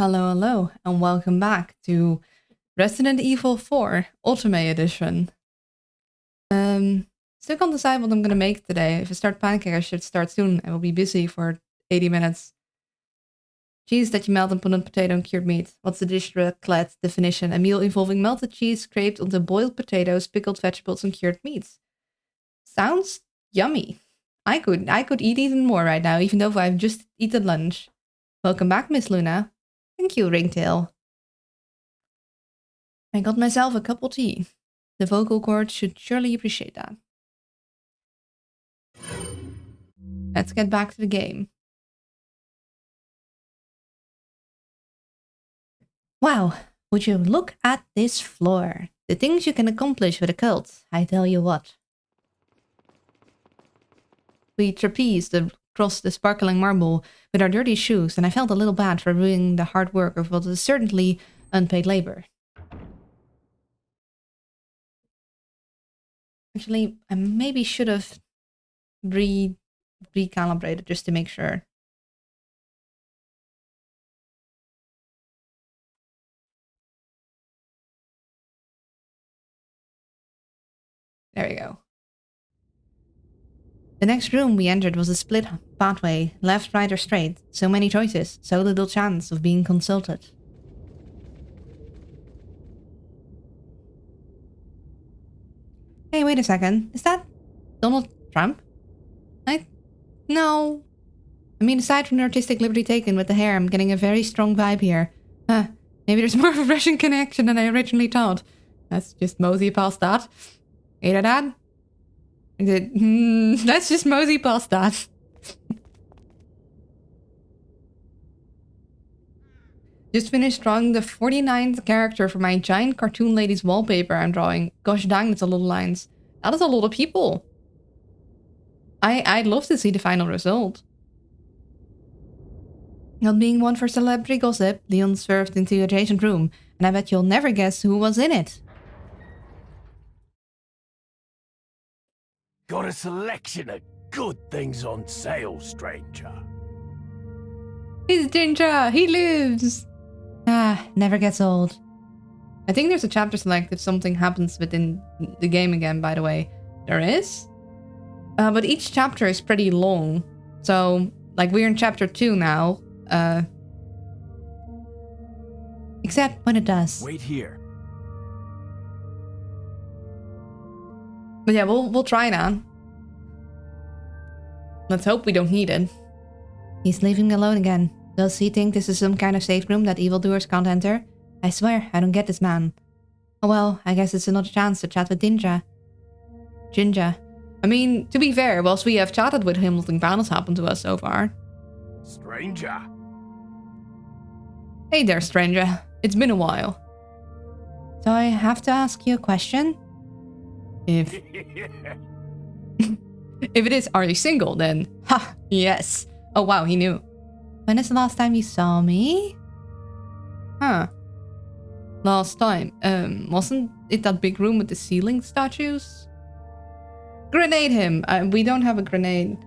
Hello, hello, and welcome back to Resident Evil 4 Otome Edition. Still can't decide what I'm gonna make today. If I start panicking, I should start soon. I will be busy for 80 minutes. Cheese that you melt and put on potato and cured meat. What's the dish raclette definition? A meal involving melted cheese scraped onto boiled potatoes, pickled vegetables, and cured meats. Sounds yummy. I could eat even more right now, even though I've just eaten lunch. Welcome back, Miss Luna. Thank you, Ringtail. I got myself a cup of tea. The vocal cords should surely appreciate that. Let's get back to the game. Wow, would you look at this floor? The things you can accomplish with a cult, I tell you what. We trapezed across the sparkling marble with our dirty shoes, and I felt a little bad for ruining the hard work of what is certainly unpaid labor. Actually, I maybe should have recalibrated just to make sure. There we go. The next room we entered was a split pathway, left, right, or straight. So many choices, so little chance of being consulted. Hey, wait a second. Is that Donald Trump? No. I mean, aside from the artistic liberty taken with the hair, I'm getting a very strong vibe here. Huh. Maybe there's more of a Russian connection than I originally thought. Let's just mosey past that. Either that? Let's just mosey past that. Just finished drawing the 49th character for my giant cartoon lady's wallpaper I'm drawing. Gosh dang, that's a lot of lines. That is a lot of people. I'd love to see the final result. Not being one for celebrity gossip, Leon swerved into the adjacent room, and I bet you'll never guess who was in it. Got a selection of good things on sale, stranger. He's Ginger! He lives! Ah, never gets old. I think there's a chapter select if something happens within the game again, by the way. There is? But each chapter is pretty long. So, like, we're in chapter 2 now. Except when it does. Wait here. But yeah, we'll try that. Let's hope we don't need it. He's leaving me alone again. Does he think this is some kind of safe room that evildoers can't enter? I swear, I don't get this man. Oh well, I guess it's another chance to chat with Ginger. I mean, to be fair, whilst we have chatted with him, nothing bad has happened to us so far. Stranger. Hey there, stranger. It's been a while. So I have to ask you a question? If it is, are you single then? Ha, yes. Oh wow, he knew. When is the last time you saw me? Huh. Last time, wasn't it that big room with the ceiling statues? Grenade him! We don't have a grenade.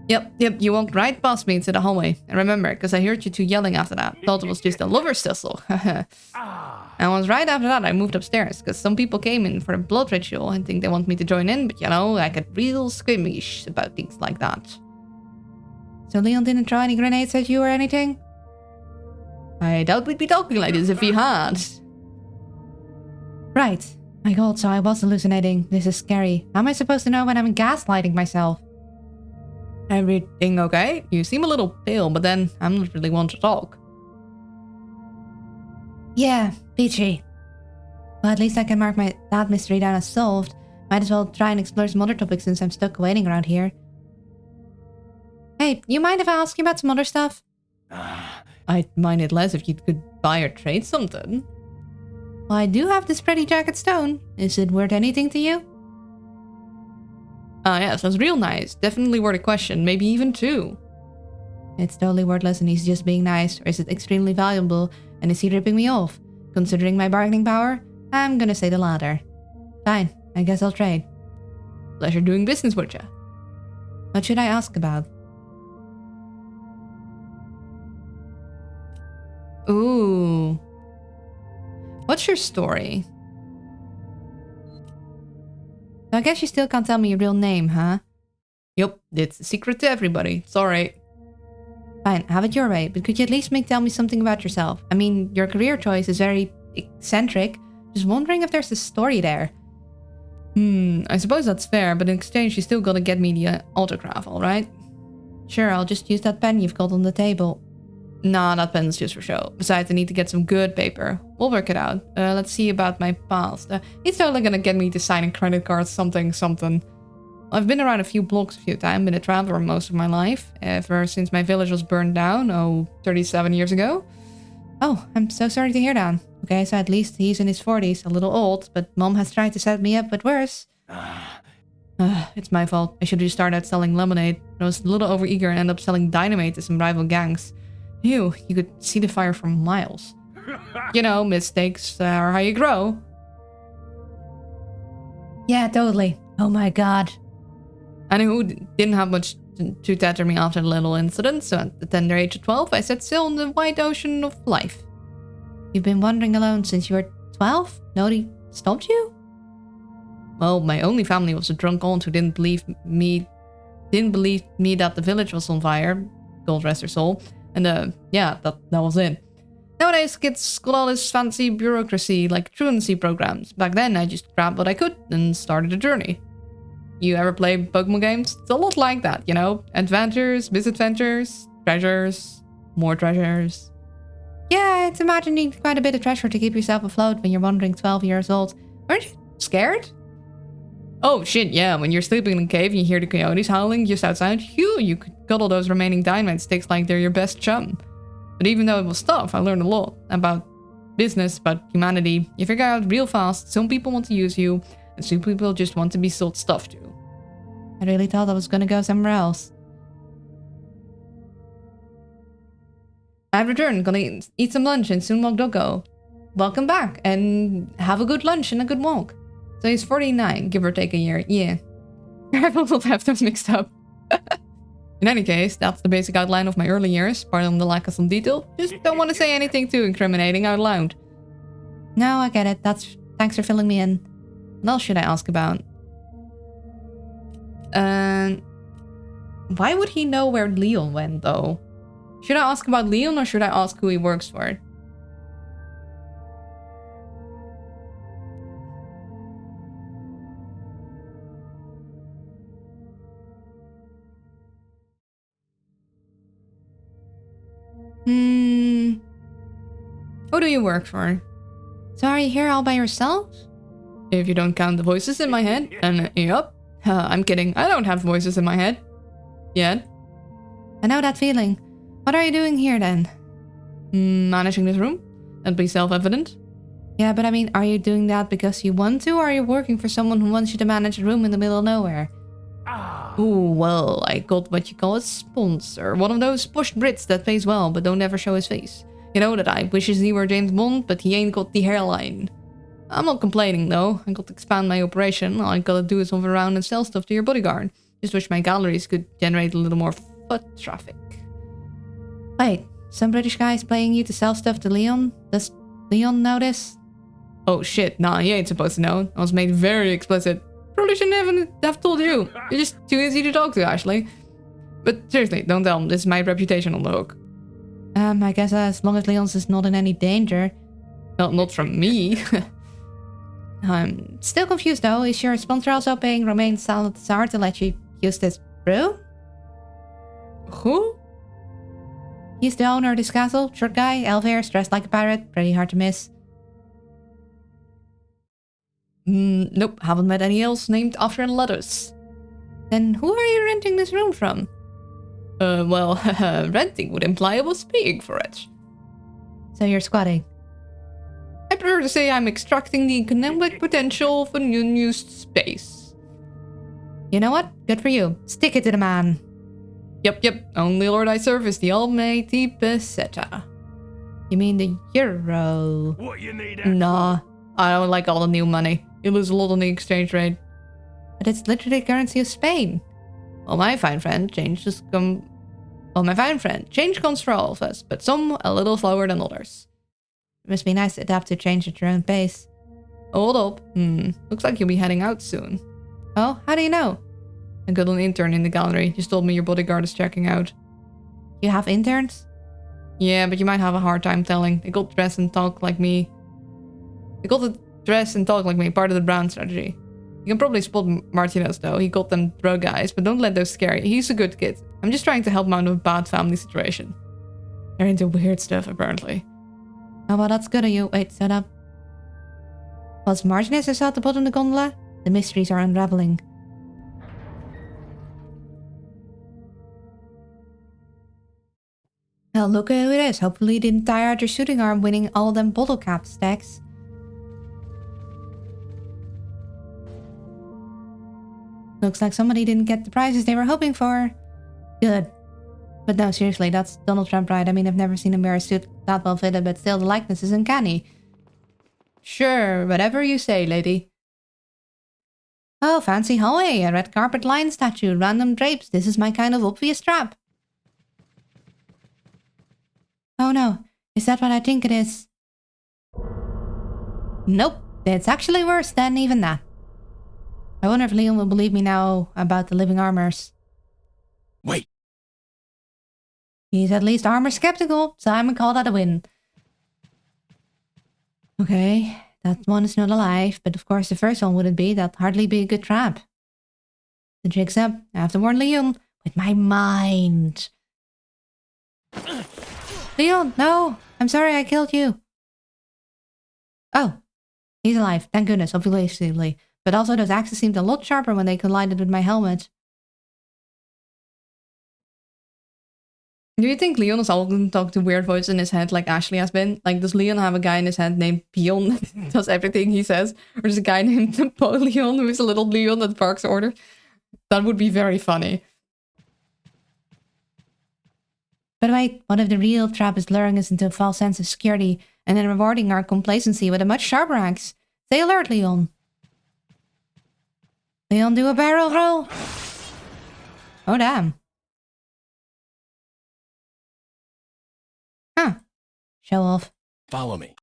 Yep, you walked right past me into the hallway. And remember, because I heard you two yelling after that. Thought it was just a lover's tussle. And once right after that, I moved upstairs, because some people came in for a blood ritual and think they want me to join in, but you know, I get real squeamish about things like that. So Leon didn't throw any grenades at you or anything? I doubt we'd be talking like this if he had. Right. My god, so I was hallucinating. This is scary. How am I supposed to know when I'm gaslighting myself? Everything okay? You seem a little pale, but then I'm not really one to talk. Yeah, peachy. Well, at least I can mark that mystery down as solved. Might as well try and explore some other topics since I'm stuck waiting around here. Hey, you mind if I ask you about some other stuff? I'd mind it less if you could buy or trade something. Well, I do have this pretty jacket stone. Is it worth anything to you? Ah, yeah, sounds real nice. Definitely worth a question, maybe even two. It's totally worthless and he's just being nice, or is it extremely valuable and is he ripping me off? Considering my bargaining power, I'm gonna say the latter. Fine, I guess I'll trade. Pleasure doing business with ya. What should I ask about? Ooh. What's your story? So I guess you still can't tell me your real name, huh? Yup, it's a secret to everybody. It's alright. Fine, have it your way, but could you at least tell me something about yourself? I mean, your career choice is very eccentric. Just wondering if there's a story there. I suppose that's fair, but in exchange you still gotta get me the autograph, alright? Sure, I'll just use that pen you've got on the table. Nah, that pen's just for show. Besides, I need to get some good paper. We'll work it out. Let's see about my past. He's totally gonna get me to sign a credit card, something. I've been around a few blocks a few times, been a traveler most of my life. Ever since my village was burned down, 37 years ago. Oh, I'm so sorry to hear that. Okay, so at least he's in his 40s, a little old, but Mom has tried to set me up with worse. It's my fault. I should have just started out selling lemonade. I was a little overeager and ended up selling dynamite to some rival gangs. Ew, you could see the fire from miles. You know, mistakes are how you grow. Yeah, totally. Oh my god. Anywho, didn't have much to tether me after the little incident, so at the tender age of 12, I set sail on the wide ocean of life. You've been wandering alone since you were 12? Nobody stopped you? Well, my only family was a drunk aunt who didn't believe me that the village was on fire. God rest her soul. And yeah, that was it. Nowadays, kids got all this fancy bureaucracy, like truancy programs. Back then, I just grabbed what I could and started a journey. You ever play Pokemon games? It's a lot like that, you know? Adventures, misadventures, treasures, more treasures. Yeah, it's imagining quite a bit of treasure to keep yourself afloat when you're wandering 12 years old. Weren't you scared? Oh shit, yeah, when you're sleeping in a cave and you hear the coyotes howling just outside, you could cuddle those remaining dynamite sticks like they're your best chum. But even though it was tough, I learned a lot about business, about humanity. You figure out real fast, some people want to use you, and some people just want to be sold stuff to. I really thought I was gonna go somewhere else. I've returned, gonna eat some lunch and soon walk doggo. Welcome back, and have a good lunch and a good walk. So he's 49, give or take a year, yeah. I will have those mixed up. In any case, that's the basic outline of my early years, pardon the lack of some detail. Just don't want to say anything too incriminating out loud. No, I get it. Thanks for filling me in. What else should I ask about? Why would he know where Leon went, though? Should I ask about Leon or should I ask who he works for? Who do you work for? So are you here all by yourself? If you don't count the voices in my head, and yup. I'm kidding, I don't have voices in my head. Yet. I know that feeling. What are you doing here then? Managing this room? That'd be self-evident. Yeah, but I mean, are you doing that because you want to, or are you working for someone who wants you to manage a room in the middle of nowhere? Ooh, well, I got what you call a sponsor. One of those posh Brits that pays well, but don't ever show his face. You know that I wishes he were James Bond, but he ain't got the hairline. I'm not complaining though. I got to expand my operation. All I gotta do is move around and sell stuff to your bodyguard. Just wish my galleries could generate a little more foot traffic. Wait, some British guy is paying you to sell stuff to Leon? Does Leon know this? Oh shit, nah, he ain't supposed to know. I was made very explicit. Probably shouldn't even have told you. You're just too easy to talk to, Ashley. But seriously, don't tell him. This is my reputation on the hook. I guess as long as Leon's is not in any danger. Well, not from me. I'm still confused though. Is your sponsor also paying Romain Salazar to let you use this brew? Who? He's the owner of this castle. Short guy, elf hair, dressed like a pirate. Pretty hard to miss. Nope, haven't met any else named after letters. Then who are you renting this room from? Well, renting would imply I was paying for it. So you're squatting? I prefer to say I'm extracting the economic potential of an unused space. You know what? Good for you. Stick it to the man. Yep. Only lord I serve is the almighty peseta. You mean the euro? What you need? Nah, I don't like all the new money. You lose a lot on the exchange rate. But it's literally the currency of Spain. Well, my fine friend, change has come Well, my fine friend, change comes for all of us, but some a little slower than others. It must be nice to adapt to change at your own pace. Hold up. Looks like you'll be heading out soon. Oh, how do you know? I got an intern in the gallery. Just told me your bodyguard is checking out. You have interns? Yeah, but you might have a hard time telling. They got dressed and talk like me. Part of the brand strategy. You can probably spot Martinez though. He got them drug eyes, but don't let those scare you. He's a good kid. I'm just trying to help him out of a bad family situation. They're into weird stuff, apparently. Oh, well, that's good of you. Wait, set up. Was Martinez is at the bottom of the gondola? The mysteries are unraveling. Well, look who it is. Hopefully you didn't tire out your shooting arm winning all them bottle cap stacks. Looks like somebody didn't get the prizes they were hoping for. Good. But no, seriously, that's Donald Trump, right? I mean, I've never seen him wear a suit that well fitted, but still the likeness is uncanny. Sure, whatever you say, lady. Oh, fancy hallway, a red carpet lion statue, random drapes. This is my kind of obvious trap. Oh no, is that what I think it is? Nope, it's actually worse than even that. I wonder if Leon will believe me now about the living armors. Wait. He's at least armor skeptical, so I'm gonna call that a win. Okay, that one is not alive, but of course the first one wouldn't be. That'd hardly be a good trap. The jig's up. I have to warn Leon with my mind. Leon, no! I'm sorry I killed you. Oh, he's alive. Thank goodness, obviously. But also those axes seemed a lot sharper when they collided with my helmet. Do you think Leon is all going to talk to weird voices in his head like Ashley has been? Like, does Leon have a guy in his head named Pion that does everything he says? Or there's a guy named Napoleon who is a little Leon that barks order? That would be very funny. But wait, what if the real trap is luring us into a false sense of security and then rewarding our complacency with a much sharper axe? Stay alert, Leon. Leon, do a barrel roll. Oh, damn. Huh. Show off. Follow me.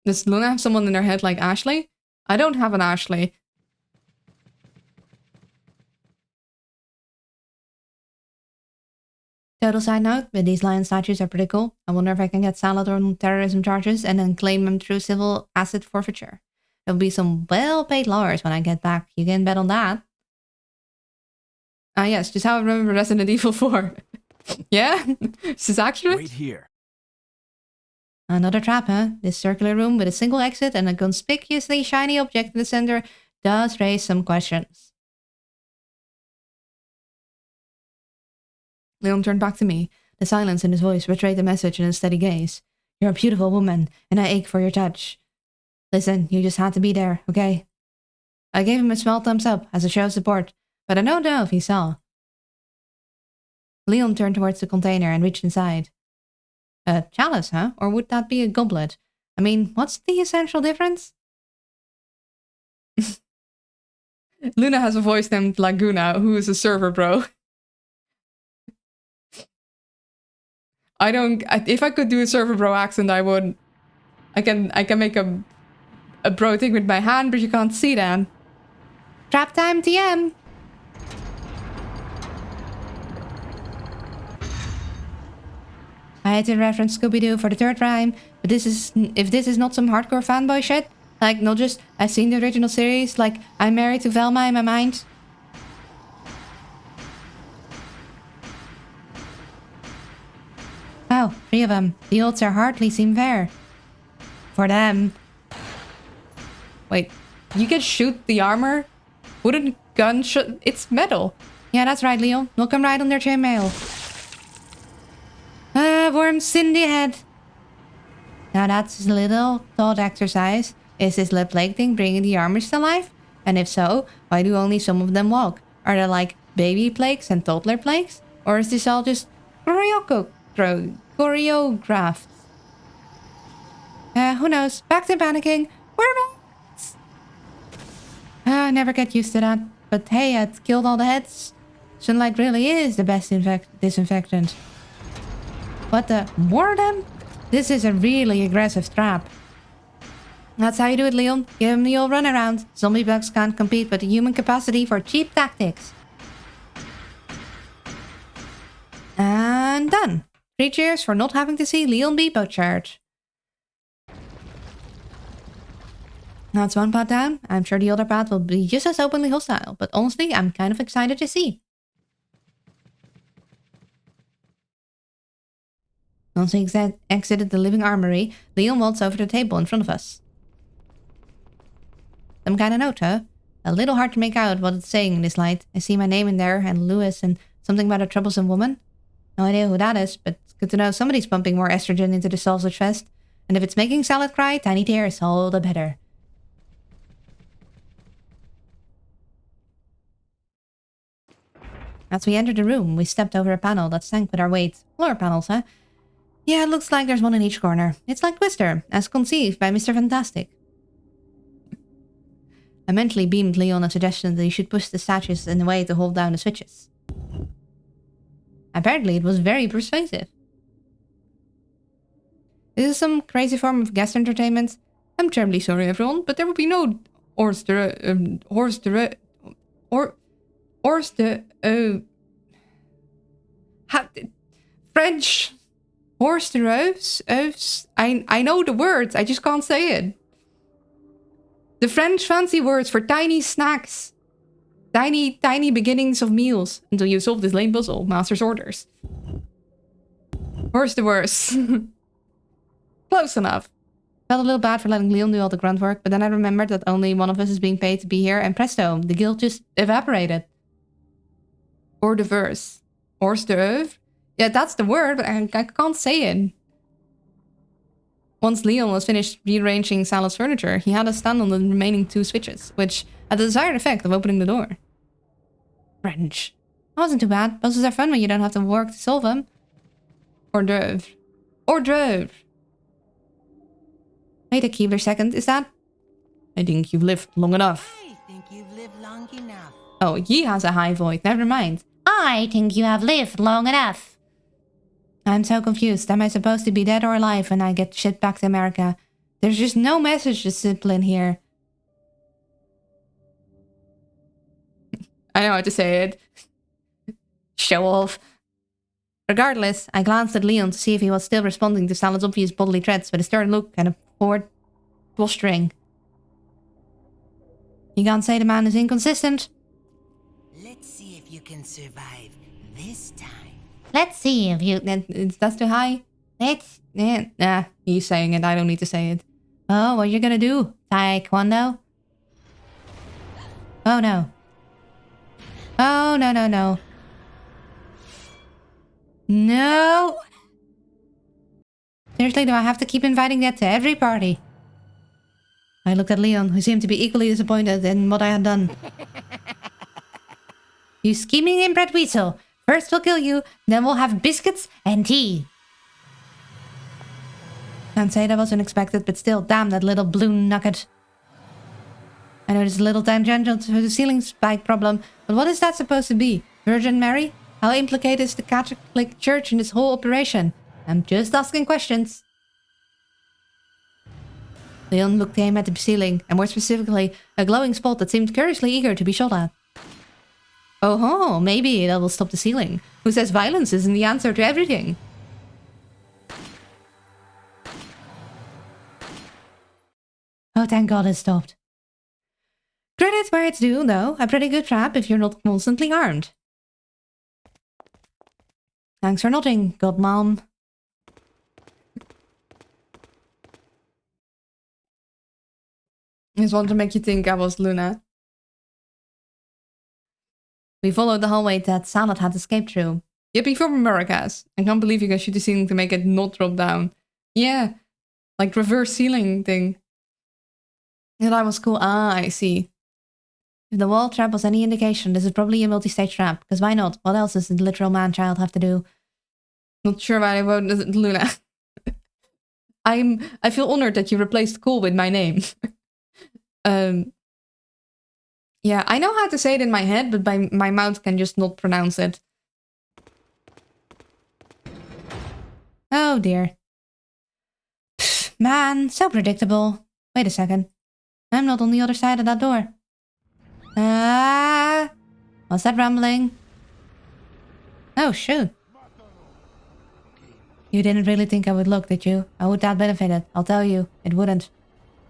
Does Luna have someone in her head like Ashley? I don't have an Ashley. Total side note, but these lion statues are pretty cool. I wonder if I can get Salad on terrorism charges and then claim them through civil asset forfeiture. There'll be some well-paid lawyers when I get back. You can bet on that. Ah yes, just how I remember Resident Evil 4. Yeah? Is this accurate? Wait here. Another trap, huh? This circular room with a single exit and a conspicuously shiny object in the center does raise some questions. Leon turned back to me. The silence in his voice betrayed the message in a steady gaze. You're a beautiful woman, and I ache for your touch. Listen, you just had to be there, okay? I gave him a small thumbs up as a show of support, but I don't know if he saw. Leon turned towards the container and reached inside. A chalice, huh? Or would that be a goblet? I mean, what's the essential difference? Luna has a voice named Laguna, who is a server bro. If I could do a server bro accent, I would. I can make a bro thing with my hand, but you can't see that. Trap time TM! I had to reference Scooby-Doo for the third time, but if this is not some hardcore fanboy shit, like not just I've seen the original series, like I'm married to Velma in my mind. Oh, 3 of them. The odds are hardly seem fair. For them. Wait, you can shoot the armor? Wooden gun shoot? It's metal. Yeah, that's right, Leo. Knock them right on their chainmail. Worms in the head. Now that's a little thought exercise. Is this lip plague thing bringing the armors to life? And if so, why do only some of them walk? Are there like baby plagues and toddler plagues? Or is this all just choreographed? Who knows? Back to panicking. Worms! I never get used to that. But hey, I'd killed all the heads. Sunlight really is the best disinfectant. What the? More of them? This is a really aggressive trap. That's how you do it, Leon. Give him the old runaround. Zombie bugs can't compete with the human capacity for cheap tactics. And done. 3 cheers for not having to see Leon be butchered. That's one path down. I'm sure the other path will be just as openly hostile, but honestly, I'm kind of excited to see. Once we exited the living armory, Leon walks over to the table in front of us. Some kind of note, huh? A little hard to make out what it's saying in this light. I see my name in there, and Lewis, and something about a troublesome woman. No idea who that is, but it's good to know somebody's pumping more estrogen into the sausage fest. And if it's making Salad cry, tiny tears, all the better. As we entered the room, we stepped over a panel that sank with our weight. Floor panels, huh? Yeah, it looks like there's one in each corner. It's like Twister, as conceived by Mr. Fantastic. I mentally beamed Leon a suggestion that he should push the statues in a way to hold down the switches. Apparently, it was very persuasive. This is some crazy form of guest entertainment. I'm terribly sorry, everyone, but there will be no French horse de rose. I know the words, I just can't say it. The French fancy words for tiny snacks. Tiny beginnings of meals until you solve this lame puzzle. Master's orders. Horse the worst. Close enough. Felt a little bad for letting Leon do all the grunt work, but then I remembered that only one of us is being paid to be here, and presto, the guild just evaporated. Hors d'oeuvres. Hors d'oeuvre? Yeah, that's the word, but I can't say it. Once Leon was finished rearranging Salad's furniture, he had us stand on the remaining 2 switches, which had the desired effect of opening the door. French. That wasn't too bad. Puzzles are fun when you don't have to work to solve them. Hors d'oeuvre. Hors d'oeuvre. Wait a Keebler second, is that? I think you've lived long enough. I think you've lived long enough. Oh, he has a high voice, never mind. I think you have lived long enough. I'm so confused. Am I supposed to be dead or alive when I get shipped back to America? There's just no message discipline here. I know how to say it. Show off. Regardless, I glanced at Leon to see if he was still responding to Salad's obvious bodily threats with a stern look and a forward posturing. You can't say the man is inconsistent. Let's see if you can survive this time. Let's see if you... That's too high. Nah, he's saying it. I don't need to say it. Oh, what are you gonna do? Taekwondo? Oh, no. Oh, no, no, no. No! Seriously, do I have to keep inviting that to every party? I looked at Leon, who seemed to be equally disappointed in what I had done. You scheming inbred weasel. First we'll kill you, then we'll have biscuits and tea. Can't say that was unexpected, but still, damn that little blue nugget. I know this is a little tangential to the ceiling spike problem, but what is that supposed to be? Virgin Mary? How implicated is the Catholic Church in this whole operation? I'm just asking questions. Leon looked aim at the ceiling, and more specifically, a glowing spot that seemed curiously eager to be shot at. Oh ho, maybe that will stop the ceiling. Who says violence isn't the answer to everything? Oh, thank God it stopped. Credit where it's due, though. A pretty good trap if you're not constantly armed. Thanks for nodding, godmom. I just wanted to make you think I was Luna. We followed the hallway that Salad had escaped through. Yippee for Americas. I can't believe you guys shoot the ceiling to make it not drop down. Yeah, like reverse ceiling thing. Yeah, that was cool. Ah, I see. If the wall trap was any indication, this is probably a multi-stage trap. Because why not? What else does the literal man-child have to do? Not sure why I voted Luna. I feel honored that you replaced cool with my name. Yeah, I know how to say it in my head, but my mouth can just not pronounce it. Oh dear. Pfft, man, so predictable. Wait a second. I'm not on the other side of that door. Ah, what's that rumbling? Oh, shoot. You didn't really think I would look, did you? How would that benefit it? I'll tell you, it wouldn't.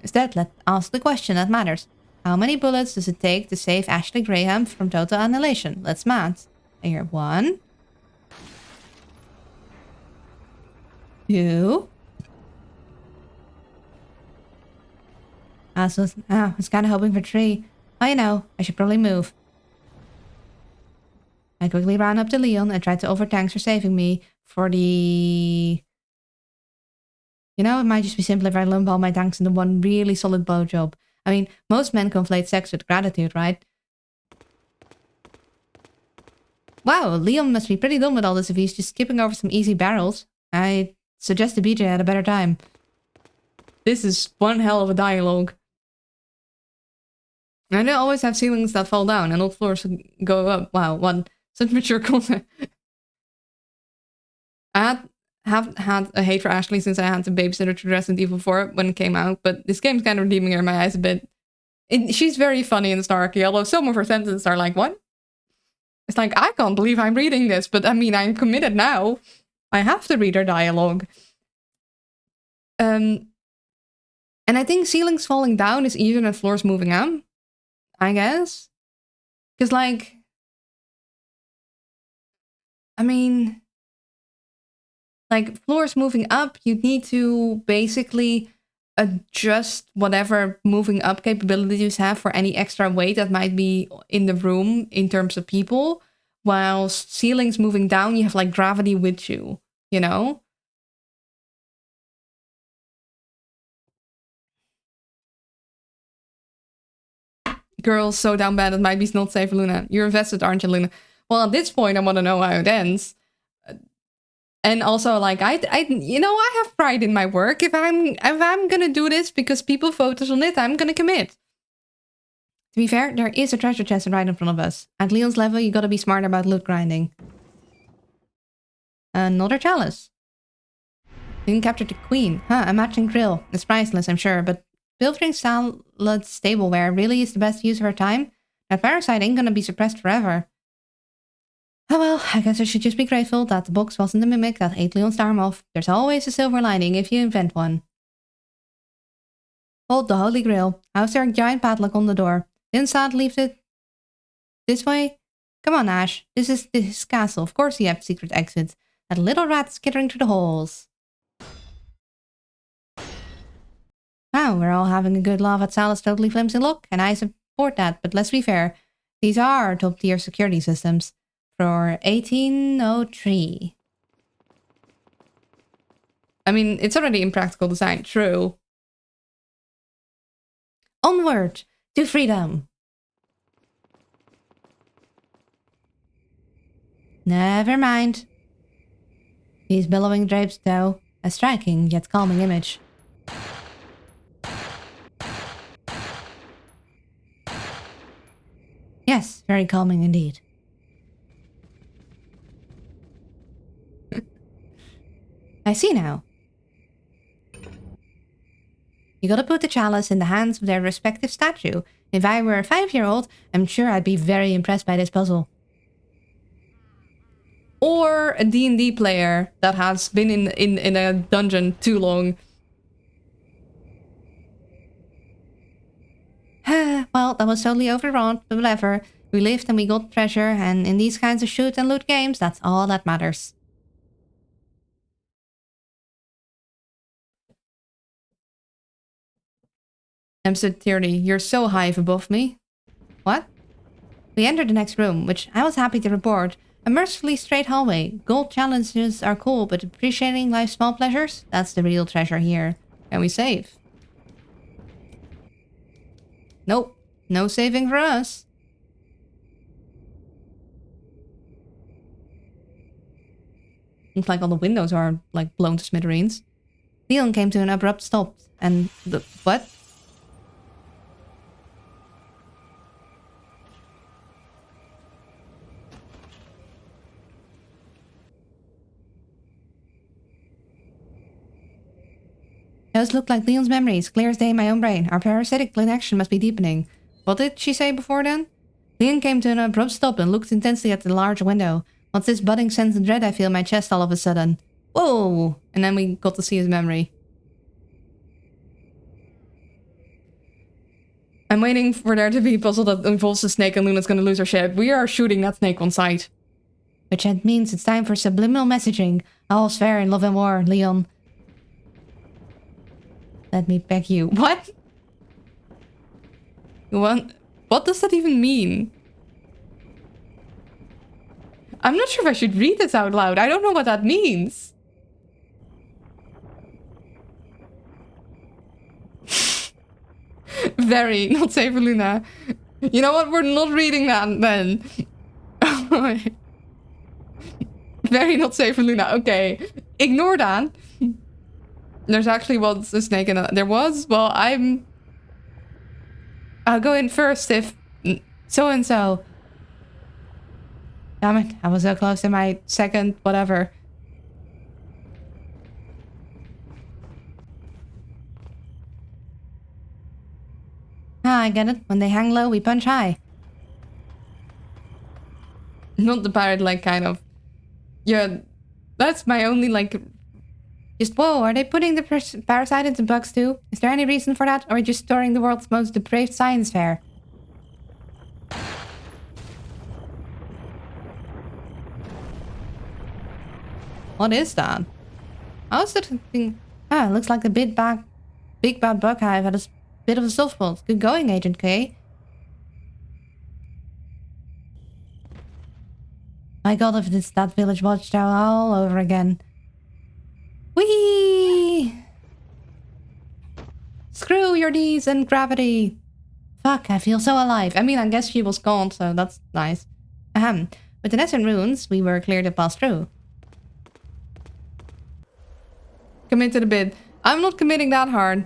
Instead, let's ask the question that matters. How many bullets does it take to save Ashley Graham from total annihilation? Let's math. I hear 1, 2. I was kind of hoping for 3. Oh, you know, I should probably move. I quickly ran up to Leon and tried to offer thanks for saving me for the... You know, it might just be simpler if I lump all my thanks into one really solid blowjob. I mean, most men conflate sex with gratitude, right? Wow, Leon must be pretty done with all this if he's just skipping over some easy barrels. I suggest the BJ had a better time. This is one hell of a dialogue. I don't always have ceilings that fall down and not floors that go up. Wow, what such mature content. I have had a hate for Ashley since I had to babysit her to Resident Evil 4 when it came out, but this game's kind of redeeming her in my eyes a bit. She's very funny and snarky, although some of her sentences are like, what? It's like, I can't believe I'm reading this, but I mean, I'm committed now. I have to read her dialogue. And I think ceilings falling down is easier than floors moving up, I guess. Because, like, I mean, like, floors moving up, you need to basically adjust whatever moving up capabilities you have for any extra weight that might be in the room in terms of people. While ceilings moving down, you have, like, gravity with you, you know? Girls, so down bad it might be not safe, Luna. You're invested, aren't you, Luna? Well, at this point, I want to know how it ends. And also, like, you know, I have pride in my work. If I'm gonna do this because people focus on it, I'm gonna commit. To be fair, there is a treasure chest right in front of us. At Leon's level, you gotta be smart about loot grinding. Another chalice. Didn't capture the queen. Huh, a matching grill. It's priceless, I'm sure, but filtering salad stableware really is the best use of our time? That parasite ain't gonna be suppressed forever. Oh well, I guess I should just be grateful that the box wasn't the mimic that ate Leon's arm off. There's always a silver lining if you invent one. Hold the Holy Grail. How's there a giant padlock on the door? Didn't Sad leave it this way? Come on, Ash. This is his castle. Of course you have secret exits. That little rat skittering through the halls. Wow, we're all having a good laugh at Sal's totally flimsy look, and I support that, but let's be fair. These are top-tier security systems. For 1803. I mean, it's already impractical design, true. Onward to freedom. Never mind. These billowing drapes, though, a striking yet calming image. Yes, very calming indeed. I see now. You gotta put the chalice in the hands of their respective statue. If I were a 5-year-old, I'm sure I'd be very impressed by this puzzle. Or a D&D player that has been in a dungeon too long. Well, that was totally overwrought, but whatever. We lived and we got treasure, and in these kinds of shoot and loot games, that's all that matters. Episode 30, you're so high above me. What? We entered the next room, which I was happy to report. A mercifully straight hallway. Gold challenges are cool, but appreciating life's small pleasures? That's the real treasure here. Can we save? Nope. No saving for us. Looks like all the windows are, like, blown to smithereens. Leon came to an abrupt stop, and what? Those look like Leon's memories, clear as day in my own brain. Our parasitic connection must be deepening. What did she say before then? Leon came to an abrupt stop and looked intensely at the large window. What's this budding sense of dread I feel in my chest all of a sudden? Whoa! And then we got to see his memory. I'm waiting for there to be a puzzle that involves a snake and Luna's gonna lose her shit. We are shooting that snake on sight. Which means it's time for subliminal messaging. All's fair in love and war, Leon. Let me beg you. What? What does that even mean? I'm not sure if I should read this out loud. I don't know what that means. Very not safe for Luna. You know what? We're not reading that then. Very not safe for Luna. Okay. Ignore that. There's actually was a snake in it. There was? Well, I'll go in first if so-and-so. Damn it. I was so close to my second whatever. Ah, I get it. When they hang low, we punch high. Not the pirate-like kind of. Yeah, that's my only, like... Just, whoa, are they putting the parasite into bugs too? Is there any reason for that? Or are we just storing the world's most depraved science fair? What is that? How's that thing? Ah, looks like the big bad bug hive had a bit of a soft spot. Good going, Agent K. My god, if it's that village watchtower all over again. Whee! Screw your knees and gravity. Fuck, I feel so alive. I mean, I guess she was gone, so that's nice. Ahem. With the Nessun runes, we were clear to pass through. Commit to the bid. I'm not committing that hard.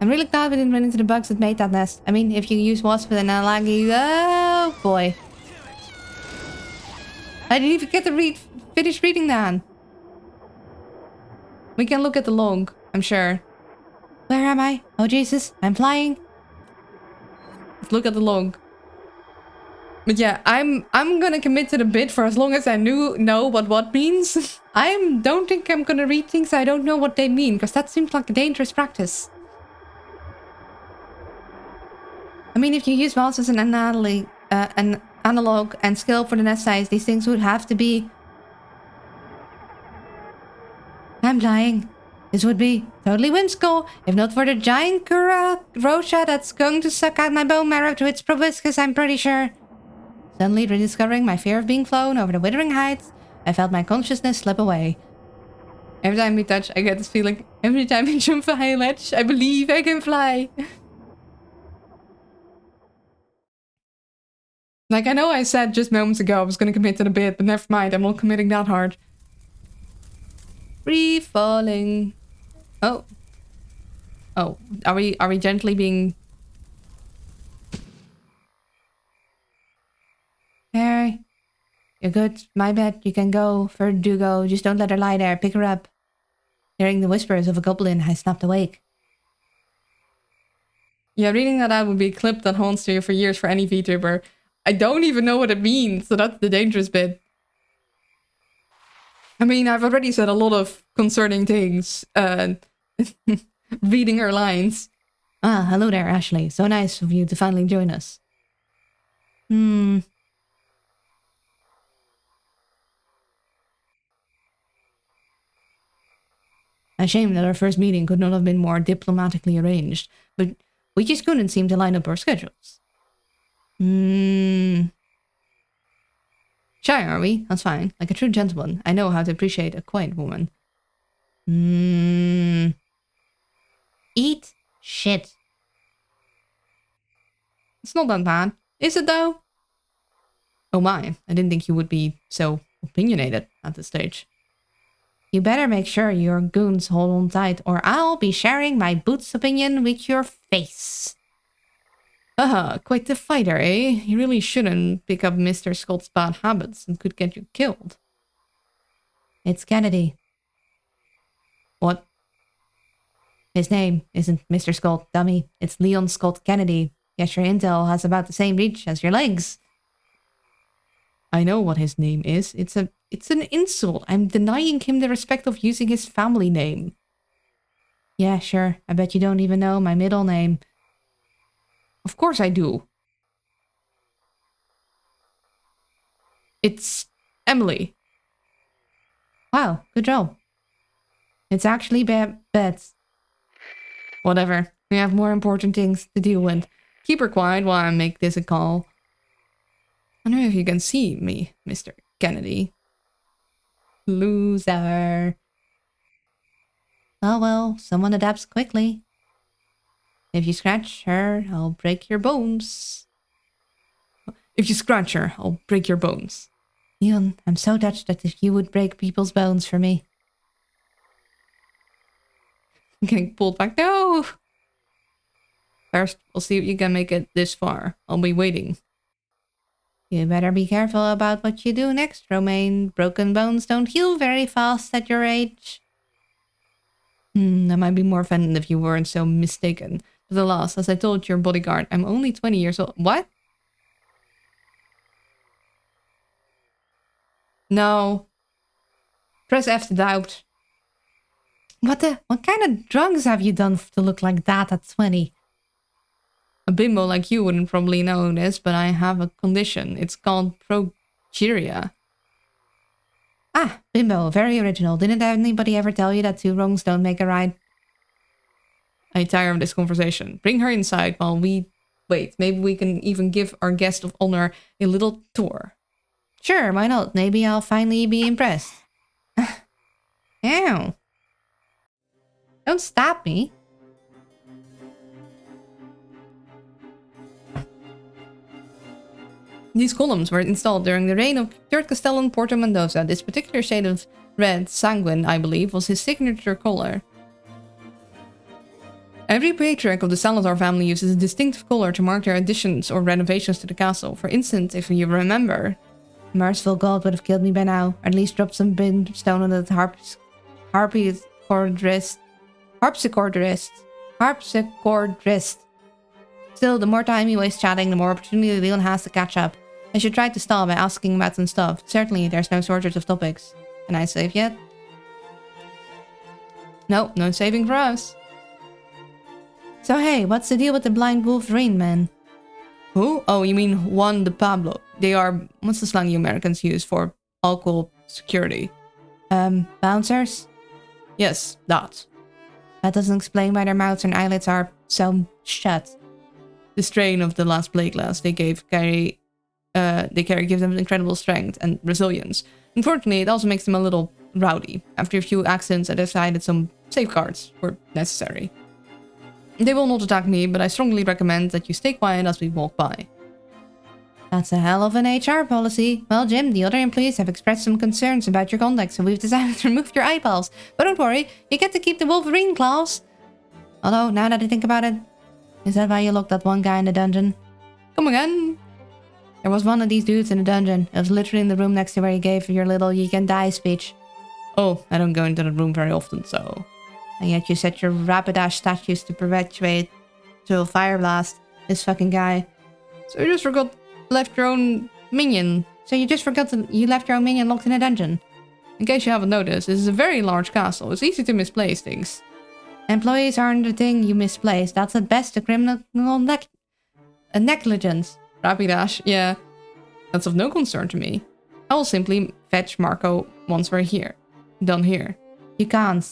I'm really glad we didn't run into the bugs that made that nest. I mean, if you use wasp with an analagi... Oh, boy. I didn't even get to finish reading that. We can look at the log, I'm sure. Where am I? Oh, Jesus. I'm flying. Let's look at the log. But yeah, I'm gonna commit to the bid for as long as I know what means. Don't think I'm gonna read things I don't know what they mean, because that seems like a dangerous practice. I mean, if you use mouse as an analog and scale for the nest size, these things would have to be... I'm lying. This would be totally whimsical, if not for the giant Rosha that's going to suck out my bone marrow to its proboscis, I'm pretty sure. Suddenly rediscovering my fear of being flown over the withering heights, I felt my consciousness slip away. Every time we touch, I get this feeling. Every time I jump a high ledge, I believe I can fly. Like, I know I said just moments ago I was going to commit to the bid, but never mind, I'm not committing that hard. Free falling. Oh. Oh, are we gently being... Harry, you're good. My bad. You can go. Further do go. Just don't let her lie there. Pick her up. Hearing the whispers of a goblin, I snapped awake. Yeah, reading that out would be a clip that haunts you for years for any VTuber. I don't even know what it means, so that's the dangerous bit. I mean, I've already said a lot of concerning things. Reading her lines. Ah, hello there, Ashley. So nice of you to finally join us. A shame that our first meeting could not have been more diplomatically arranged, but we just couldn't seem to line up our schedules. Shy, are we? That's fine. Like a true gentleman, I know how to appreciate a quiet woman. Eat shit. It's not that bad. Is it though? Oh my, I didn't think you would be so opinionated at this stage. You better make sure your goons hold on tight, or I'll be sharing my boots opinion with your face. Haha, quite the fighter, eh? You really shouldn't pick up Mr. Scott's bad habits and could get you killed. It's Kennedy. What? His name isn't Mr. Scott, dummy. It's Leon Scott Kennedy. Yes, your intel has about the same reach as your legs. I know what his name is. It's an insult. I'm denying him the respect of using his family name. Yeah, sure. I bet you don't even know my middle name. Of course I do. It's Emily. Wow, good job. It's actually Bets. Whatever. We have more important things to deal with. Keep her quiet while I make this a call. I wonder if you can see me, Mr. Kennedy. Loser. Oh well, someone adapts quickly. If you scratch her, I'll break your bones. If you scratch her, I'll break your bones. Leon, I'm so touched that if you would break people's bones for me. I'm getting pulled back. No! First, we'll see if you can make it this far. I'll be waiting. You better be careful about what you do next, Romaine. Broken bones don't heal very fast at your age. I might be more offended if you weren't so mistaken. But alas, as I told your bodyguard, I'm only 20 years old. What? No. Press F to doubt. What kind of drugs have you done to look like that at 20? A bimbo like you wouldn't probably know this, but I have a condition. It's called progeria. Ah, bimbo, very original. Didn't anybody ever tell you that two wrongs don't make a right? I tire of this conversation. Bring her inside while we wait. Maybe we can even give our guest of honor a little tour. Sure, why not? Maybe I'll finally be impressed. Ow. Don't stop me. These columns were installed during the reign of Third Castellan Porto Mendoza. This particular shade of red, sanguine, I believe, was his signature color. Every patriarch of the Salazar family uses a distinctive color to mark their additions or renovations to the castle. For instance, if you remember... Merciful God would have killed me by now, or at least dropped some brimstone on the harpsichordist. Still, the more time he wastes chatting, the more opportunity Leon has to catch up. I should try to stall by asking about some stuff. Certainly, there's no shortage of topics. Can I save yet? No, no saving for us. So hey, what's the deal with the blind Wolverine man? Who? Oh, you mean Juan de Pablo. They are, what's the slang you Americans use for alcohol security? Bouncers? Yes, that. That doesn't explain why their mouths and eyelids are so shut. The strain of the last plate glass they carry gives them incredible strength and resilience. Unfortunately, it also makes them a little rowdy. After a few accidents, I decided some safeguards were necessary. They will not attack me, but I strongly recommend that you stay quiet as we walk by. That's a hell of an HR policy. Well, Jim, the other employees have expressed some concerns about your conduct, so we've decided to remove your eyeballs. But don't worry, you get to keep the Wolverine claws. Although, now that I think about it, is that why you locked that one guy in the dungeon? Come again? There was one of these dudes in the dungeon. It was literally in the room next to where you gave your little "you can die" speech. Oh, I don't go into that room very often, so... And yet you set your Rapidash statues to perpetuate to a fire blast. This fucking guy. So you just forgot left your own minion. You left your own minion locked in a dungeon. In case you haven't noticed, this is a very large castle. It's easy to misplace things. Employees aren't the thing you misplace. That's at best a criminal negligence. Rapidash, yeah. That's of no concern to me. I will simply fetch Marco once we're here. Done here. You can't.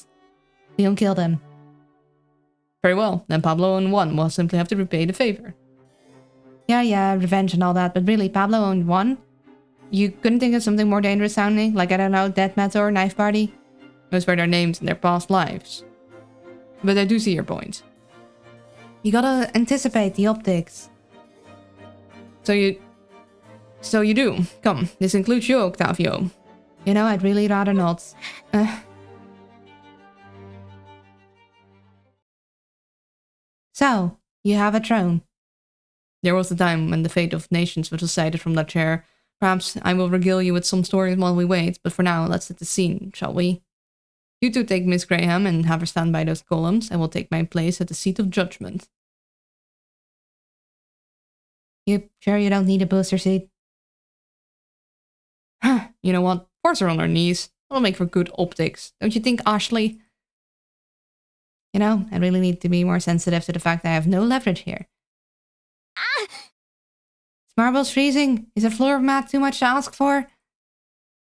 Leon killed him. Very well, then Pablo and Juan will simply have to repay the favor. Yeah, revenge and all that, but really, Pablo and Juan? You couldn't think of something more dangerous sounding? Like, I don't know, Death Metal or Knife Party? Those were their names in their past lives. But I do see your point. You gotta anticipate the optics. So you do. Come, this includes you, Octavio. You know, I'd really rather not. So, you have a throne. There was a time when the fate of nations was decided from that chair. Perhaps I will regale you with some stories while we wait, but for now, let's set the scene, shall we? You two take Miss Graham and have her stand by those columns. I will take my place at the seat of judgment. You sure you don't need a booster seat? You know what? Force her on her knees. That'll make for good optics. Don't you think, Ashley? You know, I really need to be more sensitive to the fact that I have no leverage here. Ah! Is Marble's freezing? Is a floor mat too much to ask for?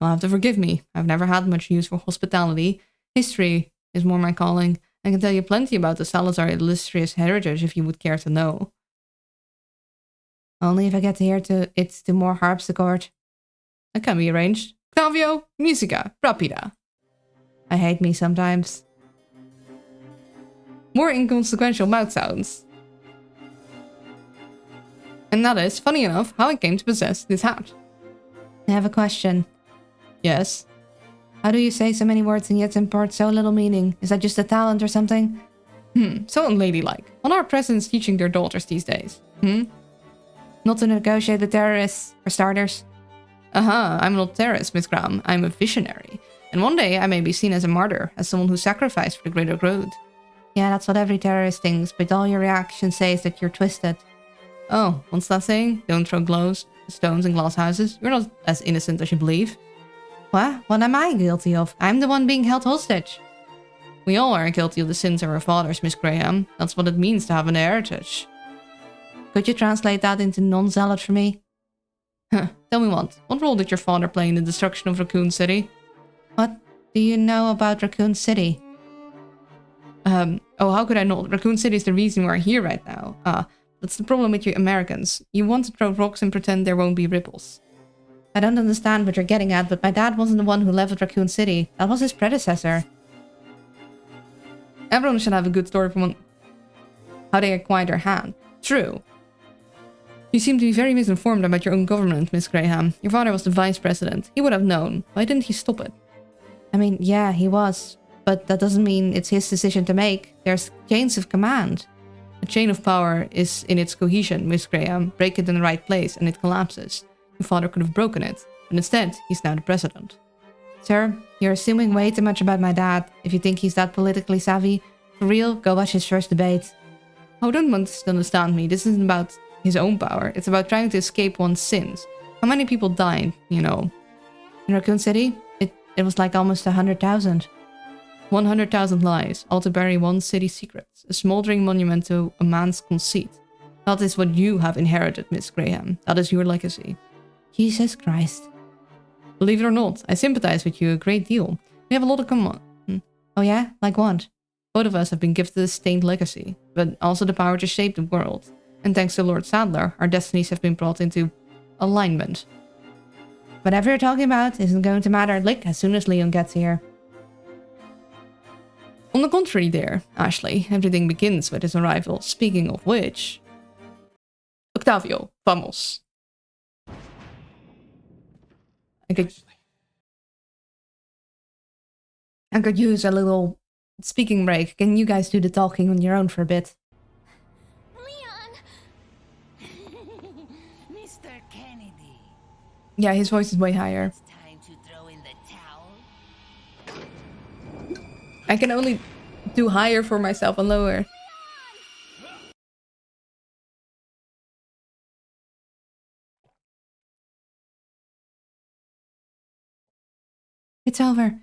You'll have to forgive me. I've never had much use for hospitality. History is more my calling. I can tell you plenty about the Salazar illustrious heritage if you would care to know. Only if I get to hear to more harpsichord. That can be arranged. Octavio, musica, rapida. I hate me sometimes. More inconsequential mouth sounds. And that is, funny enough, how I came to possess this hat. I have a question. Yes? How do you say so many words and yet impart so little meaning? Is that just a talent or something? So unladylike. What are presidents teaching their daughters these days? Not to negotiate with terrorists, for starters. I'm not a terrorist, Miss Graham. I'm a visionary. And one day I may be seen as a martyr, as someone who sacrificed for the greater good. Yeah, that's what every terrorist thinks, but all your reactions say is that you're twisted. Oh, what's that saying? Don't throw stones in glass houses. You're not as innocent as you believe. What am I guilty of? I'm the one being held hostage. We all are guilty of the sins of our fathers, Miss Graham. That's what it means to have an heritage. Could you translate that into non-zealot for me? Tell me what role did your father play in the destruction of Raccoon City? What do you know about Raccoon City? How could I not? Raccoon City is the reason we're here right now. That's the problem with you Americans. You want to throw rocks and pretend there won't be ripples. I don't understand what you're getting at, but my dad wasn't the one who leveled Raccoon City. That was his predecessor. Everyone should have a good story from how they acquired their hand. True. You seem to be very misinformed about your own government, Miss Graham. Your father was the vice president. He would have known. Why didn't he stop it? I mean, yeah, he was. But that doesn't mean it's his decision to make. There's chains of command. A chain of power is in its cohesion, Miss Graham. Break it in the right place and it collapses. Your father could have broken it, but instead, he's now the president. Sir, you're assuming way too much about my dad. If you think he's that politically savvy, for real, go watch his first debate. Oh, don't misunderstand me. This isn't about his own power. It's about trying to escape one's sins. How many people died, you know? In Raccoon City, it was like almost 100,000. 100,000 lies, all to bury one city's secrets. A smoldering monument to a man's conceit. That is what you have inherited, Miss Graham. That is your legacy. Jesus Christ. Believe it or not, I sympathize with you a great deal. We have a lot of common. Oh yeah? Like what? Both of us have been gifted a stained legacy, but also the power to shape the world. And thanks to Lord Sadler, our destinies have been brought into alignment. Whatever you're talking about isn't going to matter a lick as soon as Leon gets here. On the contrary there, Ashley, everything begins with his arrival. Speaking of which... Octavio, vamos. I could use a little speaking break. Can you guys do the talking on your own for a bit? Leon! Mr. Kennedy. Yeah, his voice is way higher. It's time to throw in the towel. I can only do higher for myself and lower. It's over.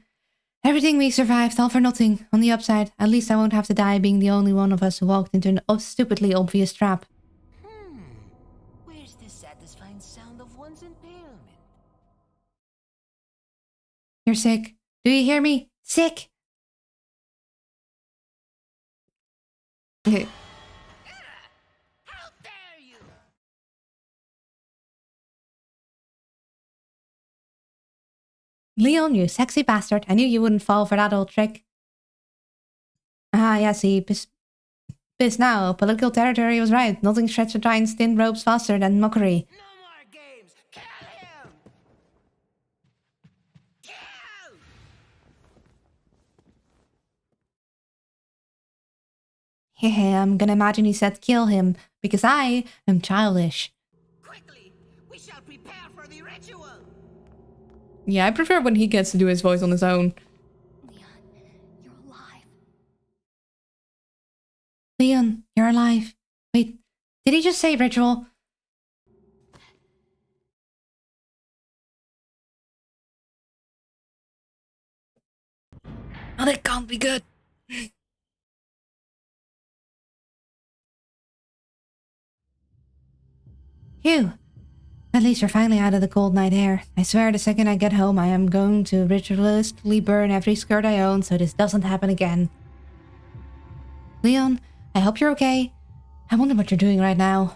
Everything we survived, all for nothing. On the upside, at least I won't have to die being the only one of us who walked into an stupidly obvious trap. Where's the satisfying sound of one's impalement? You're sick. Do you hear me? Sick! Okay. How dare you! Leon, you sexy bastard. I knew you wouldn't fall for that old trick. Ah, yeah, see, piss now. Political territory was right. Nothing shreds a giant's thin ropes faster than mockery. No more games! Kill him! Kill! Hehe, I'm gonna imagine he said kill him, because I am childish. Quickly! We shall prepare for the ritual! Yeah, I prefer when he gets to do his voice on his own. Leon, Leon, you're alive. Wait, did he just say ritual? Oh, that can't be good. Phew. At least you're finally out of the cold night air. I swear the second I get home, I am going to ritualistically burn every skirt I own so this doesn't happen again. Leon, I hope you're okay. I wonder what you're doing right now.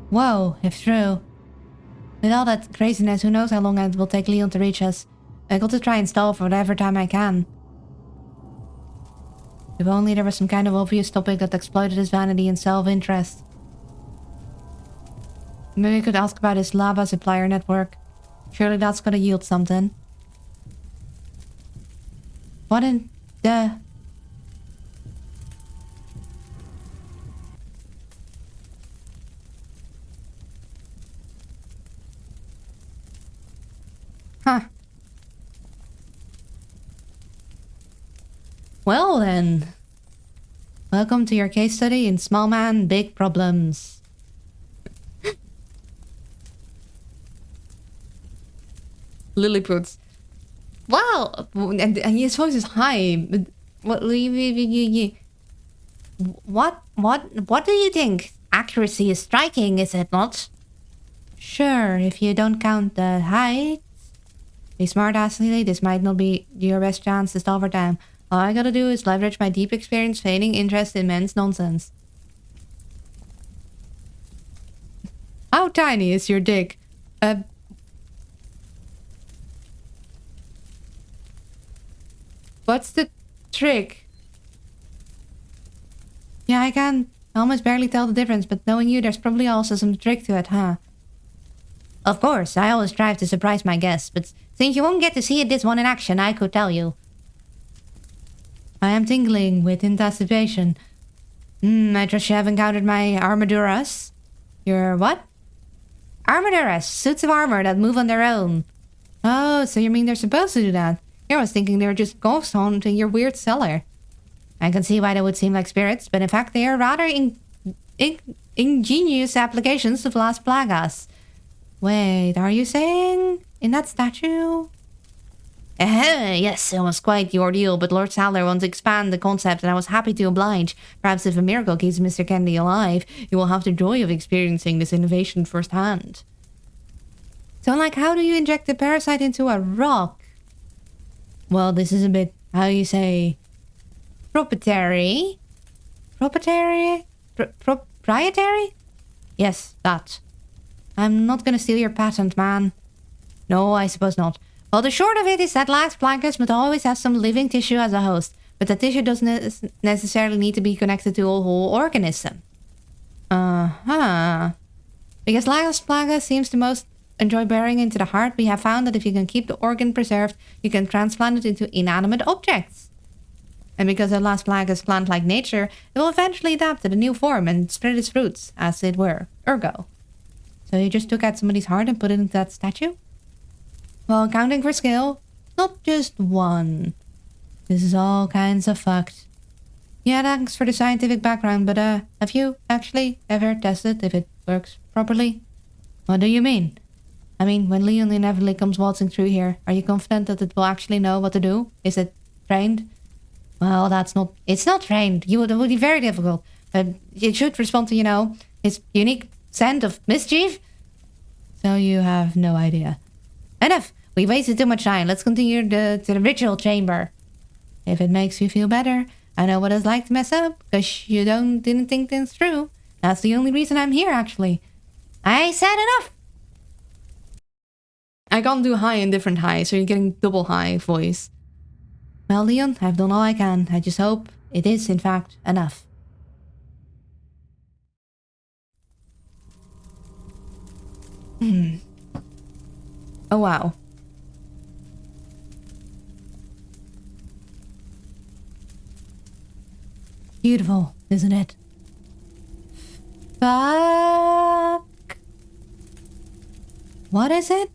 Whoa, if true. With all that craziness, who knows how long it will take Leon to reach us. I got to try and stall for whatever time I can. If only there was some kind of obvious topic that exploited his vanity and self-interest. Maybe I could ask about his lava supplier network. Surely that's gonna yield something. What in the... Huh. Well then. Welcome to your case study in Small Man, Big Problems. Lilliputs. Wow! And his voice is high. What do you think? Accuracy is striking, is it not? Sure, if you don't count the height. Be smart, Ashley. This might not be your best chance to stall for time. All I gotta do is leverage my deep experience, feigning interest in men's nonsense. How tiny is your dick? What's the trick? Yeah, I can almost barely tell the difference, but knowing you, there's probably also some trick to it, huh? Of course, I always strive to surprise my guests, but since you won't get to see this one in action, I could tell you. I am tingling with anticipation. I trust you have encountered my armaduras. Your what? Armaduras, suits of armor that move on their own. Oh, so you mean they're supposed to do that? Here I was thinking they were just ghosts haunting your weird cellar. I can see why they would seem like spirits, but in fact they are rather ingenious applications of Las Plagas. Wait, are you saying in that statue? Yes, it was quite the ordeal, but Lord Sadler wants to expand the concept and I was happy to oblige. Perhaps if a miracle keeps Mr. Kennedy alive, you will have the joy of experiencing this innovation firsthand. So, like, how do you inject the parasite into a rock? Well, this is a bit, how do you say, proprietary? Proprietary? Proprietary? Yes, that. I'm not gonna steal your patent, man. No, I suppose not. Well, the short of it is that Las Plagas must always have some living tissue as a host, but the tissue doesn't necessarily need to be connected to a whole organism. Uh-huh. Because Las Plagas seems to most enjoy burying into the heart, we have found that if you can keep the organ preserved, you can transplant it into inanimate objects. And because of Las Plagas' plant-like nature, it will eventually adapt to the new form and spread its roots, as it were. Ergo. So you just took out somebody's heart and put it into that statue? Well, counting for skill, not just one. This is all kinds of fucked. Yeah, thanks for the scientific background, but have you actually ever tested if it works properly? What do you mean? I mean, when Leon inevitably comes waltzing through here, are you confident that it will actually know what to do? Is it trained? Well, it's not trained. It would be very difficult. But it should respond to, its unique scent of mischief. So you have no idea. Enough! We wasted too much time. Let's continue to the ritual chamber. If it makes you feel better, I know what it's like to mess up, because you didn't think things through. That's the only reason I'm here, actually. I said enough! I can't do high and different high, so you're getting double high voice. Well, Leon, I've done all I can. I just hope it is, in fact, enough. Oh, wow. Beautiful, isn't it? Fuck What is it?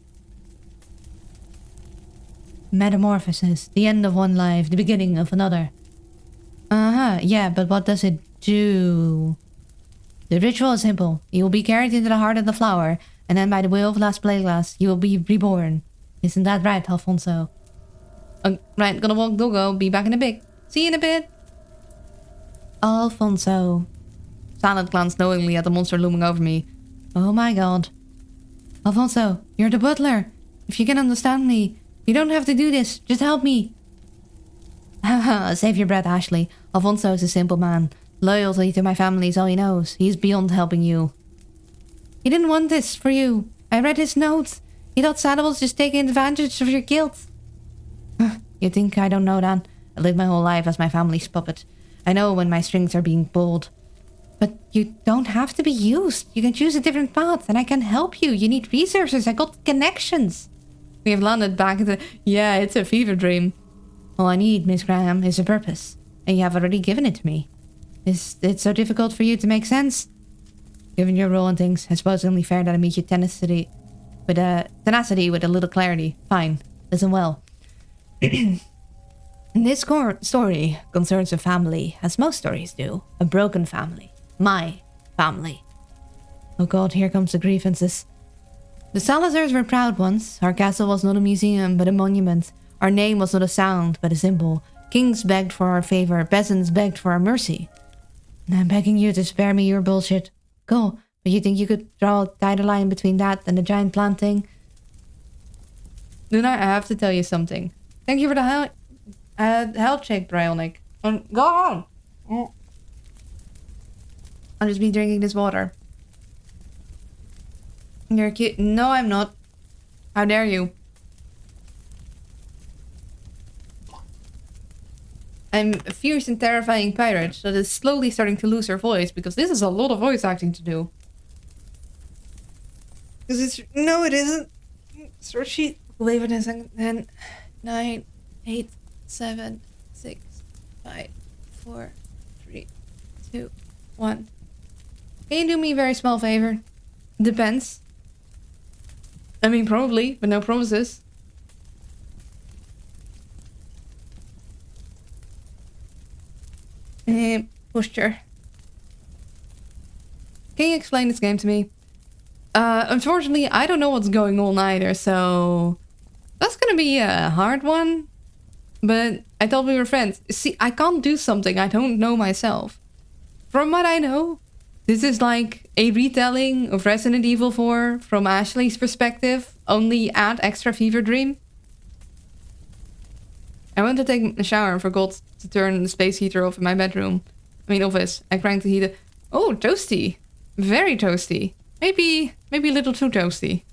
Metamorphosis. The end of one life, the beginning of another. Uh-huh, yeah, but what does it do? The ritual is simple. You will be carried into the heart of the flower, and then by the will of Las Plaguelas, you will be reborn. Isn't that right, Alfonso? Right, gonna walk Doggo. Be back in a bit. See you in a bit. Alfonso. Salad glanced knowingly at the monster looming over me. Oh my god. Alfonso, you're the butler. If you can understand me, you don't have to do this. Just help me. Save your breath, Ashley. Alfonso is a simple man. Loyalty to my family is all he knows. He's beyond helping you. He didn't want this for you. I read his notes. He thought Saddle was just taking advantage of your guilt. You think I don't know that? I lived my whole life as my family's puppet. I know when my strings are being pulled. But you don't have to be used. You can choose a different path, and I can help you. You need resources. I got connections. We have landed back at the... Yeah, it's a fever dream. All I need, Miss Graham, is a purpose. And you have already given it to me. Is it so difficult for you to make sense? Given your role and things, I suppose it's only fair that I meet your tenacity with a little clarity. Fine. Listen well. This story concerns a family, as most stories do. A broken family. My family. Oh god, here comes the grievances. The Salazars were proud once. Our castle was not a museum, but a monument. Our name was not a sound, but a symbol. Kings begged for our favor. Peasants begged for our mercy. And I'm begging you to spare me your bullshit. Cool, but you think you could draw a tighter line between that and the giant plant thing? Luna, I have to tell you something. Thank you for the health check, Bryonic. Go on! I'll just be drinking this water. You're cute. No, I'm not. How dare you? I'm a fierce and terrifying pirate that is slowly starting to lose her voice because this is a lot of voice acting to do. Because it's... No, it isn't. So she... Wait a second. 10, 9, 8, 7, 6, 5, 4, 3, 2, 1. Can you do me a very small favor? Depends. I mean, probably, but no promises. Posture. Can you explain this game to me? Unfortunately, I don't know what's going on either, so... That's gonna be a hard one. But I thought we were friends. See, I can't do something I don't know myself. From what I know, this is like a retelling of Resident Evil 4 from Ashley's perspective, only add extra fever dream. I went to take a shower and forgot to turn the space heater off in my bedroom. I mean, office. I cranked the heater. Oh, toasty. Very toasty. Maybe a little too toasty.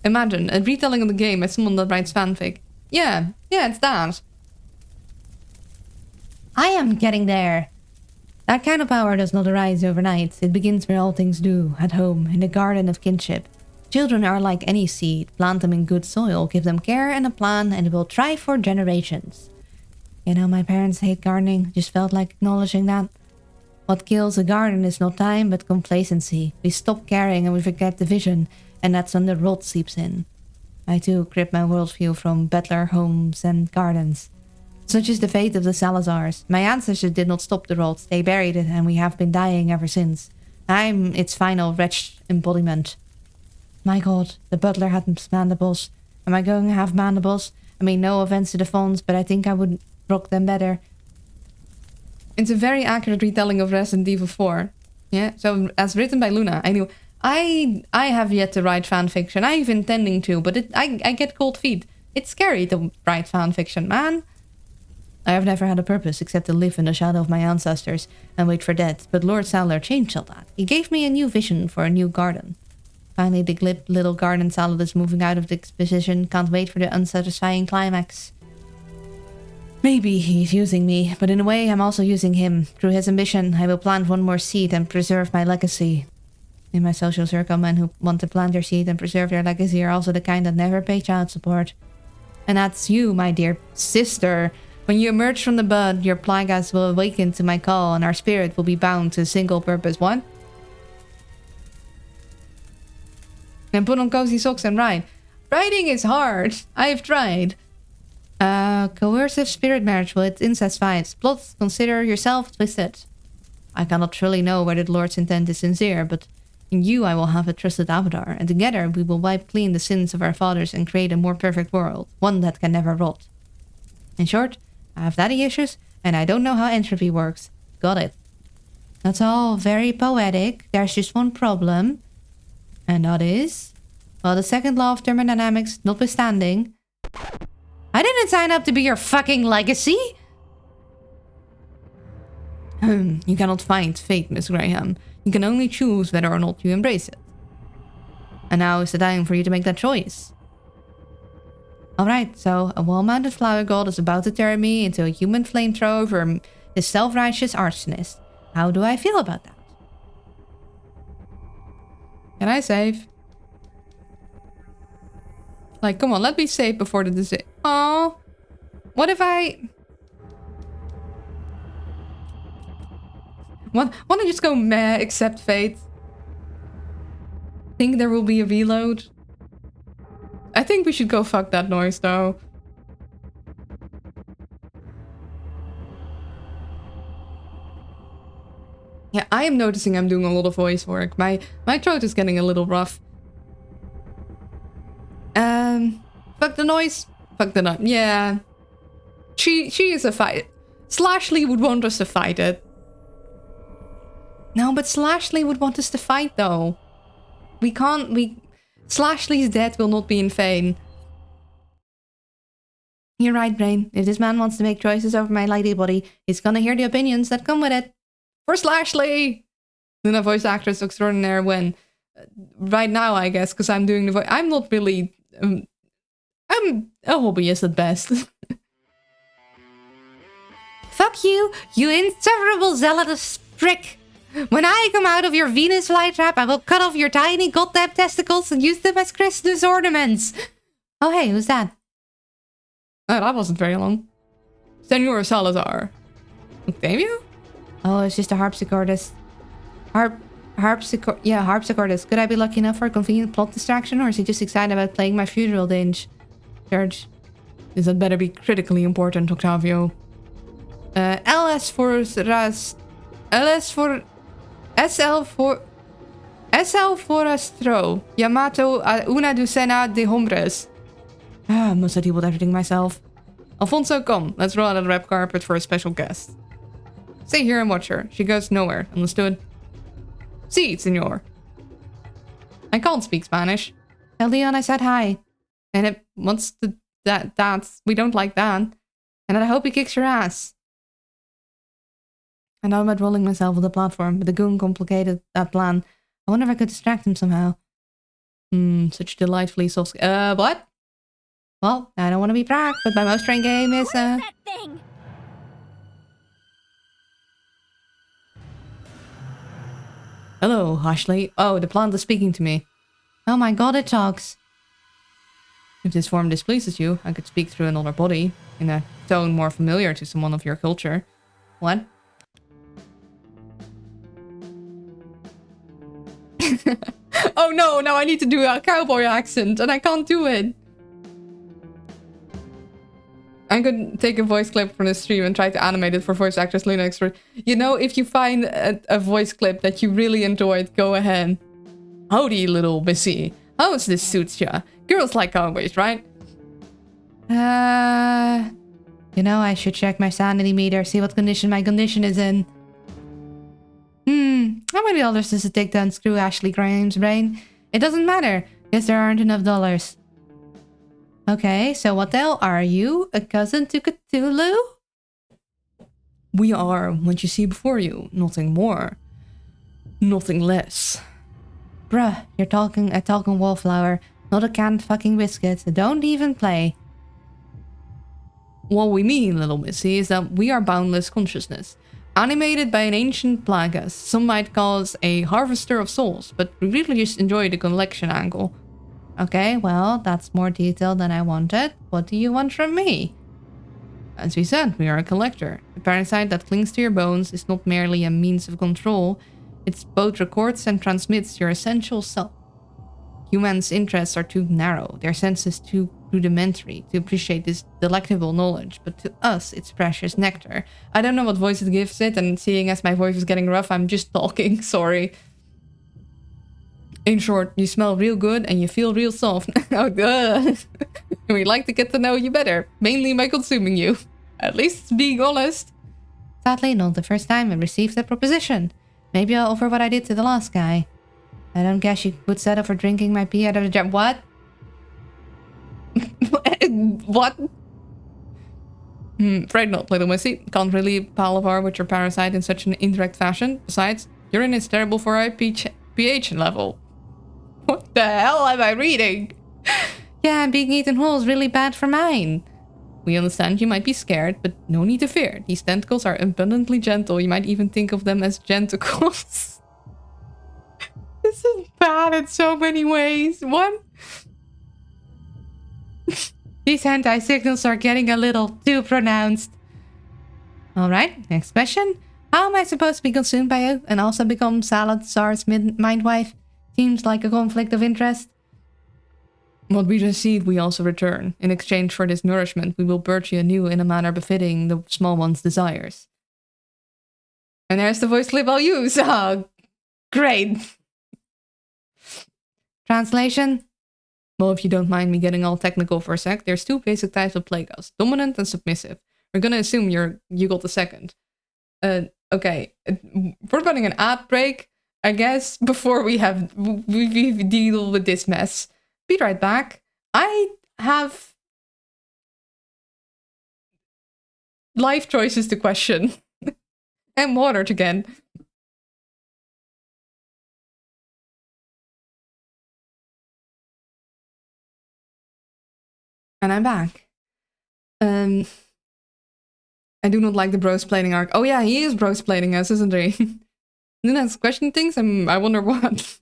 Imagine, a retelling of the game by someone that writes fanfic. Yeah, it's that. I am getting there. That kind of power does not arise overnight. It begins where all things do, at home, in the garden of kinship. Children are like any seed. Plant them in good soil, give them care and a plan, and it will thrive for generations. You know, my parents hate gardening. Just felt like acknowledging that. What kills a garden is not time, but complacency. We stop caring and we forget the vision, and that's when the rot seeps in. I too grip my worldview from butler homes and gardens. Such is the fate of the Salazars. My ancestors did not stop the rot. They buried it, and we have been dying ever since. I'm its final wretched embodiment. My god, the butler had mandibles. Am I going to have mandibles? I mean, no offense to the Fonz, but I think I would rock them better. It's a very accurate retelling of Resident Evil 4. Yeah, so as written by Luna. I knew. I have yet to write fanfiction. I'm intending to, but I get cold feet. It's scary to write fanfiction, man. I have never had a purpose except to live in the shadow of my ancestors and wait for death, but Lord Sadler changed all that. He gave me a new vision for a new garden. Finally, the glib little garden salad is moving out of the exposition. Can't wait for the unsatisfying climax. Maybe he's using me, but in a way I'm also using him. Through his ambition, I will plant one more seed and preserve my legacy. In my social circle, men who want to plant their seed and preserve their legacy are also the kind that never pay child support. And that's you, my dear sister. When you emerge from the bud, your plagas will awaken to my call and our spirit will be bound to a single purpose. What? And put on cozy socks and ride. Riding is hard. I've tried. Coercive spirit marriage with incest vibes. Plot, consider yourself twisted. I cannot truly know whether the Lord's intent is sincere, but in you I will have a trusted avatar, and together we will wipe clean the sins of our fathers and create a more perfect world, one that can never rot. In short, I have daddy issues, and I don't know how entropy works. Got it. That's all very poetic. There's just one problem. And that is... well, the second law of thermodynamics notwithstanding... I didn't sign up to be your fucking legacy! You cannot fight fate, Miss Graham. You can only choose whether or not you embrace it. And now is the time for you to make that choice. Alright, so a well-mounted flower god is about to turn me into a human flamethrower from the self-righteous arsonist. How do I feel about that? Can I save? Like, come on, let me save before the decision. Oh, what if I... Want to just go meh, accept fate? Think there will be a reload? I think we should go fuck that noise though. Yeah, I am noticing I'm doing a lot of voice work. My throat is getting a little rough. Fuck the noise. Fuck the noise. Yeah. She is a fight. Slashly would want us to fight it. No, but Slashly would want us to fight though. We can't, Slashly's death will not be in vain. You're right, Brain. If this man wants to make choices over my lady body, he's gonna hear the opinions that come with it. For Slashly! Then a voice actress extraordinaire when... right now, I guess, because I'm doing the voice... I'm not really... I'm a hobbyist at best. Fuck you, you insufferable zealous prick! When I come out of your Venus flytrap, I will cut off your tiny goddamn testicles and use them as Christmas ornaments! Oh hey, who's that? Oh, that wasn't very long. Senor Salazar. Octavio? Oh, it's just a harpsichordist. Harpsichordist. Could I be lucky enough for a convenient plot distraction, or is he just excited about playing my funeral dinge? George. This had better be critically important, Octavio. LS for Ras... LS for... SL for... SL for Astro. Yamato una docena de hombres. Must have deal with everything myself. Alfonso, come. Let's roll out the red carpet for a special guest. Stay here and watch her. She goes nowhere. Understood? Si, senor. I can't speak Spanish. Tell Leon I said hi. And it wants to... That's... We don't like that. And I hope he kicks your ass. I know about rolling myself on the platform, but the goon complicated that plan. I wonder if I could distract him somehow. Such delightfully soft... what? Well, I don't want to be pranked, but my most trained game is, What is that thing? Hello, Ashley. Oh, the plant is speaking to me. Oh my god, it talks. If this form displeases you, I could speak through another body, in a tone more familiar to someone of your culture. What? Oh no, now I need to do a cowboy accent, and I can't do it. I could take a voice clip from the stream and try to animate it for voice actress Luna Expert. You know, if you find a voice clip that you really enjoyed, go ahead. Howdy, little missy. How's this suits ya? Girls like cowboys, right? You know, I should check my sanity meter, see what condition my condition is in. How many dollars does it take to unscrew Ashley Graham's brain? It doesn't matter. Guess there aren't enough dollars. Okay, so what the hell are you? A cousin to Cthulhu? We are what you see before you. Nothing more. Nothing less. Bruh, you're talking a talking wallflower, not a canned fucking biscuit. Don't even play. What we mean, little missy, is that we are boundless consciousness. Animated by an ancient plagas. Some might call us a harvester of souls, but we really just enjoy the collection angle. Okay, well, that's more detailed than I wanted. What do you want from me? As we said, we are a collector. The parasite that clings to your bones is not merely a means of control. It both records and transmits your essential self. Humans' interests are too narrow, their senses too rudimentary to appreciate this delectable knowledge, but to us, it's precious nectar. I don't know what voice it gives it, and seeing as my voice is getting rough, I'm just talking, sorry. In short, you smell real good and you feel real soft. Oh, good. We'd like to get to know you better, mainly by consuming you. At least being honest. Sadly, not the first time I received that proposition. Maybe I'll offer what I did to the last guy. I don't guess you would settle for drinking my pee out of the jar. What? What? Afraid not, little missy. Can't really palaver with your parasite in such an indirect fashion. Besides, urine is terrible for our pH level. What the hell am I reading? Yeah, being eaten whole is really bad for mine. We understand you might be scared, but no need to fear. These tentacles are abundantly gentle. You might even think of them as gentacles. This is bad in so many ways. One. These anti-signals are getting a little too pronounced. Alright, next question. How am I supposed to be consumed by you and also become Salad Tsar's mindwife? Seems like a conflict of interest. What we receive, we also return. In exchange for this nourishment, we will birth you anew in a manner befitting the small one's desires. And there's the voice clip I'll use. Oh, great. Translation? Well, if you don't mind me getting all technical for a sec, there's two basic types of plagas, dominant and submissive. We're gonna assume you got the second. Okay, we're running an ad break, I guess, before we deal with this mess. Be right back. I have life choices to question. And water again. And I'm back. I do not like the bros-plating arc. Oh yeah, he is bros-plating us, isn't he? Luna's questioning things, and I wonder what.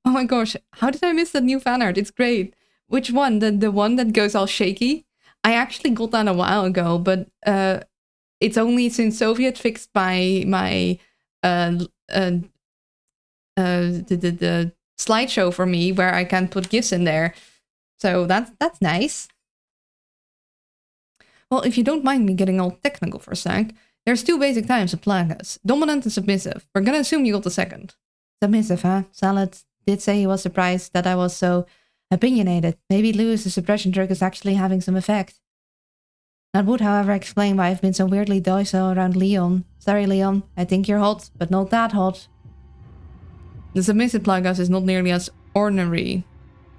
Oh my gosh, how did I miss that new fan art? It's great. Which one? The one that goes all shaky? I actually got that a while ago, but it's only since Soviet fixed my the slideshow for me where I can put GIFs in there. So that's nice. Well, if you don't mind me getting all technical for a sec, there's two basic types of plagas, dominant and submissive. We're gonna assume you got the second. Submissive, huh? Salad did say he was surprised that I was so opinionated. Maybe Lewis's suppression drug is actually having some effect. That would, however, explain why I've been so weirdly docile around Leon. Sorry, Leon. I think you're hot, but not that hot. The submissive plagas is not nearly as ordinary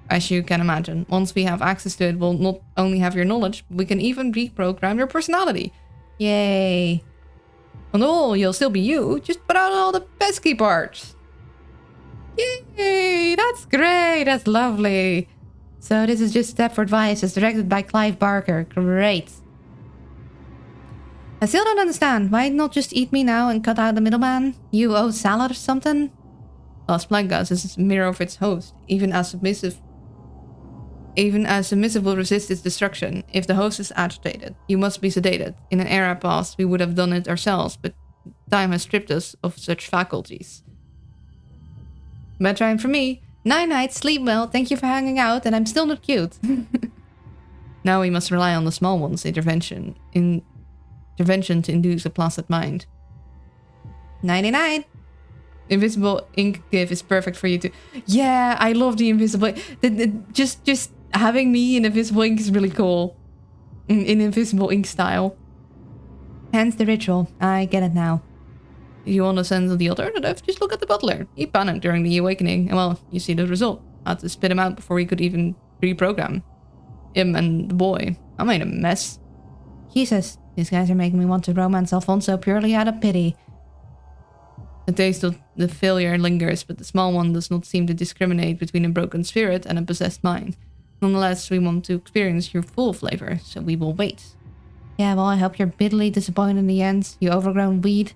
as you can imagine. Once we have access to it, we'll not only have your knowledge, but we can even reprogram your personality. Yay. And all, you'll still be you, just put out all the pesky parts. Yay, that's great, that's lovely. So this is just Stepford Vice, it's directed by Clive Barker. Great. I still don't understand. Why not just eat me now and cut out the middleman? You owe Salad or something? Las Plagas is a mirror of its host, even as submissive will resist its destruction. If the host is agitated, you must be sedated. In an era past, we would have done it ourselves, but time has stripped us of such faculties. Bedtime for me. Night-night, sleep well, thank you for hanging out, and I'm still not cute. Now we must rely on the small one's intervention to induce a placid mind. Nighty-night. Invisible ink give is perfect for you too. Yeah, I love the invisible. Just having me in invisible ink is really cool. In invisible ink style. Hence the ritual. I get it now. If you want a sense of the alternative, just look at the butler. He panicked during the awakening, and well, you see the result. I had to spit him out before he could even reprogram him and the boy. I made a mess. Jesus, these guys are making me want to romance Alfonso purely out of pity. The taste of the failure lingers, but the small one does not seem to discriminate between a broken spirit and a possessed mind. Nonetheless, we want to experience your full flavor, so we will wait. Yeah, well, I hope you're bitterly disappointed in the end, you overgrown weed.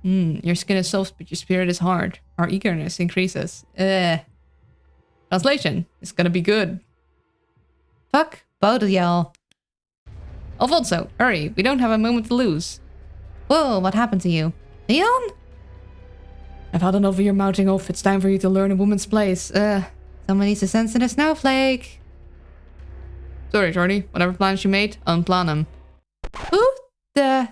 Your skin is soft, but your spirit is hard. Our eagerness increases. Translation, it's gonna be good. Fuck both of y'all. Alfonso, hurry, we don't have a moment to lose. Whoa, what happened to you? Leon? I've had enough of your mouthing off. It's time for you to learn a woman's place. Somebody's a sensitive snowflake. Sorry, Jordy. Whatever plans you made, unplan them. Who the...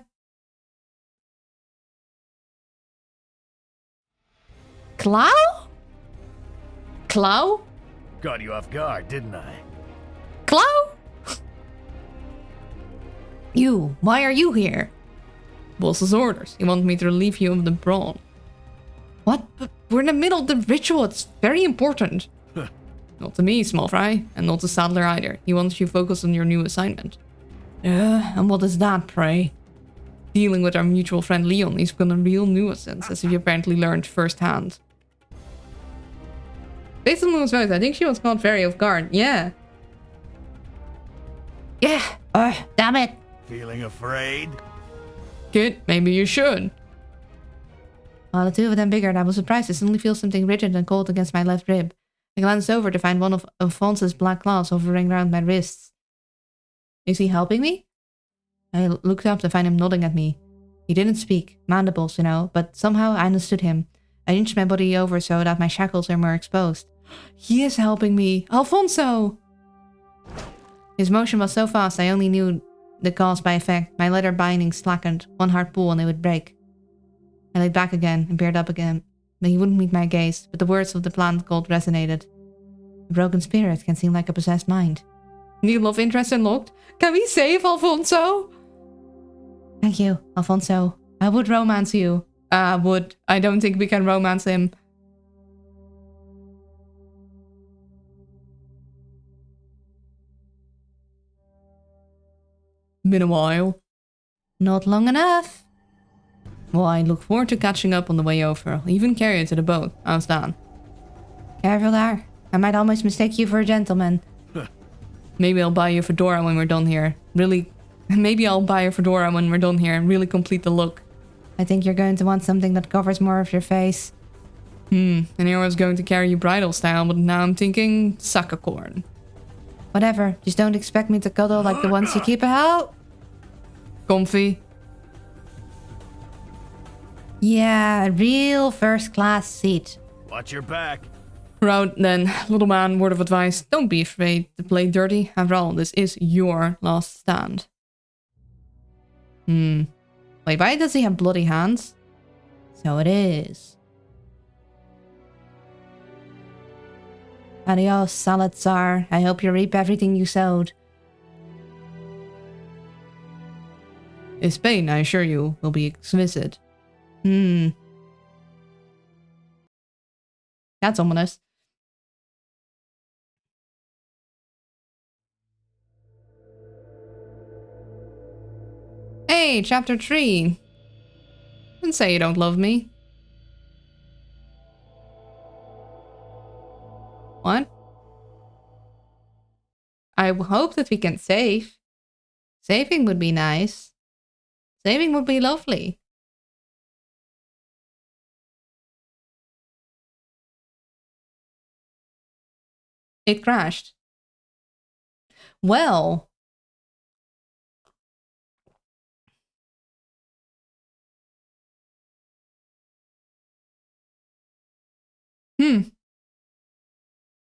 Clow? Clow? Got you off guard, didn't I? Clow? You, why are you here? Boss's orders. He wanted me to relieve you of the brawl. What? But we're in the middle of the ritual. It's very important. Not to me, small fry, and not to Sadler either. He wants you to focus on your new assignment. And what is that, pray? Dealing with our mutual friend Leon. He's become a real nuisance, as you apparently learned firsthand. Based on Moon's voice, I think she was caught very off guard. Yeah. Yeah. Damn it. Feeling afraid? Kid, maybe you should. While the two of them biggered, I was surprised to suddenly feel something rigid and cold against my left rib. I glanced over to find one of Alphonse's black claws hovering around my wrists. Is he helping me? I looked up to find him nodding at me. He didn't speak, mandibles, you know, but somehow I understood him. I inched my body over so that my shackles are more exposed. He is helping me! Alfonso! His motion was so fast I only knew the cause by effect. My leather binding slackened, one hard pull and it would break. I laid back again and peered up again. But he wouldn't meet my gaze, but the words of the plant god resonated. A broken spirit can seem like a possessed mind. New love interest unlocked? Can we save Alfonso? Thank you, Alfonso. I would romance you. I don't think we can romance him. Been a while. Not long enough. Well, I look forward to catching up on the way over. I'll even carry you to the boat. How's that? Careful there. I might almost mistake you for a gentleman. Maybe I'll buy you a fedora when we're done here. Maybe I'll buy a fedora when we're done here and really complete the look. I think you're going to want something that covers more of your face. I knew I was going to carry you bridal style, but now I'm thinking sucker corn. Whatever. Just don't expect me to cuddle like the ones you keep out. Comfy. Yeah, a real first-class seat. Watch your back. Right then, little man, word of advice. Don't be afraid to play dirty. After all, this is your last stand. Wait, why does he have bloody hands? So it is. Adios, Salazar. I hope you reap everything you sowed. His pain, I assure you, will be exquisite. That's ominous. Hey, chapter 3. Don't say you don't love me. What? I hope that we can save. Saving would be nice. Saving would be lovely. It crashed. Well.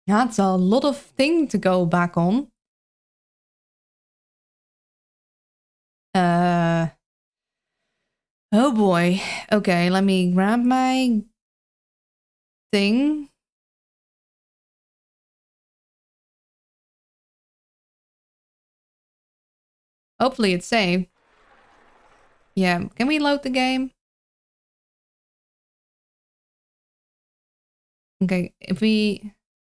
That's a lot of thing to go back on. Oh boy. Okay, let me grab my thing. Hopefully it's saved. Yeah, can we load the game? Okay, if we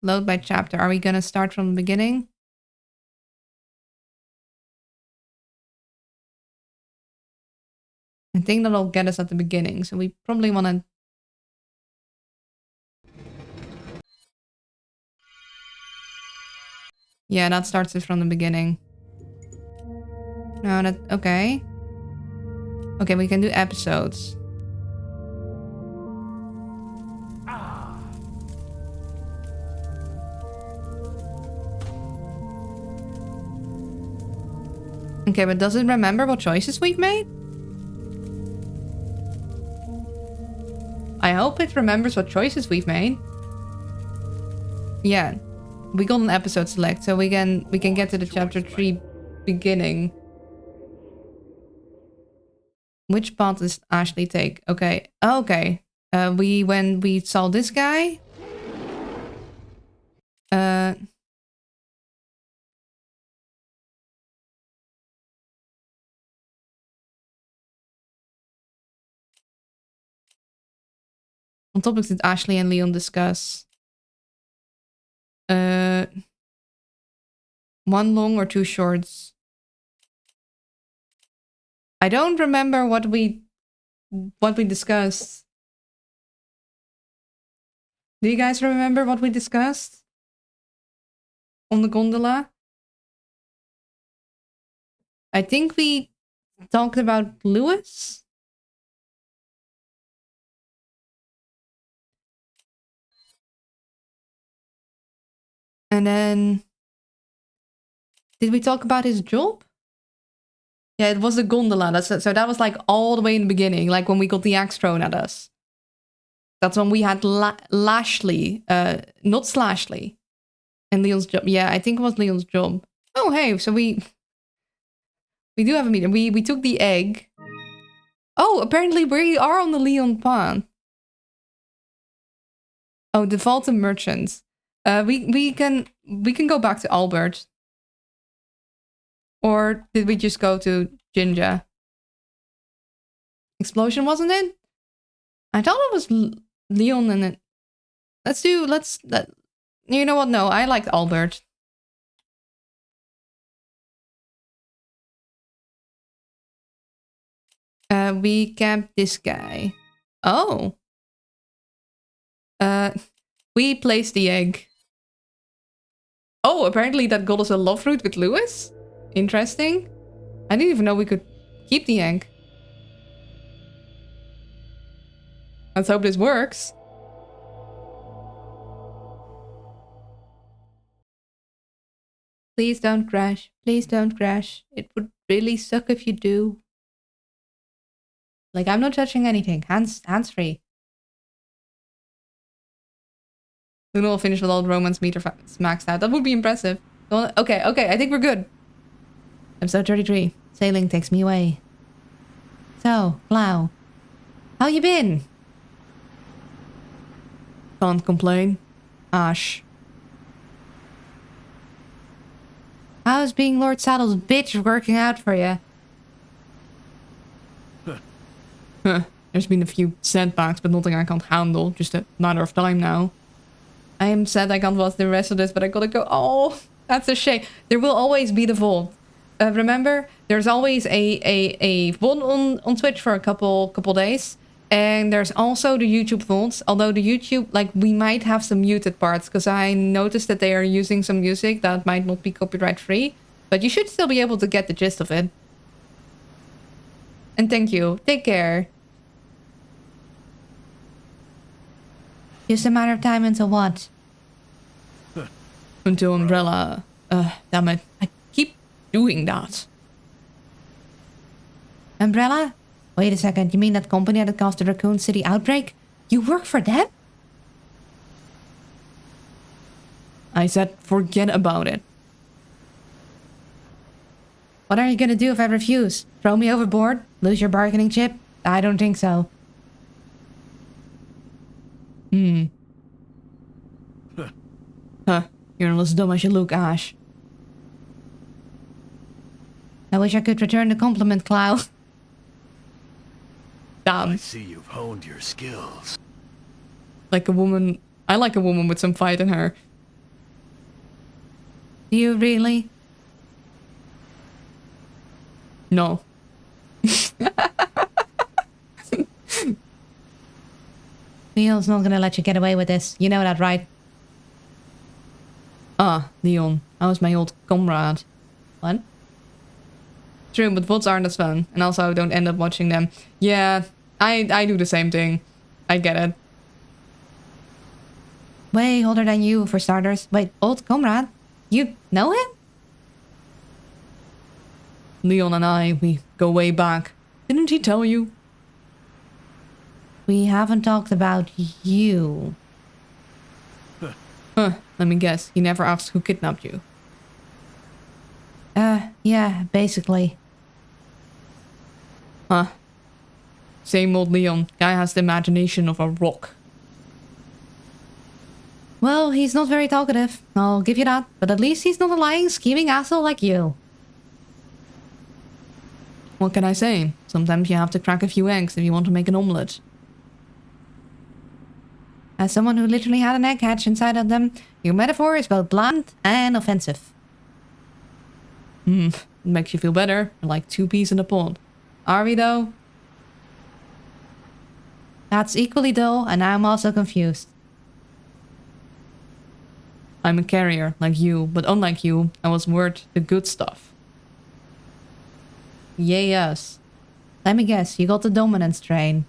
load by chapter, are we gonna start from the beginning? I think that'll get us at the beginning, so we probably want to... Yeah, that starts it from the beginning. No, that... Okay. Okay, we can do episodes. Okay, but does it remember what choices we've made? I hope it remembers what choices we've made. Yeah, we got an episode select, so we can get to the chapter 3 beginning. Which path does Ashley take? Okay, okay. When we saw this guy. What topics did Ashley and Leon discuss? One long or two shorts? I don't remember what we discussed. Do you guys remember what we discussed? On the gondola? I think we talked about Lewis? And then... Did we talk about his job? Yeah, it was the gondola. So that was like all the way in the beginning, like when we got the axe thrown at us. That's when we had Lashley, not Slashley. And Leon's job. Yeah, I think it was Leon's job. Oh, hey, so we do have a meeting. We took the egg. Oh, apparently we are on the Leon path. Oh, the Vaulted Merchants. We can go back to Albert. Or did we just go to Ginger? Explosion, wasn't it? I thought it was Leon and it. You know what? No, I liked Albert. We camped this guy. Oh. We placed the egg. Oh, apparently that got us a love fruit with Lewis. Interesting. I didn't even know we could keep the egg. Let's hope this works. Please don't crash. Please don't crash. It would really suck if you do. Like, I'm not touching anything. Hands free. Soon we'll finish with all the romance meter maxed out. That would be impressive. Okay, I think we're good. Episode 33. Sailing takes me away. So, Clow. How you been? Can't complain. Ash. How's being Lord Saddle's bitch working out for you? Huh. There's been a few setbacks, but nothing I can't handle. Just a matter of time now. I am sad I can't watch the rest of this, but I gotta go. Oh, that's a shame. There will always be the vault. Remember, there's always a vault on Twitch for a couple days. And there's also the YouTube vaults. Although the YouTube, like, we might have some muted parts. Because I noticed that they are using some music that might not be copyright free. But you should still be able to get the gist of it. And thank you. Take care. Just a matter of time until what? Until Umbrella. Damn it. I keep doing that. Umbrella? Wait a second. You mean that company that caused the Raccoon City outbreak? You work for them? I said forget about it. What are you gonna do if I refuse? Throw me overboard? Lose your bargaining chip? I don't think so. Huh. You're not as dumb as you look, Ash. I wish I could return the compliment, Cloud. Damn. I see you've honed your skills. Like a woman... I like a woman with some fight in her. Do you really? No. Leon's not gonna let you get away with this. You know that, right? Ah, Leon. I was my old comrade. What? True, but VODs aren't as fun. And also, I don't end up watching them. Yeah, I do the same thing. I get it. Way older than you, for starters. Wait, old comrade? You know him? Leon and I, we go way back. Didn't he tell you? We haven't talked about you. Huh, Let me guess, he never asked who kidnapped you. Yeah, basically. Huh. Same old Leon. Guy has the imagination of a rock. Well, he's not very talkative, I'll give you that. But at least he's not a lying, scheming asshole like you. What can I say? Sometimes you have to crack a few eggs if you want to make an omelette. As someone who literally had an egg hatch inside of them, your metaphor is both blunt and offensive. It makes you feel better. We're like two peas in a pod. Are we though? That's equally dull, and I'm also confused. I'm a carrier, like you, but unlike you, I was worth the good stuff. Yes. Let me guess, you got the dominant strain.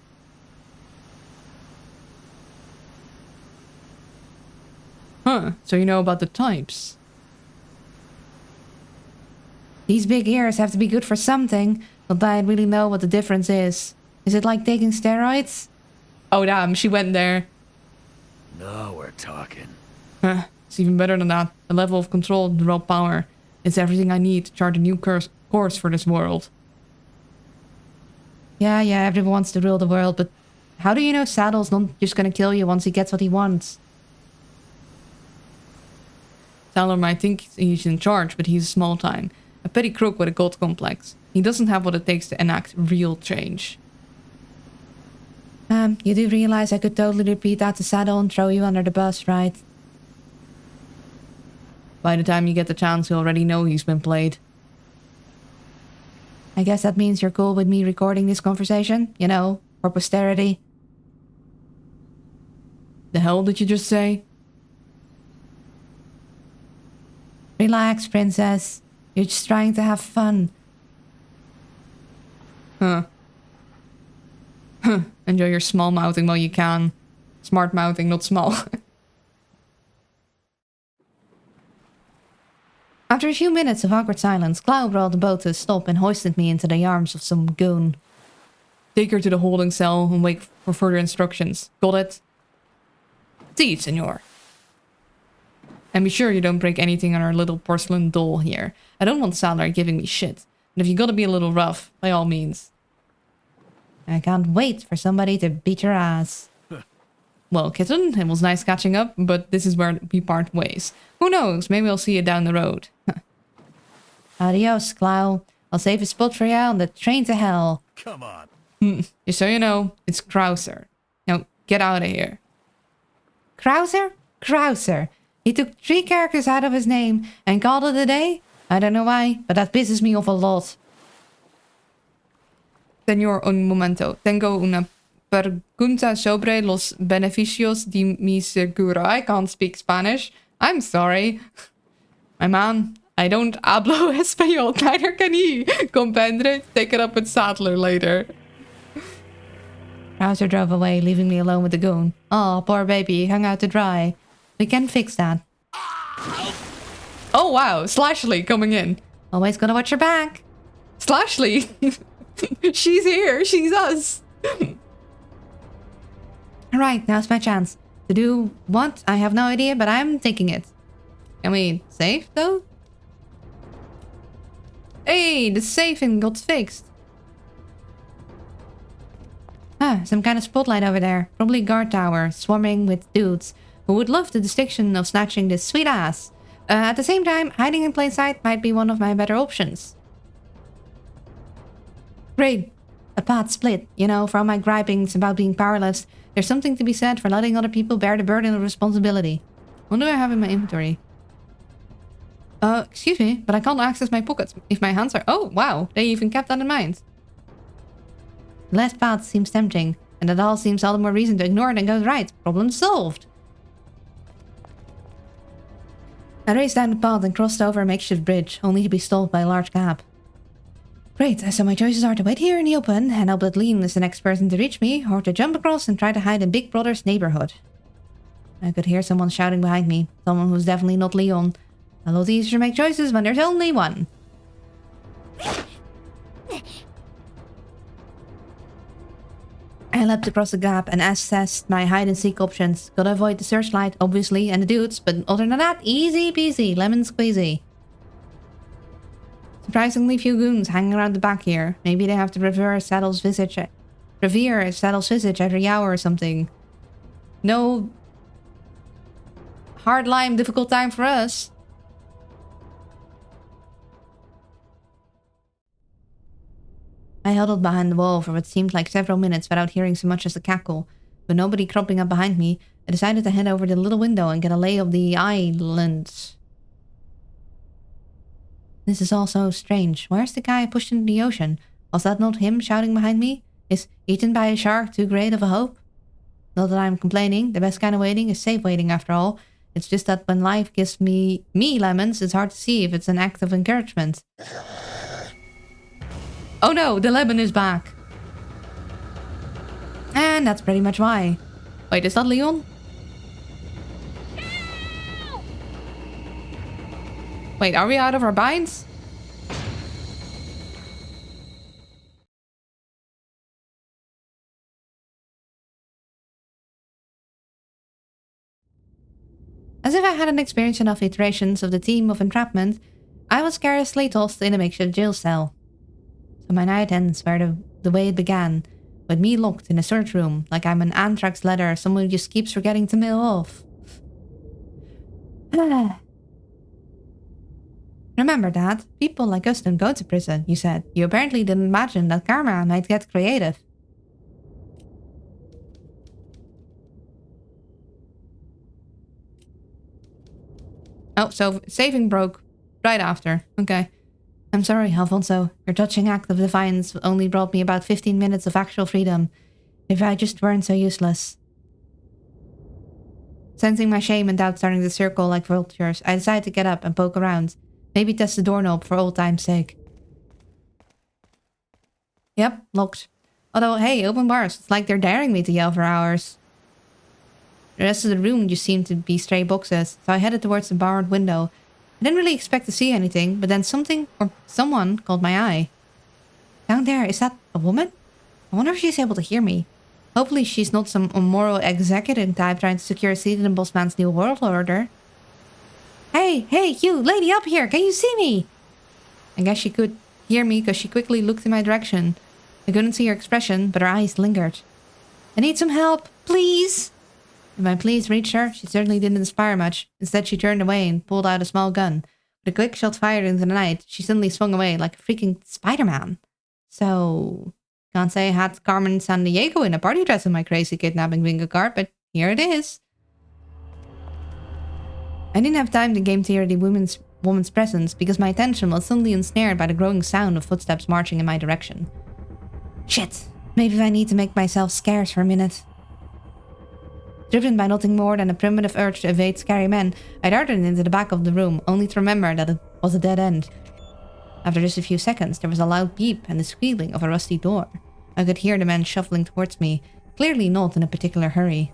Huh, so you know about the types. These big ears have to be good for something, but I really know what the difference is. Is it like taking steroids? Oh damn, she went there. Now we're talking. Huh, it's even better than that. The level of control, the raw power. It's everything I need to chart a new course for this world. Yeah, everyone wants to rule the world, but how do you know Saddle's not just gonna kill you once he gets what he wants? Tyler might think he's in charge, but he's small time. A petty crook with a god complex. He doesn't have what it takes to enact real change. You do realize I could totally repeat that to Saddle and throw you under the bus, right? By the time you get the chance, you already know he's been played. I guess that means you're cool with me recording this conversation, you know, for posterity. The hell did you just say? Relax, princess. You're just trying to have fun. Huh. Enjoy your small mouthing while you can. Smart mouthing, not small. After a few minutes of awkward silence, Clow brought the boat to a stop and hoisted me into the arms of some goon. Take her to the holding cell and wait for further instructions. Got it? Si, senor. And be sure you don't break anything on our little porcelain doll here. I don't want Salar giving me shit. But if you gotta be a little rough, by all means. I can't wait for somebody to beat your ass. Well, kitten, it was nice catching up, but this is where we part ways. Who knows, maybe I'll see you down the road. Adios, Clow. I'll save a spot for you on the train to hell. Come on. Just so you know, it's Krauser. Now, get out of here. Krauser? Krauser. He took 3 characters out of his name and called it a day? I don't know why, but that pisses me off a lot. Señor, un momento. Tengo una pregunta sobre los beneficios de mi seguro. I can't speak Spanish. I'm sorry. My man, I don't hablo español. Neither can he. Comprendre? Take it up with Sadler later. Krauser drove away, leaving me alone with the goon. Oh, poor baby, hung out to dry. We can fix that. Oh wow, Slashley coming in. Always gotta watch your back. Slashley! She's here, she's us. Alright, now's my chance. To do what? I have no idea, but I'm taking it. Can we save though? Hey, the saving got fixed. Ah, some kind of spotlight over there. Probably guard tower, swarming with dudes who would love the distinction of snatching this sweet ass. At the same time, hiding in plain sight might be one of my better options. Great. A path split. You know, for all my gripings about being powerless, there's something to be said for letting other people bear the burden of responsibility. What do I have in my inventory? Excuse me, but I can't access my pockets if my hands are... Oh, wow, they even kept that in mind. The last path seems tempting, and that all seems all the more reason to ignore it and go right. Problem solved. I raced down the path and crossed over a makeshift bridge, only to be stopped by a large cab. Great, so my choices are to wait here in the open and hope that Leon is the next person to reach me, or to jump across and try to hide in Big Brother's neighborhood. I could hear someone shouting behind me, someone who's definitely not Leon. A lot easier to make choices when there's only one. I leapt across the gap and assessed my hide-and-seek options. Gotta avoid the searchlight, obviously, and the dudes, but other than that, easy peasy, lemon squeezy. Surprisingly few goons hanging around the back here. Maybe they have to revere Saddle's visage every hour or something. No hard lime, difficult time for us. I huddled behind the wall for what seemed like several minutes without hearing so much as a cackle. With nobody cropping up behind me, I decided to head over to the little window and get a lay of the island. This is all so strange. Where's the guy I pushed into the ocean? Was that not him shouting behind me? Is eaten by a shark too great of a hope? Not that I'm complaining. The best kind of waiting is safe waiting after all. It's just that when life gives me lemons, it's hard to see if it's an act of encouragement. Oh no, the lemon is back. And that's pretty much why. Wait, is that Leon? Wait, are we out of our binds? As if I hadn't experienced enough iterations of the theme of entrapment, I was scarcely tossed in a makeshift jail cell. So my night ends where the way it began, with me locked in a search room like I'm an anthrax letter someone just keeps forgetting to mail off. Remember that? People like us don't go to prison, you said. You apparently didn't imagine that karma might get creative. Oh, so saving broke right after. Okay. I'm sorry, Alfonso. Your touching act of defiance only brought me about 15 minutes of actual freedom. If I just weren't so useless. Sensing my shame and doubt starting to circle like vultures, I decided to get up and poke around. Maybe test the doorknob for old time's sake. Yep, locked. Although, hey, open bars. It's like they're daring me to yell for hours. The rest of the room just seemed to be stray boxes, so I headed towards the barred window. I didn't really expect to see anything, but then something or someone caught my eye. Down there, is that a woman? I wonder if she's able to hear me. Hopefully she's not some immoral executive type trying to secure a seat in the boss man's new world order. Hey, you, lady up here, can you see me? I guess she could hear me because she quickly looked in my direction. I couldn't see her expression, but her eyes lingered. I need some help, please. If my pleas reached her, she certainly didn't inspire much. Instead, she turned away and pulled out a small gun. With a quick shot fired into the night, she suddenly swung away like a freaking Spider-Man. So, can't say I had Carmen Sandiego in a party dress in my crazy kidnapping bingo card, but here it is. I didn't have time to game theory the woman's presence because my attention was suddenly ensnared by the growing sound of footsteps marching in my direction. Shit, maybe I need to make myself scarce for a minute. Driven by nothing more than a primitive urge to evade scary men, I darted into the back of the room, only to remember that it was a dead end. After just a few seconds, there was a loud beep and the squealing of a rusty door. I could hear the men shuffling towards me, clearly not in a particular hurry.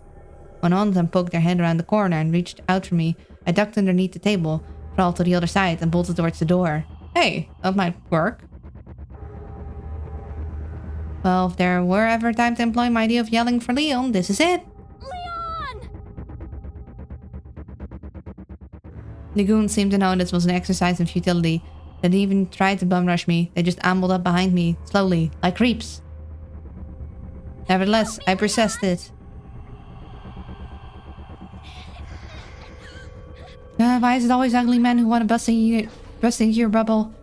When one of them poked their head around the corner and reached out for me, I ducked underneath the table, crawled to the other side, and bolted towards the door. Hey, that might work. Well, if there were ever time to employ my idea of yelling for Leon, this is it. The goons seemed to know this was an exercise in futility. They didn't even try to bum rush me. They just ambled up behind me, slowly, like creeps. Nevertheless, I persisted. Why is it always ugly men who want to bust into your bubble?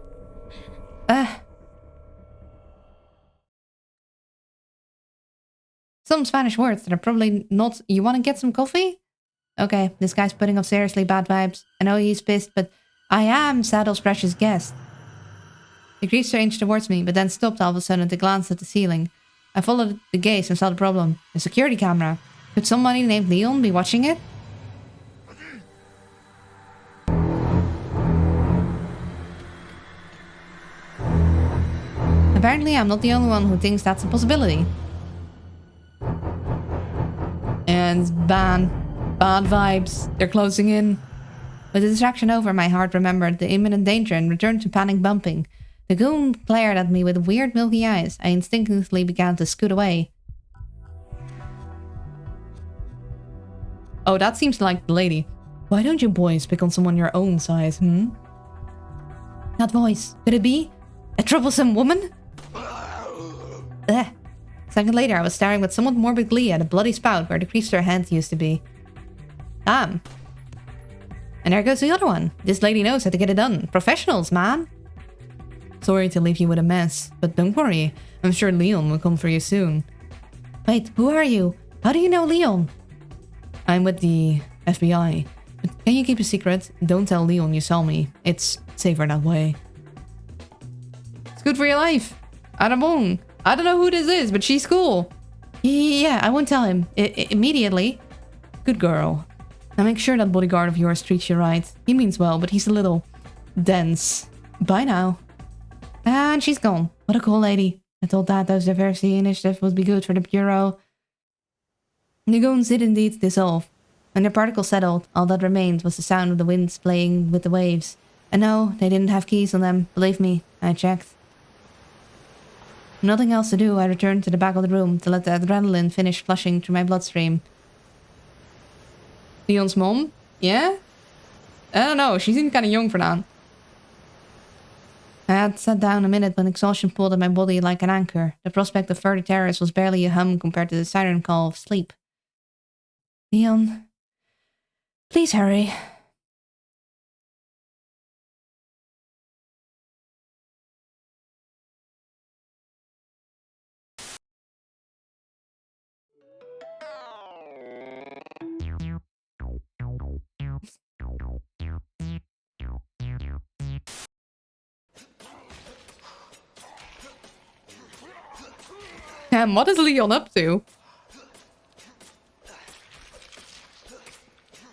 Some Spanish words that are probably not... You want to get some coffee? Okay, this guy's putting off seriously bad vibes. I know he's pissed, but I am Saddle's precious guest. The greaser inched towards me, but then stopped all of a sudden to glance at the ceiling. I followed the gaze and saw the problem. A security camera. Could somebody named Leon be watching it? Apparently, I'm not the only one who thinks that's a possibility. And bam. Bad vibes. They're closing in. With the distraction over, my heart remembered the imminent danger and returned to panic bumping. The goon glared at me with weird milky eyes. I instinctively began to scoot away. Oh, that seems like the lady. Why don't you boys pick on someone your own size, hmm? That voice. Could it be? A troublesome woman? Ugh. A second later, I was staring with somewhat morbid glee at a bloody spout where the creaster head used to be. Damn. And there goes the other one. This lady knows how to get it done. Professionals, man. Sorry to leave you with a mess, but don't worry. I'm sure Leon will come for you soon. Wait, who are you? How do you know Leon? I'm with the FBI. But can you keep a secret? Don't tell Leon you saw me. It's safer that way. It's good for your life. Adamong. I don't know who this is, but she's cool. Yeah, I won't tell him. Immediately. Good girl. Now make sure that bodyguard of yours treats you right. He means well, but he's a little dense. Bye now. And she's gone. What a cool lady. I told Dad those diversity initiatives would be good for the Bureau. The goons did indeed dissolve. When their particles settled, all that remained was the sound of the winds playing with the waves. And no, they didn't have keys on them. Believe me, I checked. Nothing else to do, I returned to the back of the room to let the adrenaline finish flushing through my bloodstream. Leon's mom? Yeah? I don't know, she seemed kind of young for that. I had sat down a minute when exhaustion pulled at my body like an anchor. The prospect of further terrors was barely a hum compared to the siren call of sleep. Leon, please hurry. Damn, what is Leon up to?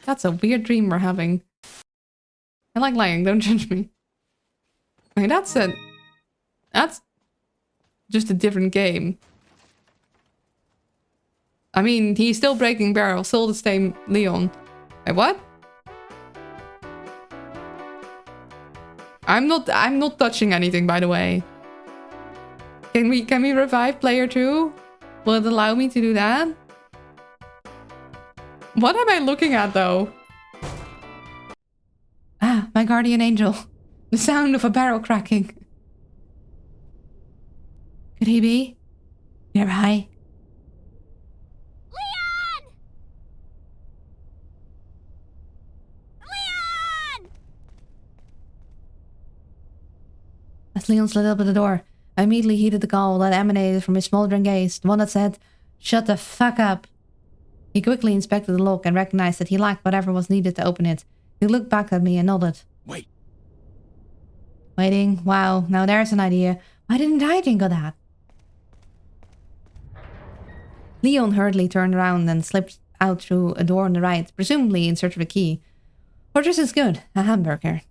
That's a weird dream we're having. I like lying, don't judge me. Wait, that's just a different game. I mean, he's still breaking barrels, still the same Leon. Wait, what? I'm not touching anything, by the way. Can we revive player 2? Will it allow me to do that? What am I looking at though? Ah, my guardian angel. The sound of a barrel cracking. Could he be nearby? Leon! Leon! As Leon slid up at the door, I immediately heeded the call that emanated from his smoldering gaze, the one that said, "Shut the fuck up." He quickly inspected the lock and recognized that he lacked whatever was needed to open it. He looked back at me and nodded. Wait. Waiting? Wow, now there's an idea. Why didn't I think of that? Leon hurriedly turned around and slipped out through a door on the right, presumably in search of a key. Or just as good, a hamburger.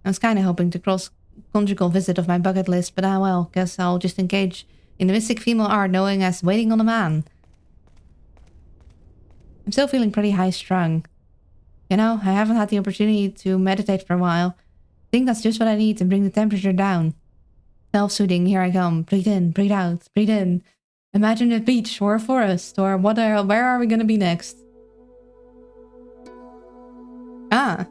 I was kinda hoping to cross conjugal visit of my bucket list, but well, guess I'll just engage in the mystic female art knowing as waiting on a man. I'm still feeling pretty high-strung. You know, I haven't had the opportunity to meditate for a while. I think that's just what I need to bring the temperature down. Self-soothing, here I come. Breathe in, breathe out, breathe in. Imagine a beach or a forest, or where are we gonna be next? Ah.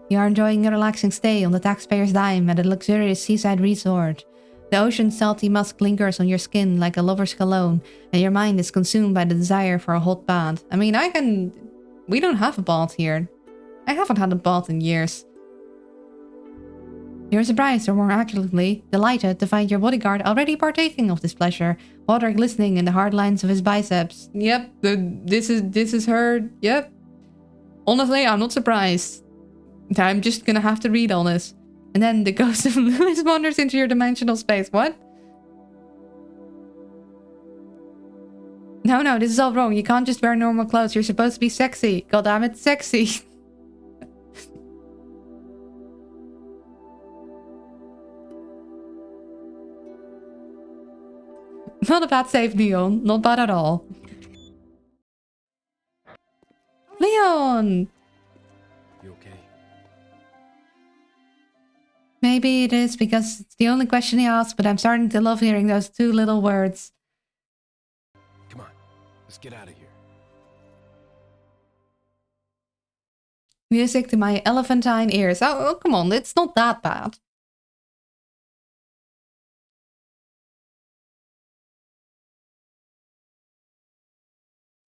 You are enjoying a relaxing stay on the taxpayer's dime at a luxurious seaside resort. The ocean's salty musk lingers on your skin like a lover's cologne, and your mind is consumed by the desire for a hot bath. I mean, we don't have a bath here. I haven't had a bath in years. You're surprised, or more accurately, delighted to find your bodyguard already partaking of this pleasure, water glistening in the hard lines of his biceps. Yep, this is her. Yep. Honestly, I'm not surprised. I'm just gonna have to read all this. And then the ghost of Lewis wanders into your dimensional space. What? No, this is all wrong. You can't just wear normal clothes. You're supposed to be sexy. God damn it, sexy. Not a bad save, Leon. Not bad at all. Leon! You okay? Maybe it is because it's the only question he asks, but I'm starting to love hearing those two little words. Come on, let's get out of here. Music to my elephantine ears. Oh, come on, it's not that bad.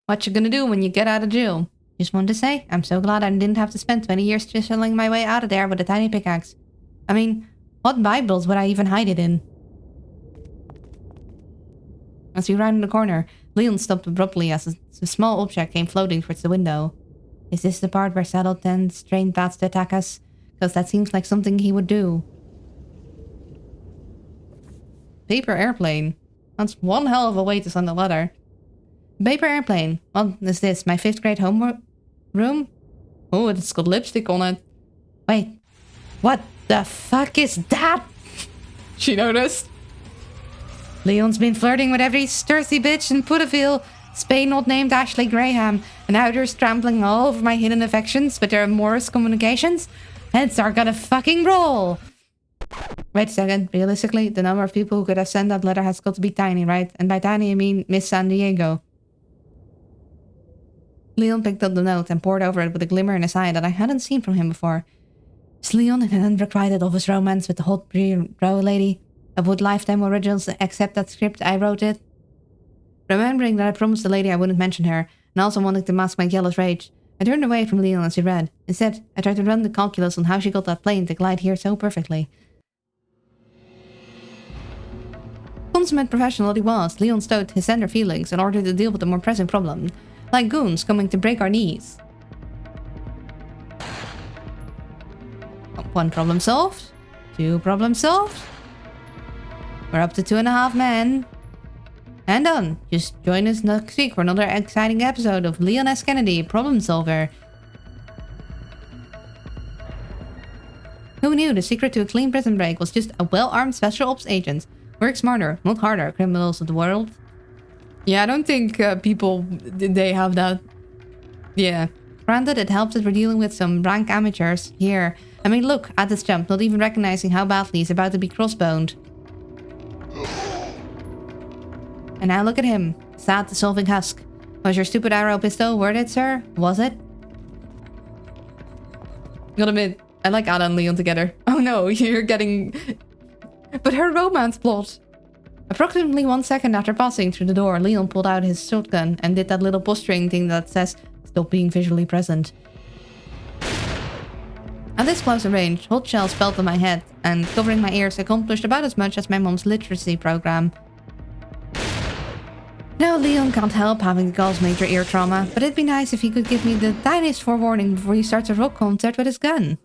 What you gonna do when you get out of jail? Just wanted to say, I'm so glad I didn't have to spend 20 years chiseling my way out of there with a tiny pickaxe. I mean, what Bibles would I even hide it in? As we rounded the corner, Leon stopped abruptly as a small object came floating towards the window. Is this the part where Saddle Tens trained bats to attack us? Because that seems like something he would do. Paper airplane. That's one hell of a way to send a letter. Paper airplane. What is this? My 5th grade homework room? Oh, it's got lipstick on it. Wait. What the fuck is that? She noticed. Leon's been flirting with every thirsty bitch in Putterville, Spain not named Ashley Graham, and now they're trampling all over my hidden affections with their Morse communications. Heads are gonna fucking roll. Wait a second. Realistically, the number of people who could have sent that letter has got to be tiny, right? And by tiny, I mean Miss San Diego. Leon picked up the note and pored over it with a glimmer in his eye that I hadn't seen from him before. Is Leon in an unrequited office romance with the hot brow lady? I would Lifetime Originals accept that script? I wrote it. Remembering that I promised the lady I wouldn't mention her, and also wanting to mask my jealous rage, I turned away from Leon as he read. Instead, I tried to run the calculus on how she got that plane to glide here so perfectly. Consummate professional he was, Leon stowed his tender feelings in order to deal with a more pressing problem, like goons coming to break our knees. One problem solved. 2 problems solved. We're up to 2.5 men. And done. Just join us next week for another exciting episode of Leon S. Kennedy, Problem Solver. Who knew the secret to a clean prison break was just a well-armed special ops agent? Work smarter, not harder, criminals of the world. Yeah, I don't think people, they have that. Yeah. Granted, it helps that we're dealing with some rank amateurs here. I mean, look at this jump, not even recognizing how badly he's about to be crossboned. And now look at him, sad dissolving husk. Was your stupid arrow pistol worth it, sir? Was it? Gotta admit, I like Ada and Leon together. Oh no, you're getting... But her romance plot. Approximately 1 second after passing through the door, Leon pulled out his shotgun and did that little posturing thing that says, stop being visually present. At this closer range, hot shells felt on my head, and covering my ears accomplished about as much as my mom's literacy program. Now Leon can't help having to cause major ear trauma, but it'd be nice if he could give me the tiniest forewarning before he starts a rock concert with his gun.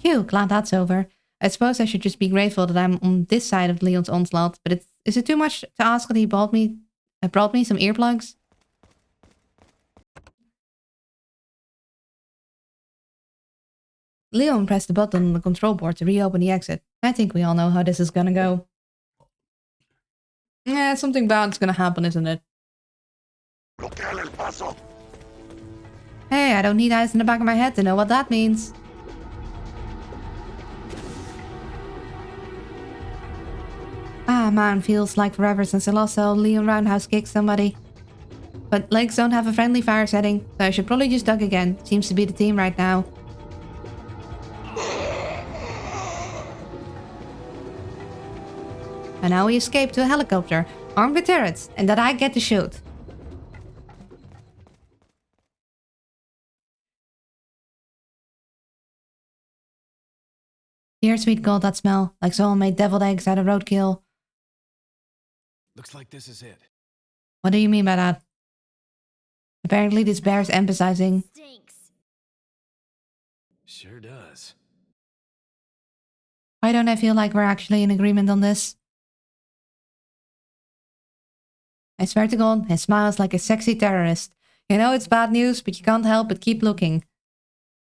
Phew, glad that's over. I suppose I should just be grateful that I'm on this side of Leon's onslaught, but is it too much to ask that he brought me some earplugs? Leon pressed the button on the control board to reopen the exit. I think we all know how this is gonna go. Yeah, something bad's gonna happen, isn't it? Hey, I don't need eyes in the back of my head to know what that means. Ah man, feels like forever since I lost old Leon Roundhouse kicked somebody. But legs don't have a friendly fire setting, so I should probably just duck again. Seems to be the team right now. And now we escape to a helicopter, armed with turrets, and that I get to shoot. Dear sweet God, that smell, like someone made deviled eggs out of roadkill. Looks like this is it. What do you mean by that? Apparently this bears emphasizing. Stinks. Sure does. Why don't I feel like we're actually in agreement on this? I swear to God, his smile is like a sexy terrorist. You know it's bad news, but you can't help but keep looking.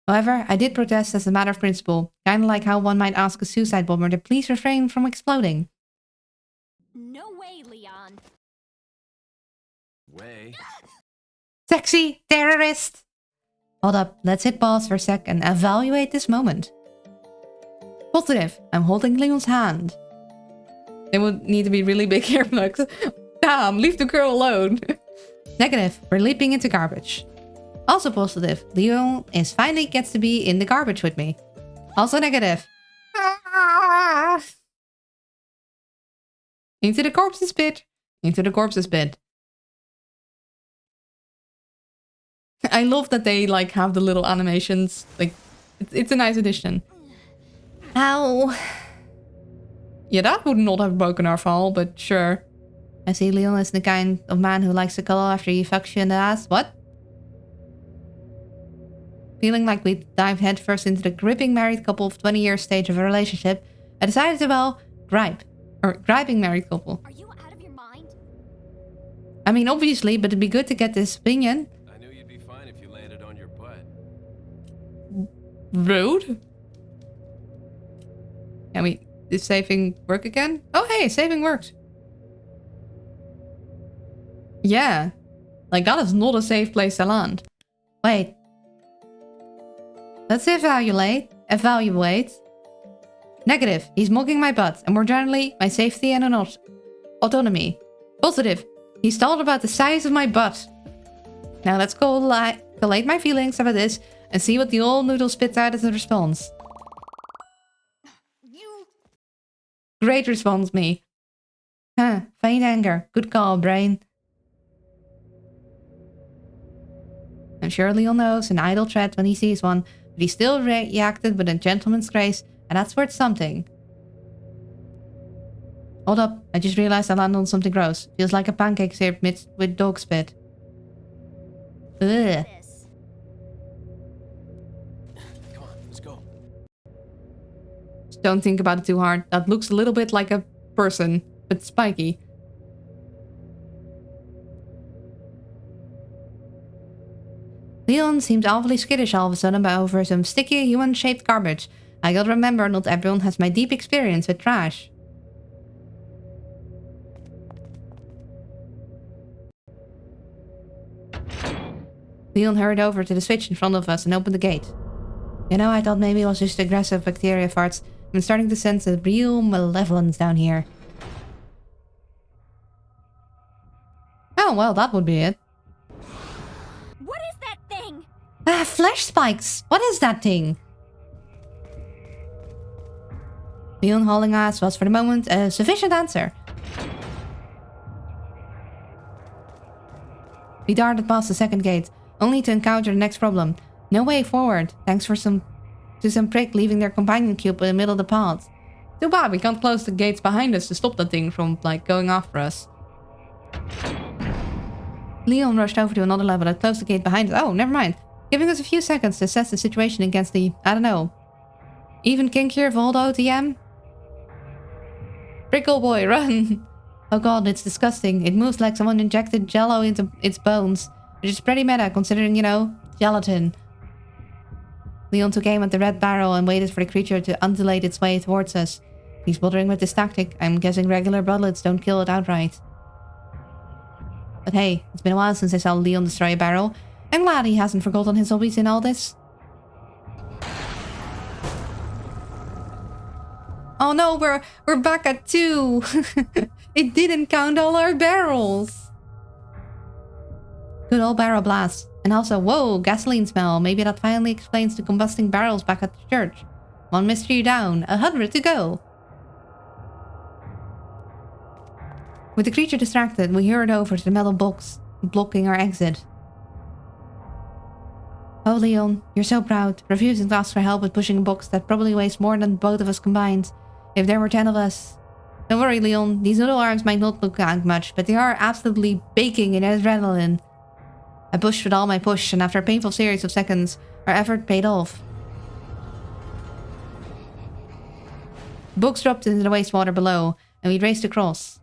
However, I did protest as a matter of principle, kinda like how one might ask a suicide bomber to please refrain from exploding. No way, Leon. Way. Sexy terrorist! Hold up, let's hit pause for a sec and evaluate this moment. Positive, I'm holding Leon's hand. They would need to be really big earplugs. Damn, leave the girl alone. Negative. We're leaping into garbage. Also positive. Leon is finally gets to be in the garbage with me. Also negative. Into the corpses pit. Into the corpses pit. I love that they like have the little animations. Like, it's a nice addition. Ow. Yeah, that would not have broken our fall, but sure. I see Leon is the kind of man who likes to cuddle after he fucks you in the ass. What? Feeling like we dived headfirst into the gripping married couple of 20 years stage of a relationship, I decided to, well, griping married couple. Are you out of your mind? I mean, obviously, but it'd be good to get this opinion. I knew you'd be fine if you landed on your butt. Rude. Can we... Did saving work again? Oh, hey, saving worked. Yeah. Like, that is not a safe place to land. Wait. Let's evaluate. Negative. He's mugging my butt, and more generally, my safety and autonomy. Positive. He's thought about the size of my butt. Now let's collate my feelings about this and see what the old noodle spits out as a response. Great response, me. Huh, faint anger. Good call, brain. I'm sure Leon knows an idle threat when he sees one, but he still reacted with a gentleman's grace, and that's worth something. Hold up, I just realized I landed on something gross. Feels like a pancake syrup mixed with dog spit. Ugh. Come on, let's go. Just don't think about it too hard. That looks a little bit like a person, but spiky. Leon seemed awfully skittish all of a sudden over some sticky human-shaped garbage. I gotta remember, not everyone has my deep experience with trash. Leon hurried over to the switch in front of us and opened the gate. You know, I thought maybe it was just aggressive bacteria farts. I'm starting to sense a real malevolence down here. Oh, well, that would be it. What is that thing? Ah, flesh spikes! What is that thing? Leon hauling ass was for the moment a sufficient answer. We darted past the second gate, only to encounter the next problem. No way forward, thanks to some prick leaving their companion cube in the middle of the path. Too bad we can't close the gates behind us to stop that thing from, like, going after us. Leon rushed over to another level that closed the gate behind us. Oh, never mind. Giving us a few seconds to assess the situation against the, I don't know, even kinkier of all the OTM? Prickle boy, run! Oh god, it's disgusting. It moves like someone injected jello into its bones. Which is pretty meta considering, you know, gelatin. Leon took aim at the red barrel and waited for the creature to undulate its way towards us. He's bothering with this tactic. I'm guessing regular bullets don't kill it outright. But hey, it's been a while since I saw Leon destroy a barrel. I'm glad he hasn't forgotten his hobbies in all this. Oh no, we're back at 2. It didn't count all our barrels. Good old barrel blast. And also, whoa, gasoline smell. Maybe that finally explains the combusting barrels back at the church. 1 mystery down, 100 to go. With the creature distracted, we hurried over to the metal box, blocking our exit. Oh, Leon, you're so proud, refusing to ask for help with pushing a box that probably weighs more than both of us combined. If there were 10 of us. Don't worry, Leon, these little arms might not look like much, but they are absolutely baking in adrenaline. I pushed with all my push, and after a painful series of seconds, our effort paid off. The box dropped into the wastewater below, and we raced across.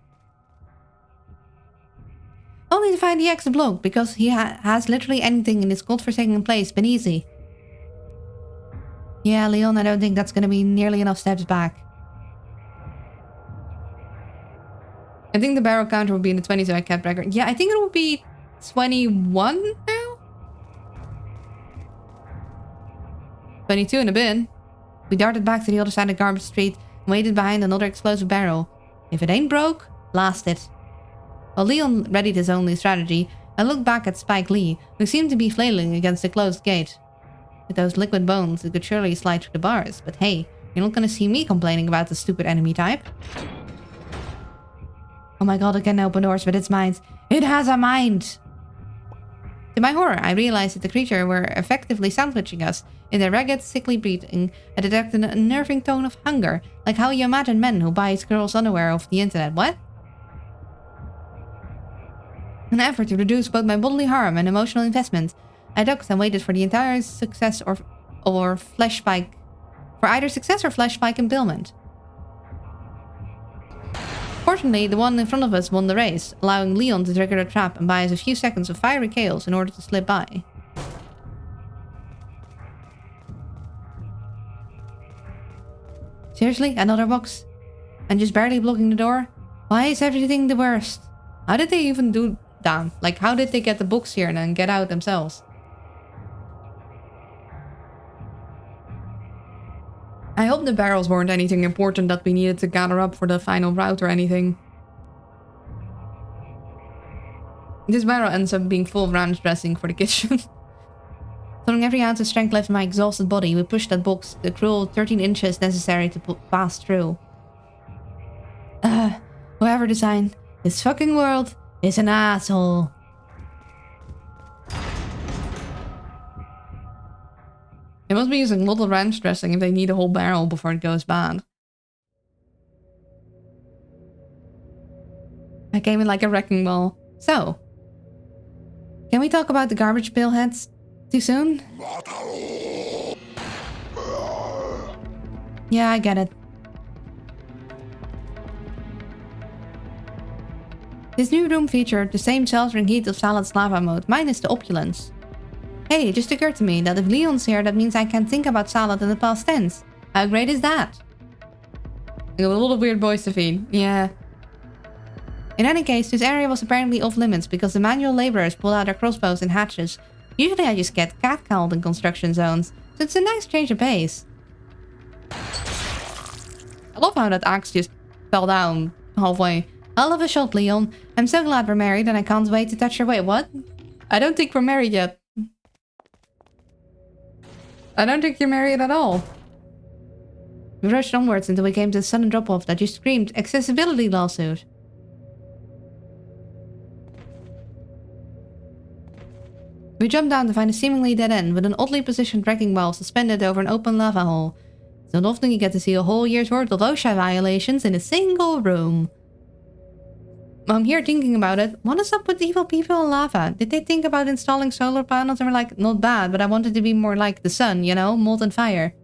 Only to find the exit blocked, because he has literally anything in this godforsaken place been easy. Yeah, Leon, I don't think that's gonna be nearly enough steps back. I think the barrel counter would be in the 20s if I kept record. Yeah, I think it would be 21 now? 22 in a bin. We darted back to the other side of Garbage Street and waited behind another explosive barrel. If it ain't broke, blast it. While Leon readied his only strategy, I looked back at Spike Lee, who seemed to be flailing against the closed gate. With those liquid bones, it could surely slide through the bars, but hey, you're not gonna see me complaining about the stupid enemy type. Oh my god, it can open doors with its mind. It has a mind! To my horror, I realized that the creature were effectively sandwiching us. In their ragged, sickly breathing, I detected an unnerving tone of hunger, like how you imagine men who buy girls' underwear off the internet. What? In an effort to reduce both my bodily harm and emotional investment, I ducked and waited for the entire success or flesh spike, for either success or flesh spike impalement. Fortunately, the one in front of us won the race, allowing Leon to trigger the trap and buy us a few seconds of fiery chaos in order to slip by. Seriously? Another box? And just barely blocking the door? Why is everything the worst? How did they even do that? Like, how did they get the books here and then get out themselves? I hope the barrels weren't anything important that we needed to gather up for the final route or anything. This barrel ends up being full of ranch dressing for the kitchen. Throwing every ounce of strength left in my exhausted body, we pushed that box the cruel 13 inches necessary to pass through. Whoever designed this fucking world is an asshole. They must be using little ranch dressing if they need a whole barrel before it goes bad. I came in like a wrecking ball. So, can we talk about the garbage pail heads too soon? Yeah, I get it. This new room featured the same sheltering heat of Salad's lava mode, minus the opulence. Hey, it just occurred to me that if Leon's here, that means I can think about Salad in the past tense. How great is that? I got a lot of weird boys to feed. Yeah. In any case, this area was apparently off limits because the manual laborers pulled out their crossbows and hatchets. Usually I just get catcalled in construction zones, so it's a nice change of pace. I love how that axe just fell down halfway. Hell of a shot, Leon. I'm so glad we're married and I can't wait to touch your... Wait, what? I don't think we're married yet. I don't think you're married at all. We rushed onwards until we came to a sudden drop-off that just screamed accessibility lawsuit. We jumped down to find a seemingly dead end with an oddly positioned wrecking ball suspended over an open lava hole. It's not often you get to see a whole year's worth of OSHA violations in a single room. I'm here thinking about it. What is up with evil people in lava? Did they think about installing solar panels and were like, not bad, but I wanted to be more like the sun, you know? Molten fire.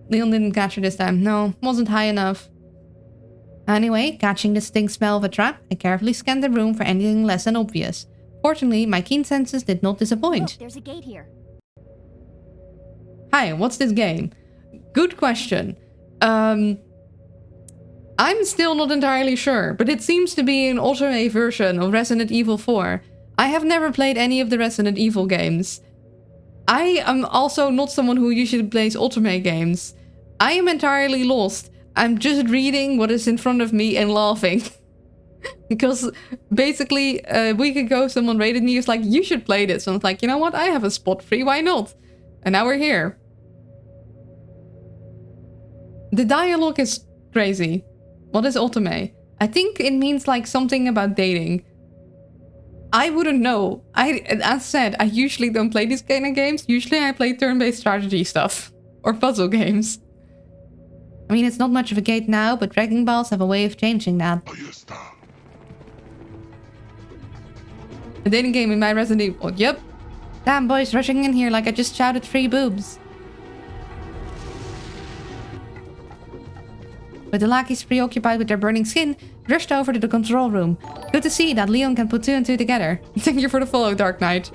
Leon didn't catch her this time. No, wasn't high enough. Anyway, catching the stink smell of a trap, I carefully scanned the room for anything less than obvious. Fortunately, my keen senses did not disappoint. Look, there's a gate here. Hi, what's this game? Good question. I'm still not entirely sure, but it seems to be an Otome version of Resident Evil 4. I have never played any of the Resident Evil games. I am also not someone who usually plays Otome games. I am entirely lost. I'm just reading what is in front of me and laughing. Because basically, a week ago someone rated me, was like, you should play this. And I was like, you know what? I have a spot free, why not? And now we're here. The dialogue is crazy. What is Otome? I think it means like something about dating. I wouldn't know. As said, I usually don't play these kind of games. Usually I play turn-based strategy stuff. Or puzzle games. I mean, it's not much of a gate now, but wrecking balls have a way of changing that. A dating game in my Resident Evil. Oh, yep. Damn, boys rushing in here like I just shouted free boobs. With the lackeys preoccupied with their burning skin, rushed over to the control room. Good to see that Leon can put two and two together. Thank you for the follow, Dark Knight.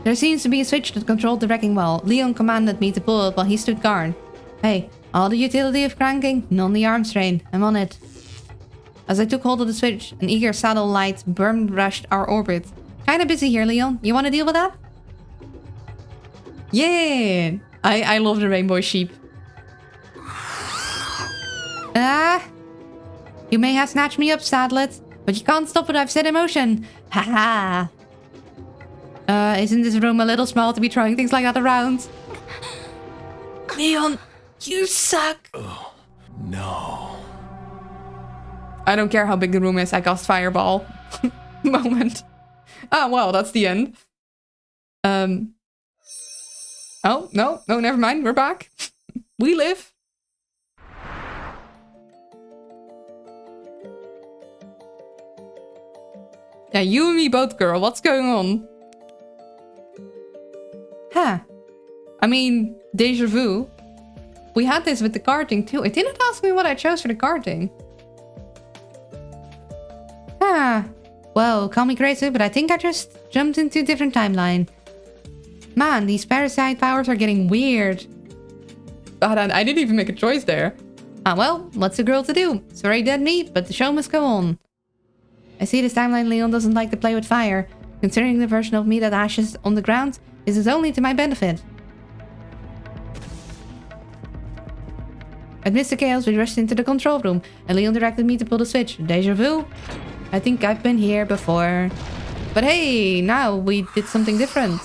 There seems to be a switch that controlled the wrecking ball. Leon commanded me to pull it while he stood guard. Hey, all the utility of cranking, none the arm strain. I'm on it. As I took hold of the switch, an eager saddle light rushed our orbit. Kinda busy here, Leon. You wanna deal with that? Yeah! I love the rainbow sheep. You may have snatched me up, Sadlet, But you can't stop what I've set in motion. Haha. Isn't this room a little small to be throwing things like that around? Leon, you suck. No. I don't care how big the room is. I cast fireball. Moment. Ah, well, that's the end. Oh, no, never mind. We're back. We live. Yeah, you and me both, girl. What's going on? Huh. I mean, deja vu. We had this with the karting too. It didn't ask me what I chose for the karting. Huh. Well, call me crazy, but I think I just jumped into a different timeline. Man, these parasite powers are getting weird. God, I didn't even make a choice there. Ah, well, what's a girl to do? Sorry, dead meat, but the show must go on. I see this timeline Leon doesn't like to play with fire. Considering the version of me that ashes on the ground, this is only to my benefit. Amidst the chaos, we rushed into the control room, and Leon directed me to pull the switch. Deja vu? I think I've been here before. But hey, now we did something different.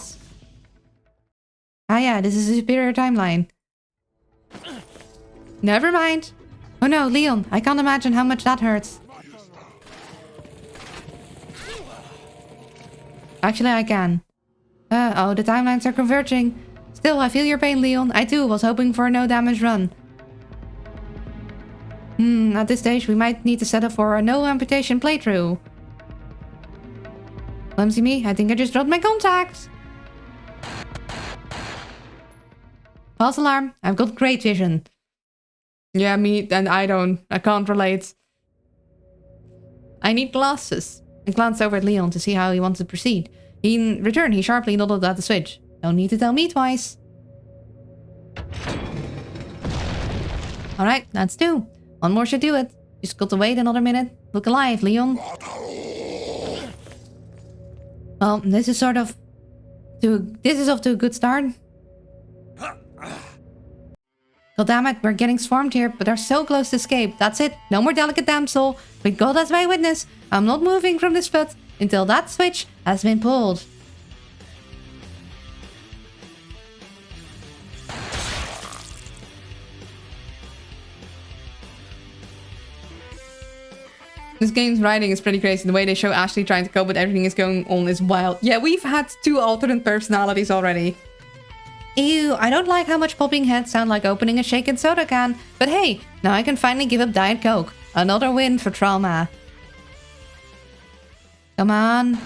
Ah yeah, this is a superior timeline. Never mind. Oh no, Leon, I can't imagine how much that hurts. Actually, I can. Oh, the timelines are converging. Still, I feel your pain, Leon. I too was hoping for a no damage run. At this stage, we might need to set up for a no amputation playthrough. Clumsy me, I think I just dropped my contacts. False alarm, I've got great vision. Yeah, me, and I don't. I can't relate. I need glasses. I glanced over at Leon to see how he wants to proceed. In return, he sharply nodded at the switch. No need to tell me twice. Alright, that's two. One more should do it. Just got to wait another minute. Look alive, Leon. Well, this is off to a good start. God damn it, we're getting swarmed here, but they're so close to escape. That's it. No more delicate damsel. With God as my witness, I'm not moving from this spot until that switch has been pulled. This game's writing is pretty crazy. The way they show Ashley trying to cope with everything is going on is wild. Yeah, we've had 2 alternate personalities already. Ew, I don't like how much popping heads sound like opening a shaken soda can. But hey, now I can finally give up Diet Coke. Another win for trauma. Come on.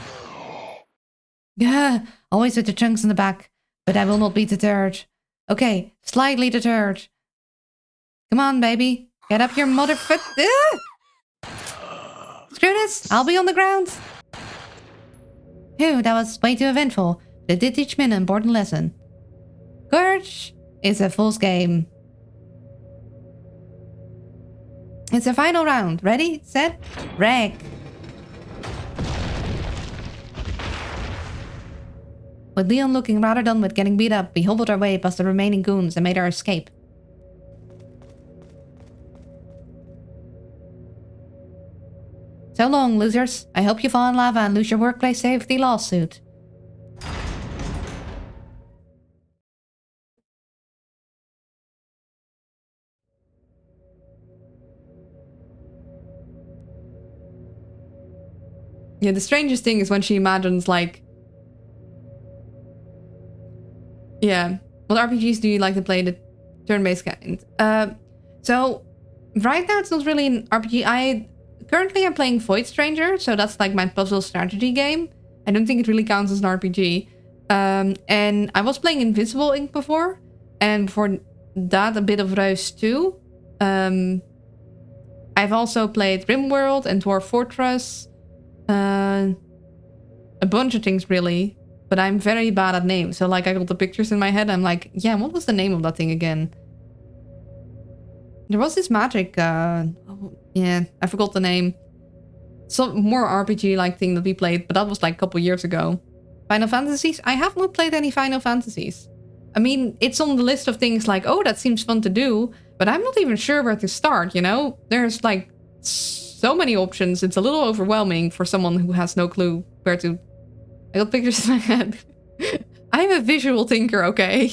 Yeah, always with the chunks in the back. But I will not be deterred. Okay, slightly deterred. Come on, baby. Get up your motherfoot. Screw this, I'll be on the ground. Phew, that was way too eventful. But it did teach me an important lesson. Courage is a fool's game. It's a final round. Ready, set, wreck. With Leon looking rather done with getting beat up, we hobbled our way past the remaining goons and made our escape. So long, losers. I hope you fall in lava and lose your workplace safety lawsuit. Yeah, the strangest thing is when she imagines, like... Yeah. What RPGs do you like to play? The turn-based kind? So, right now it's not really an RPG. Currently I'm playing Void Stranger, so that's like my puzzle strategy game. I don't think it really counts as an RPG. And I was playing Invisible Ink before. And before that, a bit of Reus 2. I've also played RimWorld and Dwarf Fortress. A bunch of things really, but I'm very bad at names. So like I got the pictures in my head. I'm like, yeah, what was the name of that thing again? There was this magic, yeah, I forgot the name. Some more RPG-like thing that we played, but that was like a couple years ago. Final Fantasies? I have not played any Final Fantasies. I mean, it's on the list of things like, oh, that seems fun to do, but I'm not even sure where to start, you know? There's like so many options. It's a little overwhelming for someone who has no clue where to... I got pictures in my head. I'm a visual thinker, okay?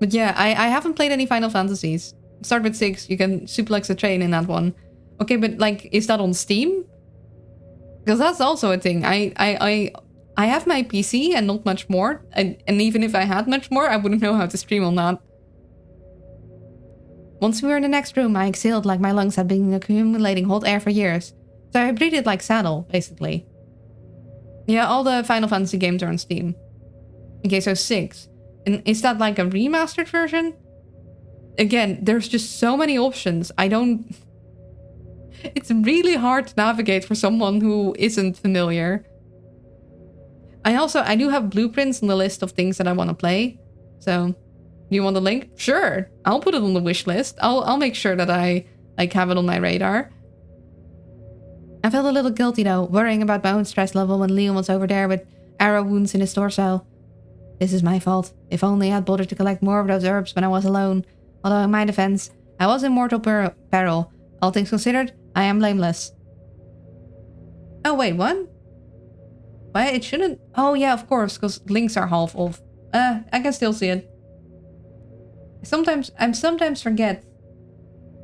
But yeah, I haven't played any Final Fantasies. Start with 6, you can suplex a train in that one. Okay, but like, is that on Steam? Because that's also a thing. I have my PC and not much more. And even if I had much more, I wouldn't know how to stream on that. Once we were in the next room, I exhaled like my lungs had been accumulating hot air for years. So I breathed like saddle, basically. Yeah, all the Final Fantasy games are on Steam. Okay, so 6. And is that like a remastered version? Again, there's just so many options. It's really hard to navigate for someone who isn't familiar. I do have blueprints on the list of things that I want to play. So, do you want the link? Sure, I'll put it on the wish list. I'll make sure that I like have it on my radar. I felt a little guilty though, worrying about my own stress level when Leon was over there with arrow wounds in his torso. This is my fault. If only I'd bothered to collect more of those herbs when I was alone. Although in my defense, I was in mortal peril. All things considered, I am blameless. Oh wait, what? Why it shouldn't... Oh yeah, of course, because links are half off. I can still see it. I sometimes forget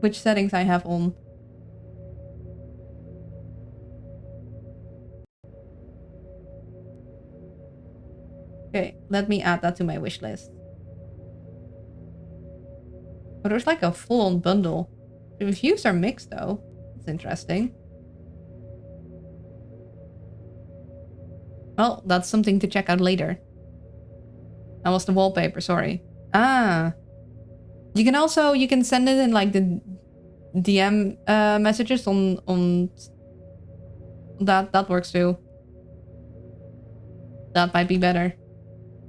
which settings I have on. Okay, let me add that to my wish list. Oh, there's like a full-on bundle. The reviews are mixed though. That's interesting. Well, that's something to check out later. That was the wallpaper, sorry. Ah. You can send it in like the DM messages on that works too. That might be better.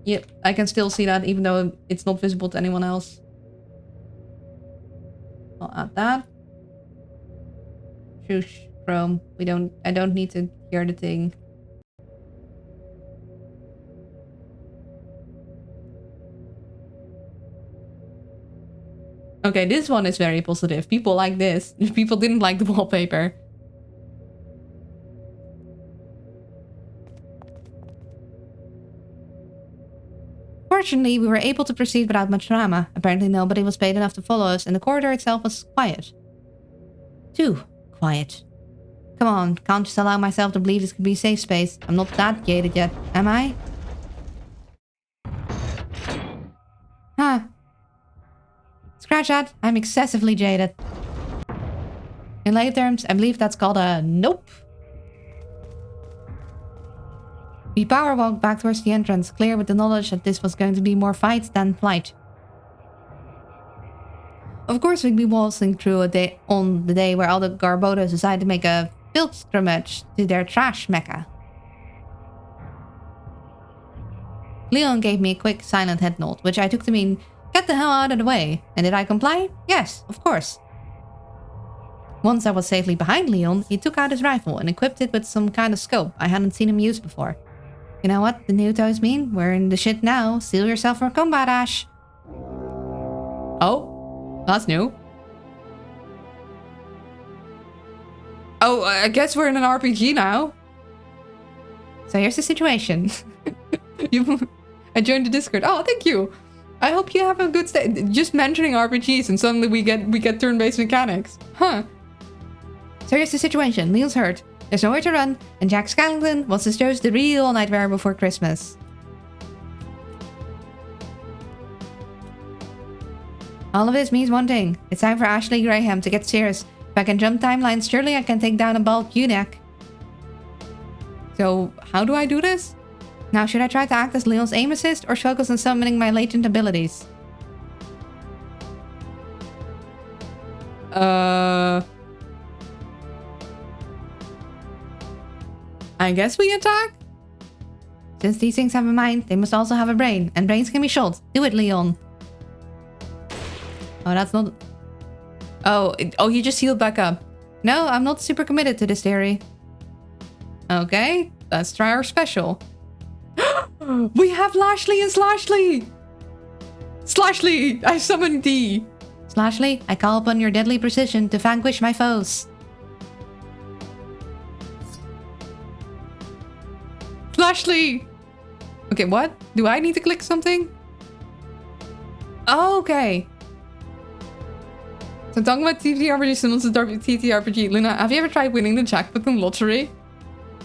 Yep, I can still see that even though it's not visible to anyone else. I'll add that. Shush, Chrome. I don't need to hear the thing. Okay, this one is very positive. People like this. People didn't like the wallpaper. Fortunately, we were able to proceed without much drama. Apparently nobody was paid enough to follow us, and the corridor itself was quiet. Too quiet. Come on, can't just allow myself to believe this could be a safe space. I'm not that jaded yet, am I? Huh. Scratch that, I'm excessively jaded. In lay terms, I believe that's called a nope. We power walked back towards the entrance, clear with the knowledge that this was going to be more fight than flight. Of course, we'd be waltzing through on the day where all the Garbodos decided to make a pilgrimage to their trash mecca. Leon gave me a quick, silent head nod, which I took to mean, get the hell out of the way. And did I comply? Yes, of course. Once I was safely behind Leon, he took out his rifle and equipped it with some kind of scope I hadn't seen him use before. You know what the new toys mean? We're in the shit now. Seal yourself for combat, Ash. Oh, that's new. Oh, I guess we're in an RPG now. So here's the situation. I joined the Discord. Oh, thank you. I hope you have a good stay. Just mentioning RPGs and suddenly we get turn-based mechanics. Huh. So here's the situation. Leon's hurt. There's nowhere to run, and Jack Skellington wants to show us the real nightmare before Christmas. All of this means one thing. It's time for Ashley Graham to get serious. If I can jump timelines, surely I can take down a bald eunuch. So, how do I do this? Now, should I try to act as Leon's aim assist, or focus on summoning my latent abilities? I guess we attack? Since these things have a mind, they must also have a brain. And brains can be shot. Do it, Leon. Oh, that's not... Oh, he just healed back up. No, I'm not super committed to this theory. Okay, let's try our special. We have Lashley and Slashly! Slashly! I summoned D. Slashly, I call upon your deadly precision to vanquish my foes. Slashly! Okay, what? Do I need to click something? Oh, okay. So talking about TTRPG symbols to TTRPG. Luna, have you ever tried winning the jackpot in lottery?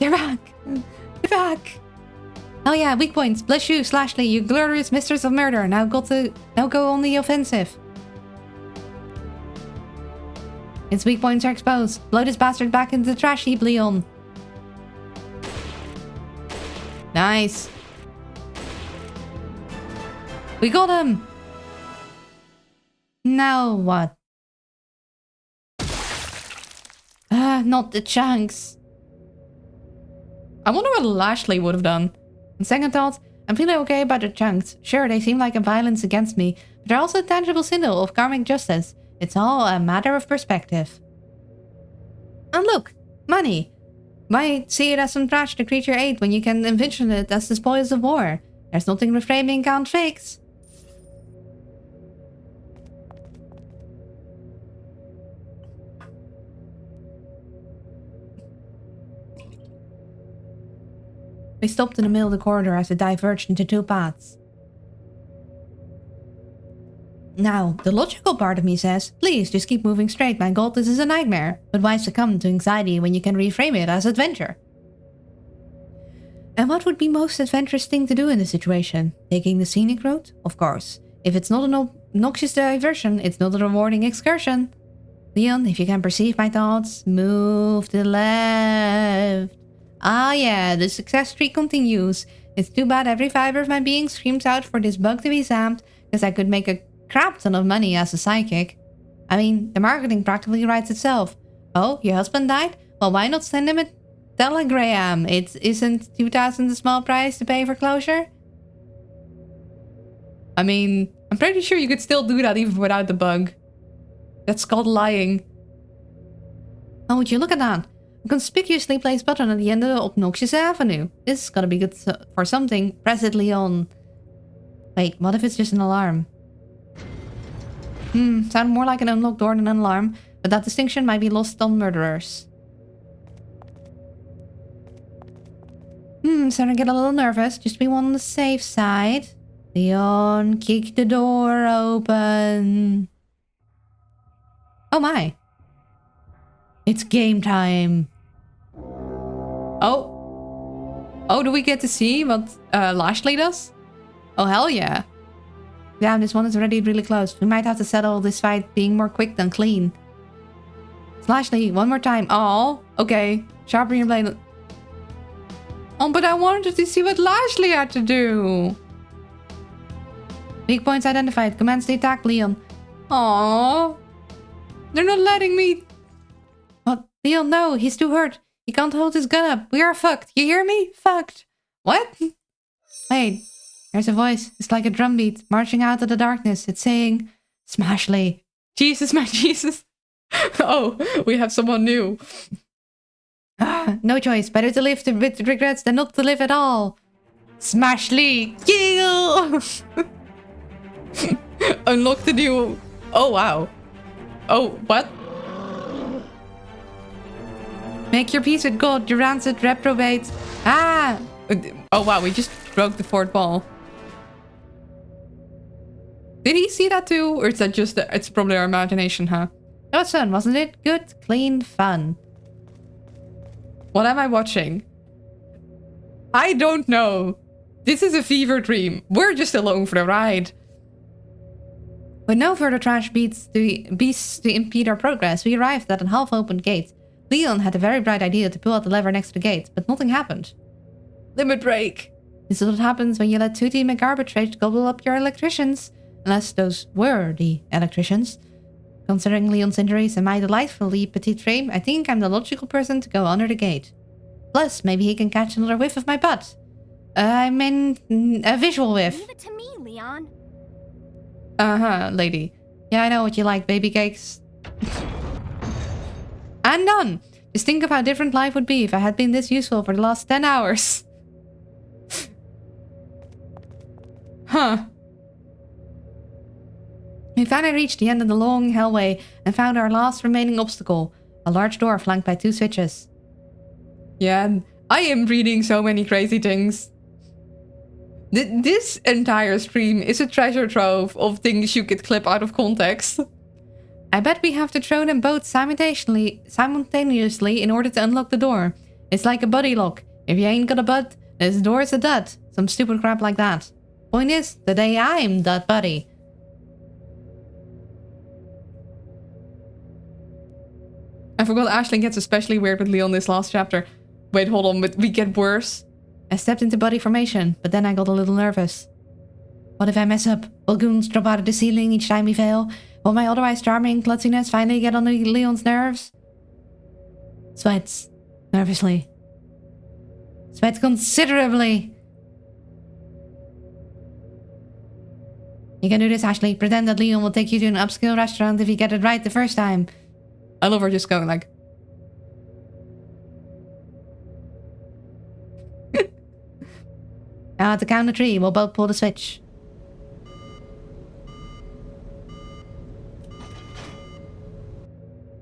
You're back. You're back. Oh yeah, weak points. Bless you, Slashly, you glorious mistress of murder. Now go on the offensive. Its weak points are exposed. Blow this bastard back into the trash heap, Leon. Nice. We got him. Now what? Not the chunks. I wonder what Lashley would have done. On second thought, I'm feeling okay about the chunks. Sure, they seem like a violence against me, but they're also a tangible symbol of karmic justice. It's all a matter of perspective. And look, money. Why see it as some trash the creature ate when you can envision it as the spoils of war? There's nothing reframing can't fix. We stopped in the middle of the corridor as it diverged into two paths. Now, the logical part of me says, please just keep moving straight, my god, this is a nightmare. But why succumb to anxiety when you can reframe it as adventure? And what would be most adventurous thing to do in this situation? Taking the scenic route? Of course. If it's not an obnoxious diversion, it's not a rewarding excursion. Leon, if you can perceive my thoughts, move to the left. Ah yeah, the success streak continues. It's too bad every fiber of my being screams out for this bug to be zapped, because I could make a crap ton of money as a psychic. I mean, the marketing practically writes itself. Oh, your husband died? Well, why not send him a telegram? It isn't 2,000 a small price to pay for closure? I mean, I'm pretty sure you could still do that even without the bug. That's called lying. Oh, would you look at that? A conspicuously placed button at the end of the obnoxious avenue. This is gotta be good for something. Press it, Leon. Wait, what if it's just an alarm? Sound more like an unlocked door than an alarm, but that distinction might be lost on murderers. Starting to get a little nervous. Just be one on the safe side. Leon, kick the door open. Oh my. It's game time. Oh, do we get to see what Lashley does? Oh, hell yeah. Damn, this one is already really close. We might have to settle this fight being more quick than clean. Lashley, one more time. Oh, okay. Sharpen your blade. Oh, but I wanted to see what Lashley had to do. Weak points identified. Commence the attack, Leon. Oh, they're not letting me. What? Leon, no, he's too hurt. He can't hold his gun up. We are fucked. You hear me? Fucked. What? Wait. There's a voice. It's like a drum beat marching out of the darkness. It's saying, Smashly. Jesus, my Jesus. Oh, we have someone new. No choice. Better to live with regrets than not to live at all. Smashly. Kill! Unlock the new... Oh, wow. Oh, what? Make your peace with God, you rancid reprobate. Ah! Oh, wow, we just broke the fourth wall. Did he see that too? Or is that just... It's probably our imagination, huh? That was fun, wasn't it? Good, clean fun. What am I watching? I don't know. This is a fever dream. We're just along for the ride. With no further trash beasts to impede our progress, we arrived at a half-opened gate. Leon had a very bright idea to pull out the lever next to the gate, but nothing happened. Limit break. This is what happens when you let 2D McGarbatrage gobble up your electricians. Unless those were the electricians. Considering Leon's injuries and my delightfully petite frame, I think I'm the logical person to go under the gate. Plus, maybe he can catch another whiff of my butt. I mean, a visual whiff. Leave it to me, Leon. Uh-huh, lady. Yeah, I know what you like, baby cakes. And done! Just think of how different life would be if I had been this useful for the last 10 hours. Huh. We finally reached the end of the long hallway and found our last remaining obstacle, a large door flanked by 2 switches. Yeah, I am reading so many crazy things. This entire stream is a treasure trove of things you could clip out of context. I bet we have to throw them both simultaneously in order to unlock the door. It's like a buddy lock. If you ain't got a butt, this door is a dud. Some stupid crap like that. Point is, today I'm that buddy. I forgot Ashley gets especially weird with Leon this last chapter. Wait, hold on, but we get worse. I stepped into buddy formation, but then I got a little nervous. What if I mess up? Will goons drop out of the ceiling each time we fail? Will my otherwise charming klutziness finally get on Leon's nerves? Sweats. Nervously. Sweats considerably. You can do this, Ashley. Pretend that Leon will take you to an upscale restaurant if you get it right the first time. I love her just going like... Now at the count of 3, we'll both pull the switch.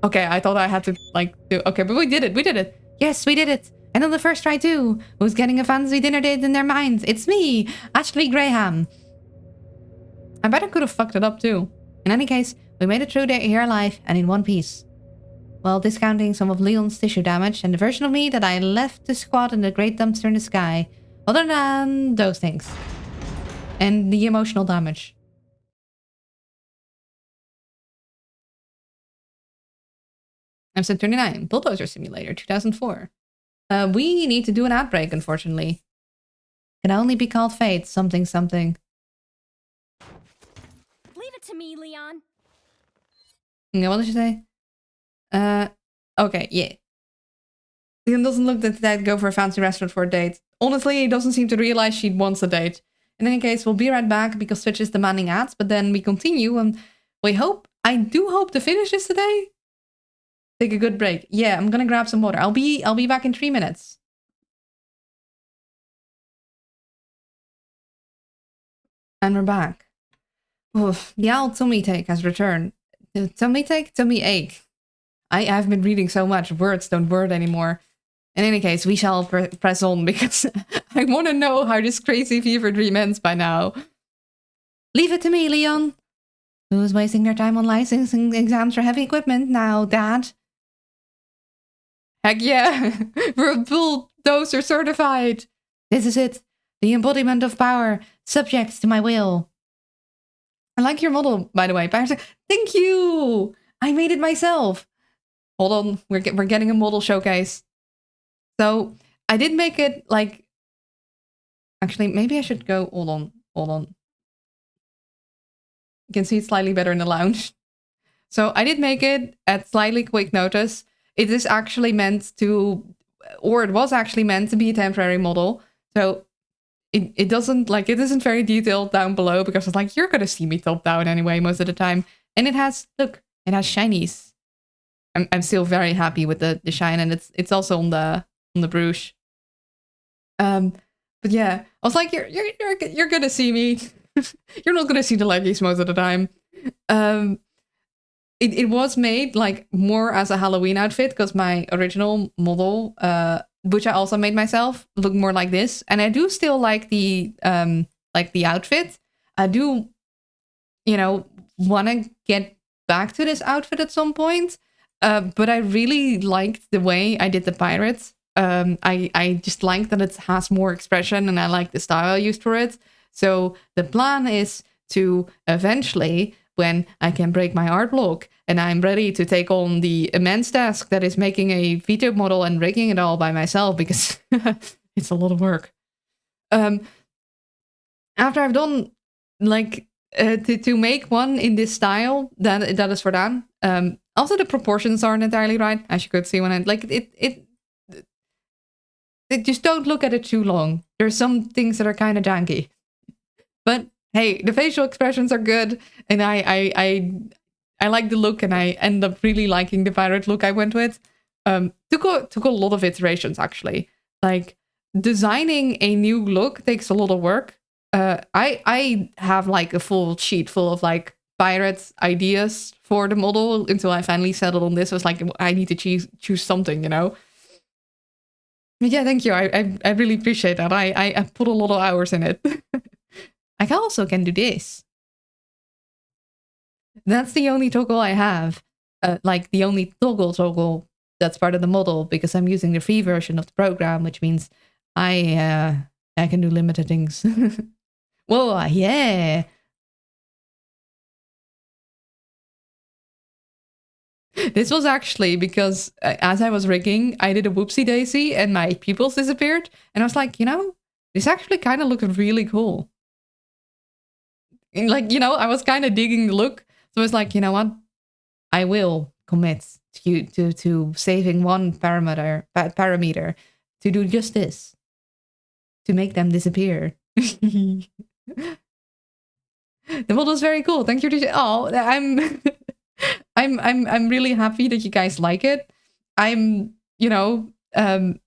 Okay, I thought I had to, like, do... Okay, but we did it. Yes, we did it. And on the first try too. Who's getting a fancy dinner date in their minds? It's me, Ashley Graham. I bet I could have fucked it up too. In any case, we made it through here alive and in one piece. Well, discounting some of Leon's tissue damage and the version of me that I left to squat in the great dumpster in the sky. Other than those things. And the emotional damage. Episode 29, Bulldozer Simulator, 2004. We need to do an outbreak, unfortunately. Can only be called fate, something something. Leave it to me, Leon. Yeah, what did you say? Okay, yeah. Leon doesn't look that they'd go for a fancy restaurant for a date. Honestly, he doesn't seem to realize she wants a date. In any case, we'll be right back because Twitch is demanding ads, but then we continue and I do hope to finish this today. Take a good break. Yeah, I'm gonna grab some water. I'll be back in 3 minutes. And we're back. Oof, the old tummy take has returned. Tummy take? Tummy ache. I've been reading so much, words don't word anymore. In any case, we shall press on because I want to know how this crazy fever dream ends by now. Leave it to me, Leon. Who's wasting their time on licensing exams for heavy equipment now, Dad? Heck yeah, we're bulldozer certified. This is it. The embodiment of power, subject to my will. I like your model, by the way. Thank you. I made it myself. Hold on, we're getting a model showcase. So I did make it like. Actually, maybe I should go. Hold on. You can see it slightly better in the lounge. So I did make it at slightly quick notice. It is actually meant to, or it was actually meant to be a temporary model. So it doesn't, like, it isn't very detailed down below because it's like, you're going to see me top down anyway most of the time. And it has, look, it has shinies. I'm still very happy with the shine, and it's also on the brush. But yeah, I was like, you're gonna see me. You're not gonna see the leggies most of the time. It was made like more as a Halloween outfit because my original model, which I also made myself, looked more like this. And I do still like the outfit. I do, want to get back to this outfit at some point. But I really liked the way I did the pirates. I just like that it has more expression, and I like the style I used for it. So the plan is to eventually, when I can break my art block and I'm ready to take on the immense task that is making a veto model and rigging it all by myself, because it's a lot of work. After I've done like to make one in this style, that is for Dan. Also, the proportions aren't entirely right, as you could see when I like it. Just don't look at it too long. There's some things that are kind of janky, but hey, the facial expressions are good, and I like the look, and I end up really liking the pirate look I went with. Took a lot of iterations actually. Like designing a new look takes a lot of work. I have like a full sheet full of like pirate ideas for the model until I finally settled on this. I was like, I need to choose something, you know? But yeah, thank you. I really appreciate that. I put a lot of hours in it. I also can do this. That's the only toggle I have. Like the only toggle that's part of the model, because I'm using the free version of the program, which means I can do limited things. Whoa, yeah. This was actually because as I was rigging, I did a whoopsie daisy and my pupils disappeared. And I was like, you know, this actually kind of looks really cool. And like, you know, I was kind of digging the look. So I was like, you know what? I will commit to saving one parameter to do just this. To make them disappear. The model is very cool. Thank you. Oh, I'm really happy that you guys like it. I'm, you know, it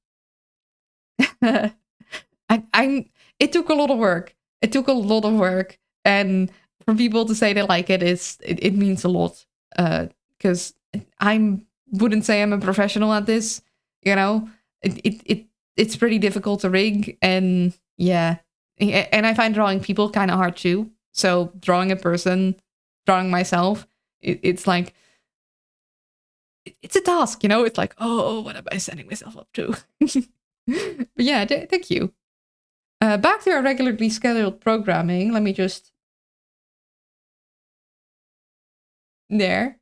took a lot of work. It took a lot of work, and for people to say they like it it means a lot. Because I wouldn't say I'm a professional at this. You know, it's pretty difficult to rig, and yeah, and I find drawing people kind of hard too. So drawing a person, drawing myself, it's like, it's a task, you know? It's like, oh, what am I setting myself up to? But yeah, thank you. Back to our regularly scheduled programming. Let me just... There.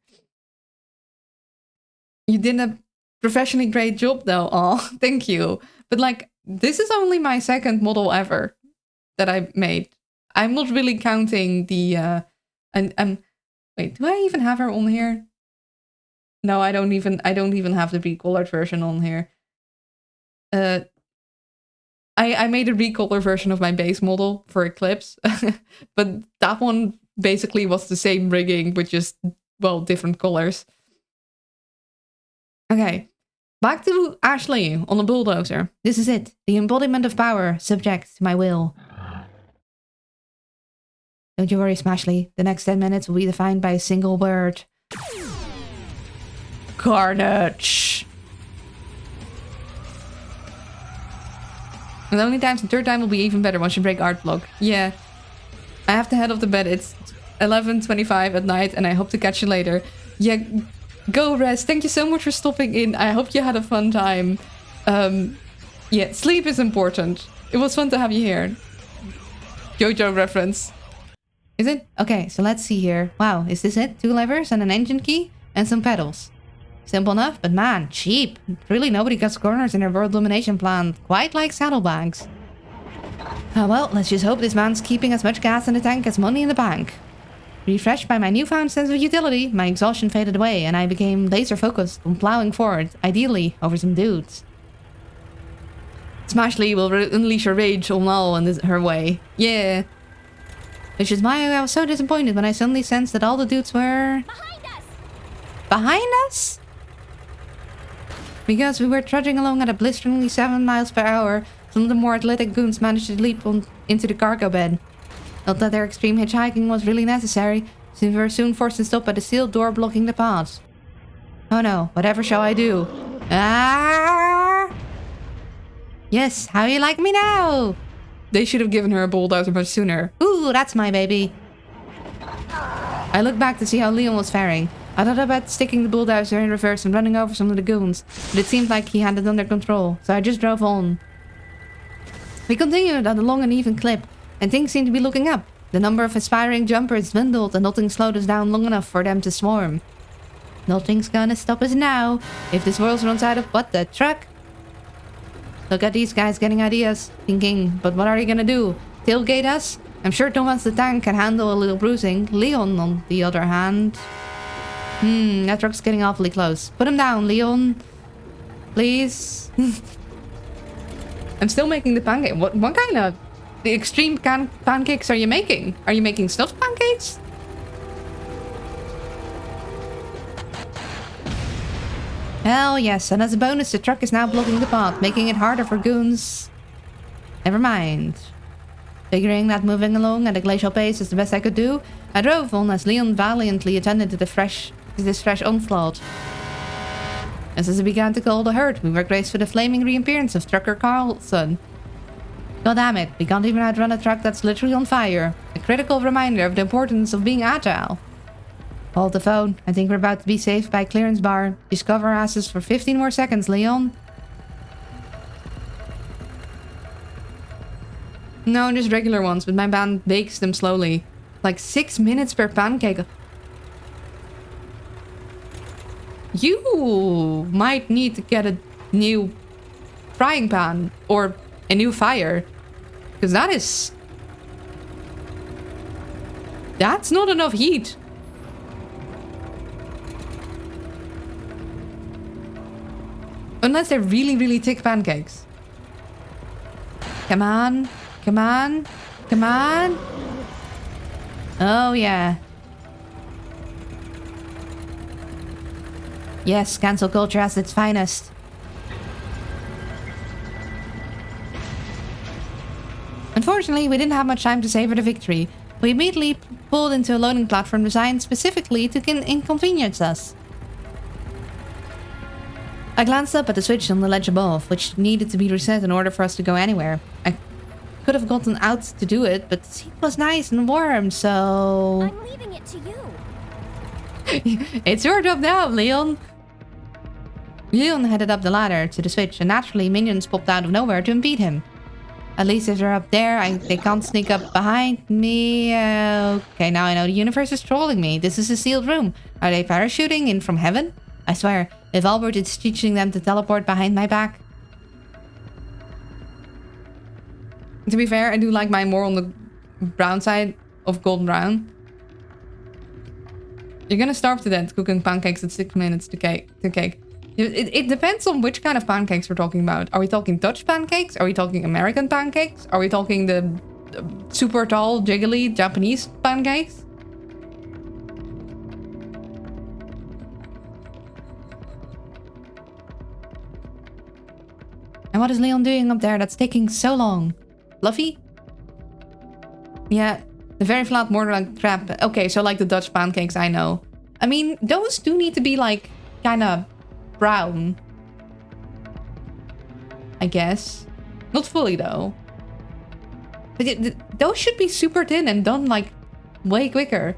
You did a professionally great job though. Oh, thank you. But like, this is only my second model ever that I made. I'm not really counting the... Wait, do I even have her on here? No, I don't even have the recolored version on here. I made a recolored version of my base model for Eclipse, but that one basically was the same rigging with just, well, different colors. Okay, back to Ashley on the bulldozer. This is it, the embodiment of power, subject to my will. Don't you worry, Smashly. The next 10 minutes will be defined by a single word. Carnage. And only times the third time will be even better once you break art block. Yeah. I have to head off to bed. It's 11:25 at night and I hope to catch you later. Yeah, go rest. Thank you so much for stopping in. I hope you had a fun time. Yeah, sleep is important. It was fun to have you here. JoJo reference. Is it? Okay, so let's see here. Wow, is this it? 2 levers and an engine key? And some pedals. Simple enough, but man, cheap. Really nobody cuts corners in their world domination plan. Quite like saddlebags. Well, let's just hope this man's keeping as much gas in the tank as money in the bank. Refreshed by my newfound sense of utility, my exhaustion faded away and I became laser focused on plowing forward, ideally over some dudes. Smashly will unleash her rage on all in her way. Yeah. Which is why I was so disappointed when I suddenly sensed that all the dudes were... Behind us! Behind us? Because we were trudging along at a blisteringly 7 miles per hour, some of the more athletic goons managed to leap into the cargo bed. Not that their extreme hitchhiking was really necessary, since we were soon forced to stop at a sealed door blocking the path. Oh no, whatever shall I do? Ah! Yes, how you like me now? They should have given her a bulldozer much sooner. Ooh, that's my baby. I looked back to see how Leon was faring. I thought about sticking the bulldozer in reverse and running over some of the goons, but it seemed like he had it under control, so I just drove on. We continued at a long and even clip, and things seemed to be looking up. The number of aspiring jumpers dwindled and nothing slowed us down long enough for them to swarm. Nothing's gonna stop us now. If this world runs out of what the truck? Look at these guys getting ideas, thinking, but what are you gonna do? Tailgate us? I'm sure Thomas the tank can handle a little bruising. Leon, on the other hand... that truck's getting awfully close. Put him down, Leon. Please. I'm still making the pancake. What kind of... The extreme pancakes are you making? Are you making stuffed pancakes? Hell yes, and as a bonus, the truck is now blocking the path, making it harder for goons. Never mind. Figuring that moving along at a glacial pace is the best I could do, I drove on as Leon valiantly attended to this fresh onslaught. As it began to cool the herd, we were graced with the flaming reappearance of Trucker Carlson. God damn it, we can't even outrun a truck that's literally on fire. A critical reminder of the importance of being agile. Hold the phone. I think we're about to be saved by clearance bar. Just cover our asses for 15 more seconds, Leon. No, just regular ones, but my band bakes them slowly. Like 6 minutes per pancake. You might need to get a new frying pan or a new fire. Because that's not enough heat. Unless they're really, really thick pancakes. Come on. Come on. Come on. Oh, yeah. Yes, cancel culture at its finest. Unfortunately, we didn't have much time to savor the victory. We immediately pulled into a loading platform designed specifically to inconvenience us. I glanced up at the switch on the ledge above, which needed to be reset in order for us to go anywhere. I could have gotten out to do it, but the seat was nice and warm, so... I'm leaving it to you. It's your job now, Leon. Leon headed up the ladder to the switch, and naturally minions popped out of nowhere to impede him. At least if they're up there, they can't sneak up behind me. Okay, now I know the universe is trolling me. This is a sealed room. Are they parachuting in from heaven? I swear, if Albert is teaching them to teleport behind my back. To be fair, I do like mine more on the brown side of golden brown. You're gonna starve to death cooking pancakes at 6 minutes to cake. It depends on which kind of pancakes we're talking about. Are we talking Dutch pancakes? Are we talking American pancakes? Are we talking the super tall, jiggly Japanese pancakes? And what is Leon doing up there that's taking so long? Fluffy? Yeah, the very flat mortar like crap. Okay, so like the Dutch pancakes, I know. I mean, those do need to be like kind of brown, I guess. Not fully though. But those should be super thin and done like way quicker.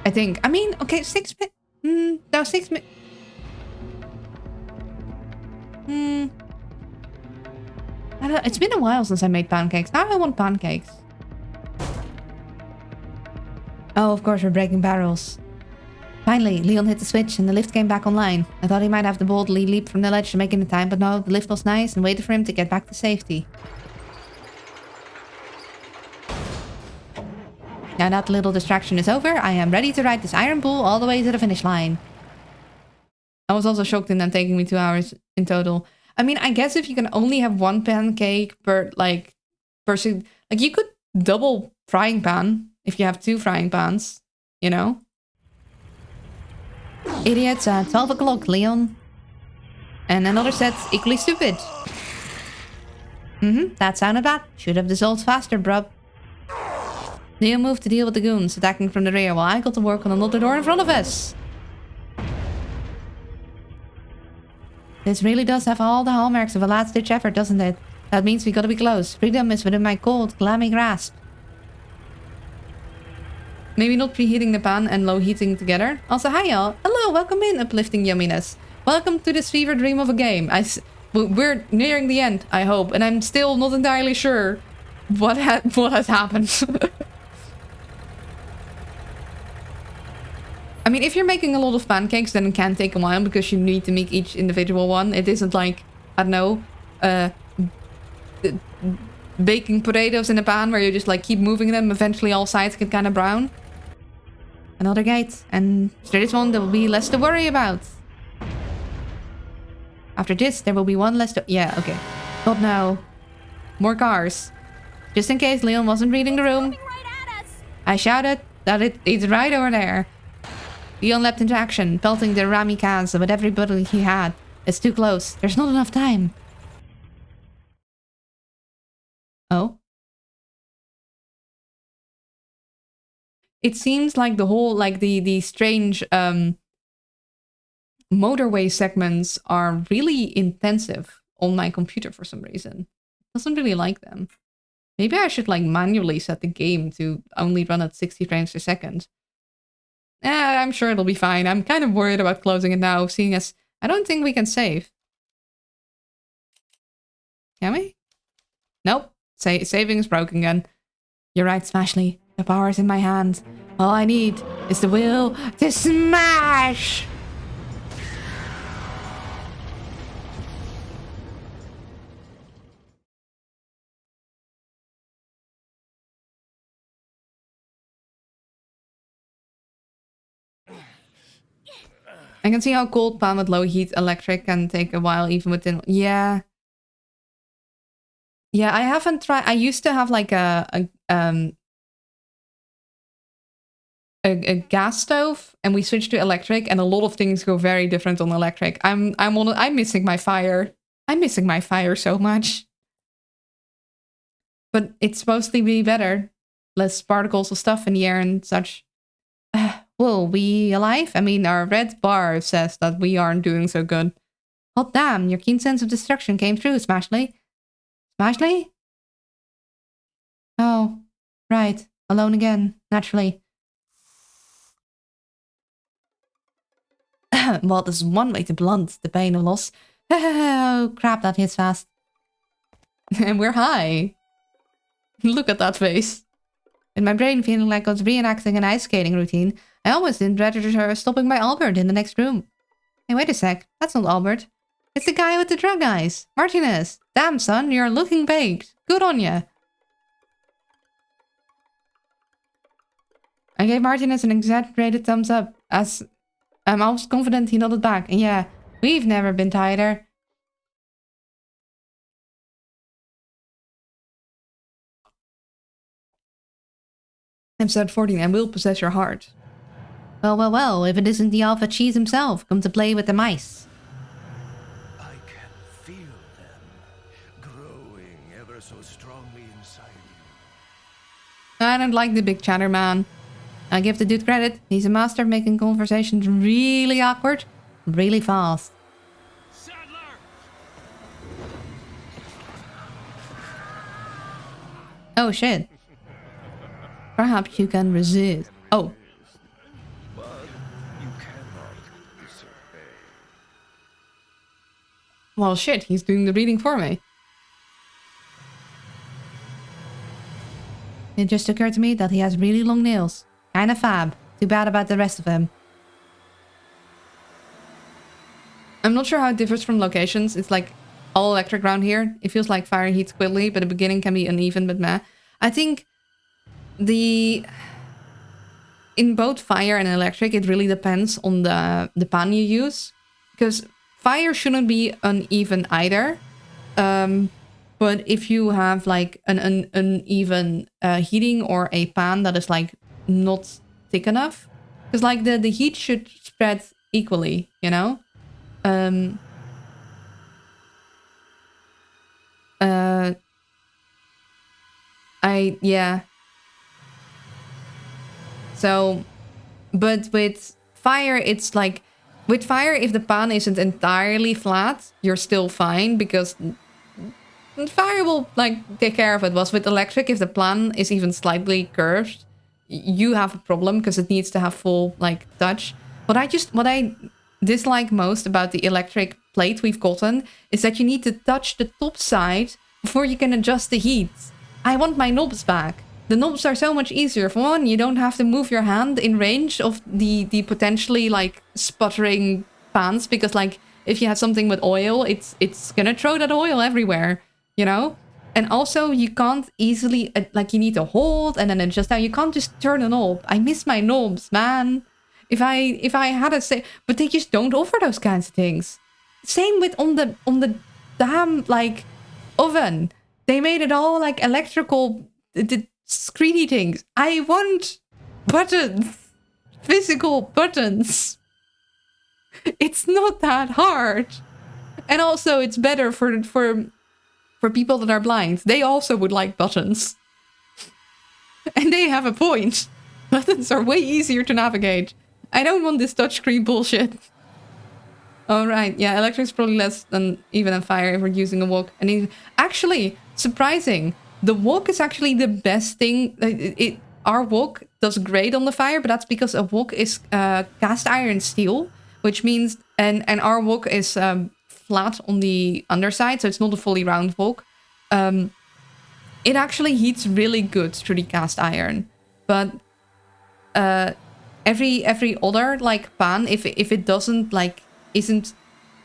I think. I mean, okay, 6 minutes. No, 6 minutes. I don't, it's been a while since I made pancakes. Now I want pancakes. Oh, of course, we're breaking barrels. Finally, Leon hit the switch and the lift came back online. I thought he might have to boldly leap from the ledge to make it in time, but no, the lift was nice and waited for him to get back to safety. Now that little distraction is over, I am ready to ride this iron bull all the way to the finish line. I was also shocked in them taking me 2 hours in total. I mean, I guess if you can only have one pancake per, like, person... Like, you could double frying pan if you have 2 frying pans, you know? Idiots at 12 o'clock, Leon. And another set equally stupid. That sounded bad. Should have dissolved faster, bruh. Leon moved to deal with the goons attacking from the rear while I got to work on another door in front of us. This really does have all the hallmarks of a last-ditch effort, doesn't it? That means we gotta be close. Freedom is within my cold, clammy grasp. Maybe not preheating the pan and low heating together. Also, hi y'all. Hello, welcome in, uplifting yumminess. Welcome to this fever dream of a game. We're nearing the end, I hope, and I'm still not entirely sure what has happened. I mean, if you're making a lot of pancakes, then it can take a while because you need to make each individual one. It isn't like, I don't know, baking potatoes in a pan where you just like keep moving them. Eventually all sides get kind of brown. Another gate. And after this one, there will be less to worry about. After this, there will be one less to... Yeah, okay. God, no. More cars. Just in case Leon wasn't reading the room. Right at us. I shouted that it's right over there. Leon leapt into action, pelting the ramikaz with everybody he had. It's too close. There's not enough time. Oh? it seems like the whole, like the strange motorway segments are really intensive on my computer for some reason. It doesn't really like them. Maybe I should like manually set the game to only run at 60 frames per second. I'm sure it'll be fine. I'm kind of worried about closing it now, seeing as I don't think we can save. Can we? Nope. Saving is broken again. You're right, Smashly. The power's in my hands. All I need is the will to smash! I can see how cold pan with low heat electric can take a while even within... Yeah. Yeah, I haven't tried... I used to have like a gas stove, and we switched to electric, and a lot of things go very different on electric. I'm missing my fire. I'm missing my fire so much. But it's supposed to be better. Less particles of stuff in the air and such. Will we alive? I mean, our red bar says that we aren't doing so good. Hot damn, your keen sense of destruction came through, Smashly. Smashly? Oh, right. Alone again, naturally. Well, there's one way to blunt the pain of loss. Oh, crap, that hits fast. And we're high. Look at that face. In my brain, feeling like I was reenacting an ice skating routine, I almost didn't register stopping by Albert in the next room. Hey, wait a sec. That's not Albert. It's the guy with the drug eyes. Martinez. Damn, son, you're looking baked. Good on ya. I gave Martinez an exaggerated thumbs up, as I'm almost confident he nodded back. And yeah, we've never been tighter. Episode 14, I will possess your heart. Well, well, well, if it isn't the alpha cheese himself, come to play with the mice. I can feel them growing ever so strongly inside you. I don't like the big chatter man. I give the dude credit. He's a master of making conversations really awkward, really fast. Sadler! Oh shit. Perhaps you can resist. Oh. But you cannot disobey. Well shit, he's doing the reading for me. It just occurred to me that he has really long nails. Kinda fab. Too bad about the rest of him. I'm not sure how it differs from locations. It's like all electric around here. It feels like fire heats quickly, but the beginning can be uneven, but meh. I think in both fire and electric, it really depends on the pan you use. Because fire shouldn't be uneven either. But if you have like an uneven heating or a pan that is like not thick enough, because like the heat should spread equally, you know. Yeah. So, but with fire, it's like with fire, if the pan isn't entirely flat, you're still fine because fire will like take care of it. Was with electric, if the pan is even slightly curved, you have a problem because it needs to have full like touch. What I dislike most about the electric plate we've gotten is that you need to touch the top side before you can adjust the heat. I want my knobs back. The knobs are so much easier. For one, you don't have to move your hand in range of the potentially like sputtering pans, because like if you have something with oil, it's gonna throw that oil everywhere, you know? And also you can't easily like you need to hold and then adjust down. You can't just turn a knob. I miss my knobs, man. If I had a say, but they just don't offer those kinds of things. Same with on the damn like oven. They made it all like electrical, the screeny things. I want buttons, physical buttons. It's not that hard, and also it's better for people that are blind. They also would like buttons, and they have a point. Buttons are way easier to navigate. I don't want this touchscreen bullshit. Alright, yeah, electric is probably less than even than fire if we're using a wok. And actually, surprising, the wok is actually the best thing. Our wok does great on the fire, but that's because a wok is cast iron steel, which means, and our wok is flat on the underside, so it's not a fully round wok. It actually heats really good through the cast iron, but every other like pan, if it doesn't like isn't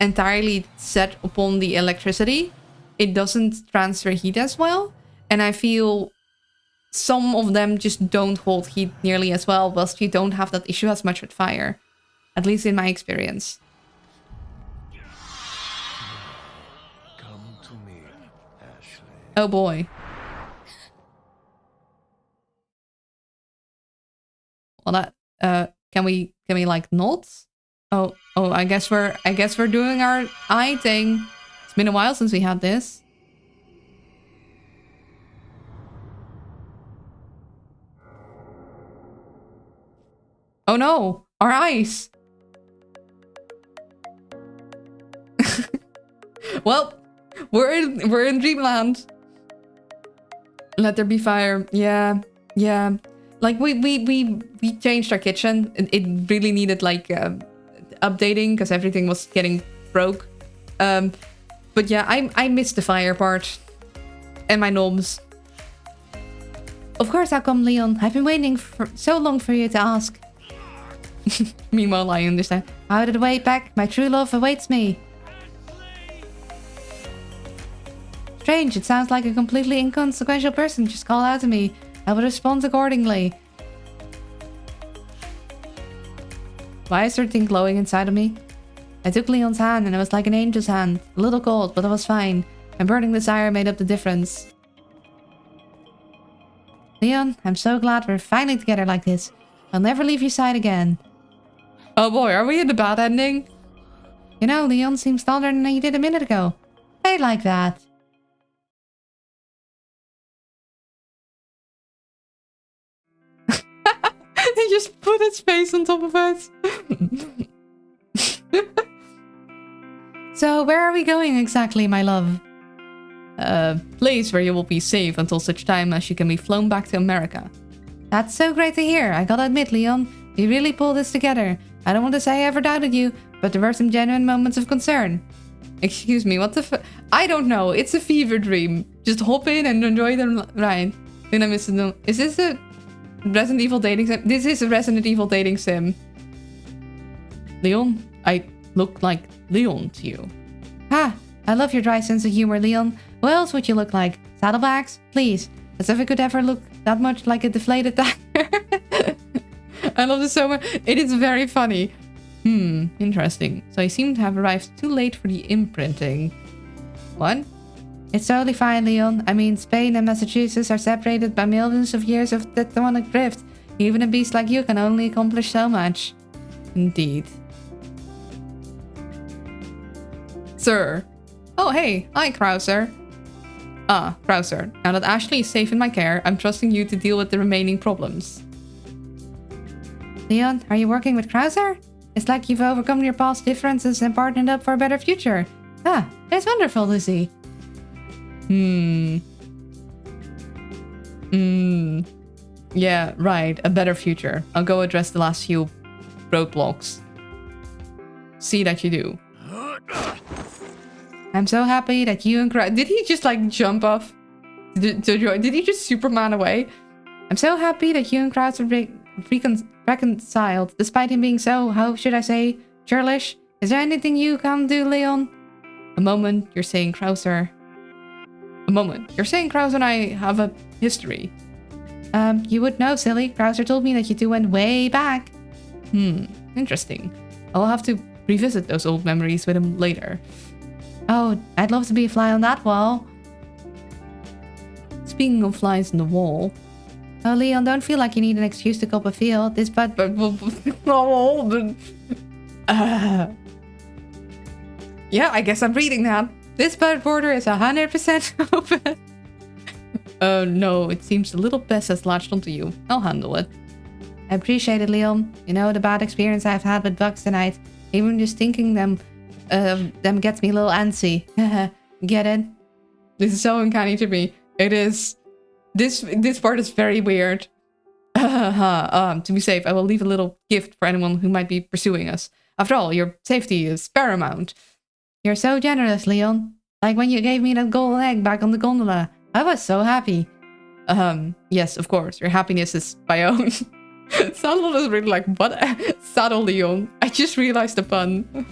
entirely set upon the electricity, it doesn't transfer heat as well. And I feel some of them just don't hold heat nearly as well, whilst you don't have that issue as much with fire. At least in my experience. Come to me, Ashley. Oh boy. Well, that can we like not? Oh, I guess we're doing our eye thing. It's been a while since we had this. Oh no, our eyes. Well, we're in dreamland. Let there be fire. Yeah. Like we changed our kitchen. It really needed like updating because everything was getting broke. But yeah, I missed the fire part and my knobs. Of course I'll come, Leon. I've been waiting for so long for you to ask. Meanwhile, I understand. Out of the way, back. My true love awaits me. Strange, it sounds like a completely inconsequential person just called out to me. I will respond accordingly. Why is there a thing glowing inside of me? I took Leon's hand and it was like an angel's hand. A little cold, but it was fine. And burning desire made up the difference. Leon, I'm so glad we're finally together like this. I'll never leave your side again. Oh boy, are we in the bad ending? You know, Leon seems taller than he did a minute ago. I like that. He just put his face on top of it. So, where are we going exactly, my love? A place where you will be safe until such time as you can be flown back to America. That's so great to hear. I gotta admit, Leon, you really pulled this together. I don't want to say I ever doubted you, but there were some genuine moments of concern. Excuse me, what the I don't know. It's a fever dream. Just hop in and enjoy the ride. Then I missed them. Is this a Resident Evil dating sim? This is a Resident Evil dating sim. Leon, I look like Leon to you. Ah, I love your dry sense of humor, Leon. What else would you look like? Saddlebags? Please. As if I could ever look that much like a deflated tiger. I love this so much. It is very funny. Interesting. So I seem to have arrived too late for the imprinting. What? It's totally fine, Leon. I mean, Spain and Massachusetts are separated by millions of years of tectonic drift. Even a beast like you can only accomplish so much. Indeed. Sir. Oh, hey. Hi, Krauser. Ah, Krauser. Now that Ashley is safe in my care, I'm trusting you to deal with the remaining problems. Leon, are you working with Krauser? It's like you've overcome your past differences and partnered up for a better future. Ah, it's wonderful to see. Yeah, right. A better future. I'll go address the last few roadblocks. See that you do. I'm so happy that you and Did he just like jump off? Did he just Superman away? I'm so happy that you and Krauser reconciled, despite him being so, how should I say, churlish. Is there anything you can do, Leon? A moment, you're saying Krauser. A moment, you're saying Krauser and I have a history. You would know, silly. Krauser told me that you two went way back. Interesting. I'll have to revisit those old memories with him later. Oh, I'd love to be a fly on that wall. Speaking of flies in the wall. Oh, Leon, don't feel like you need an excuse to cop a feel. This but yeah, I guess I'm reading that. This bird border is 100% open. No, it seems the little pest has latched onto you. I'll handle it. I appreciate it, Leon. You know, the bad experience I've had with bugs tonight. Even just thinking them gets me a little antsy. Get it? This is so uncanny to me. It is. This part is very weird. To be safe, I will leave a little gift for anyone who might be pursuing us. After all, your safety is paramount. You're so generous, Leon. Like when you gave me that golden egg back on the gondola. I was so happy. Yes, of course. Your happiness is my own. Saddle is really like, what? Saddle Leon. I just realized the pun.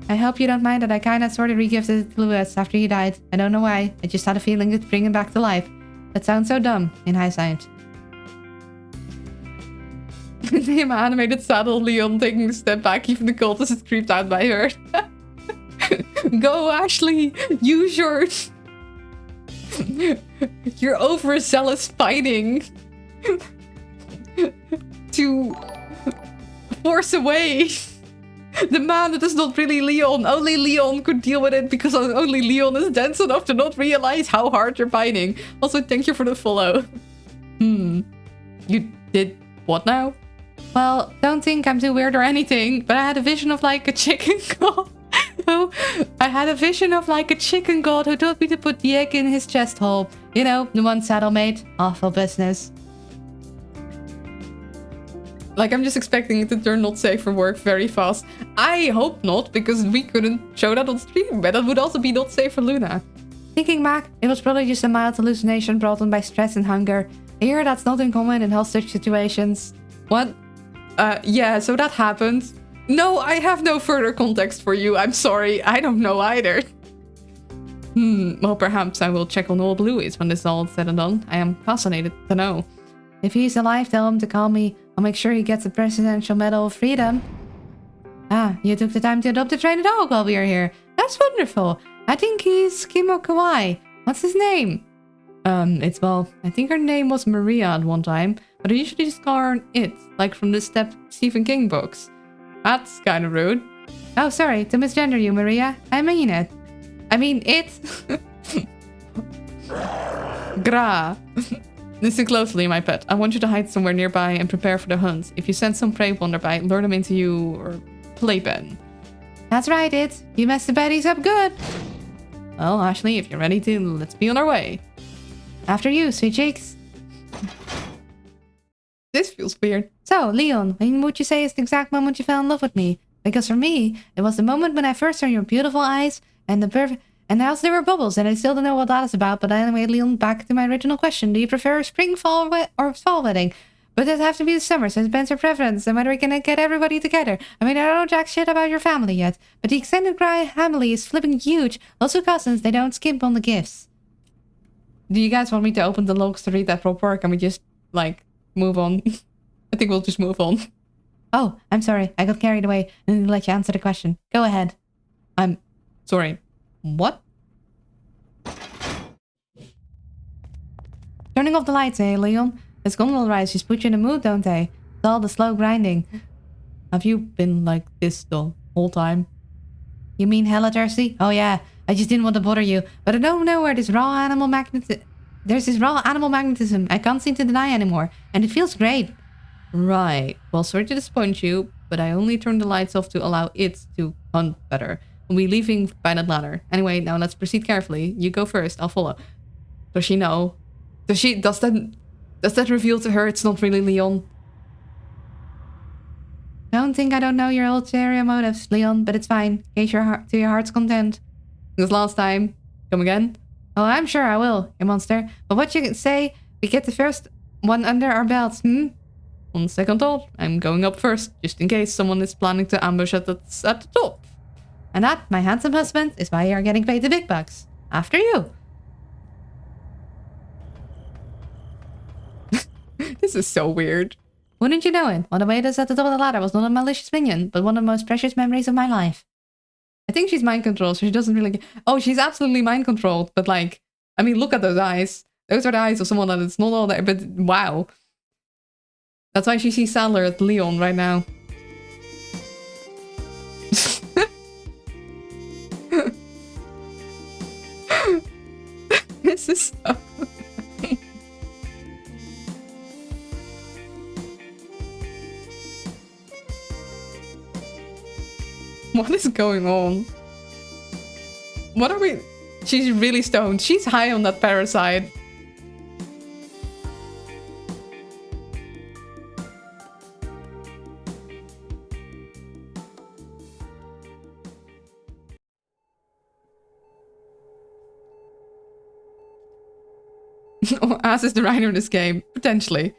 I hope you don't mind that I kinda sorta regifted it to Lewis after he died. I don't know why. I just had a feeling it'd bring him back to life. That sounds so dumb in hindsight. Him animated Saddle Leon taking a step back, even the cultist is creeped out by her. Go, Ashley! Use your overzealous fighting to force away the man that is not really Leon. Only Leon could deal with it because only Leon is dense enough to not realize how hard you're fighting. Also, thank you for the follow. You did what now? Well, don't think I'm too weird or anything, but I had a vision of like a chicken god. I had a vision of like a chicken god who told me to put the egg in his chest hole. You know, the one Saddle made. Awful business. Like, I'm just expecting it to turn not safe for work very fast. I hope not, because we couldn't show that on stream, but that would also be not safe for Luna. Thinking back, it was probably just a mild hallucination brought on by stress and hunger. I hear that's not uncommon in hostage situations. What? Yeah, so that happened. No, I have no further context for you. I'm sorry. I don't know either. Well, perhaps I will check on old Louis when this is all said and done. I am fascinated to know. If he's alive, tell him to call me. I'll make sure he gets a Presidential Medal of Freedom. Ah, you took the time to adopt a trained dog while we are here. That's wonderful. I think he's Kimo Kawaii. What's his name? Well, I think her name was Maria at one time, but I usually just call her It, like from the Stephen King books. That's kind of rude. Oh, sorry, to misgender you, Maria. I mean it. I mean it. Gra. Listen closely, my pet. I want you to hide somewhere nearby and prepare for the hunt. If you sense some prey wander by, lure them into your playpen. That's right, It. You messed the baddies up good. Well, Ashley, if you're ready to, let's be on our way. After you, sweet cheeks. This feels weird. So, Leon, when would you say is the exact moment you fell in love with me? Because for me, it was the moment when I first saw your beautiful eyes and the perfect... And now there were bubbles, and I still don't know what that is about, but anyway, Leon, back to my original question. Do you prefer a spring, fall, or fall wedding? But it have to be the summer, so it depends your preference, and whether we can get everybody together. I mean, I don't know jack shit about your family yet, but the extended family is flipping huge. Also cousins, they don't skimp on the gifts. Do you guys want me to open the logs to read that proper, or can we just, like, move on? I think we'll just move on. Oh, I'm sorry. I got carried away and didn't let you answer the question. Go ahead. I'm sorry. What? Turning off the lights, eh, Leon? This gondola rides just put you in the mood, don't they? It's all the slow grinding. Have you been like this the whole time? You mean hella thirsty? Oh yeah, I just didn't want to bother you, but I don't know where this raw animal There's this raw animal magnetism I can't seem to deny anymore, and it feels great. Right. Well, sorry to disappoint you, but I only turned the lights off to allow it to hunt better. We'll be leaving by that ladder. Anyway, now let's proceed carefully. You go first. I'll follow. Does she know? Does that reveal to her it's not really Leon? Don't think I don't know your ulterior motives, Leon, but it's fine. In case to your heart's content. This last time. Come again? Oh, I'm sure I will, you monster. But what you say, we get the first one under our belts, On second thought, I'm going up first, just in case someone is planning to ambush at the top. And that, my handsome husband, is why you are getting paid the big bucks. After you. This is so weird. Wouldn't you know it? One of the waiters at the top of the ladder was not a malicious minion, but one of the most precious memories of my life. I think she's mind controlled, so she doesn't really... Oh, she's absolutely mind controlled, but like... I mean, look at those eyes. Those are the eyes of someone that is not all there, but wow. That's why she sees Sadler as Leon right now. This is so... What is going on? What are we... She's really stoned. She's high on that parasite. As is the writer in this game. Potentially.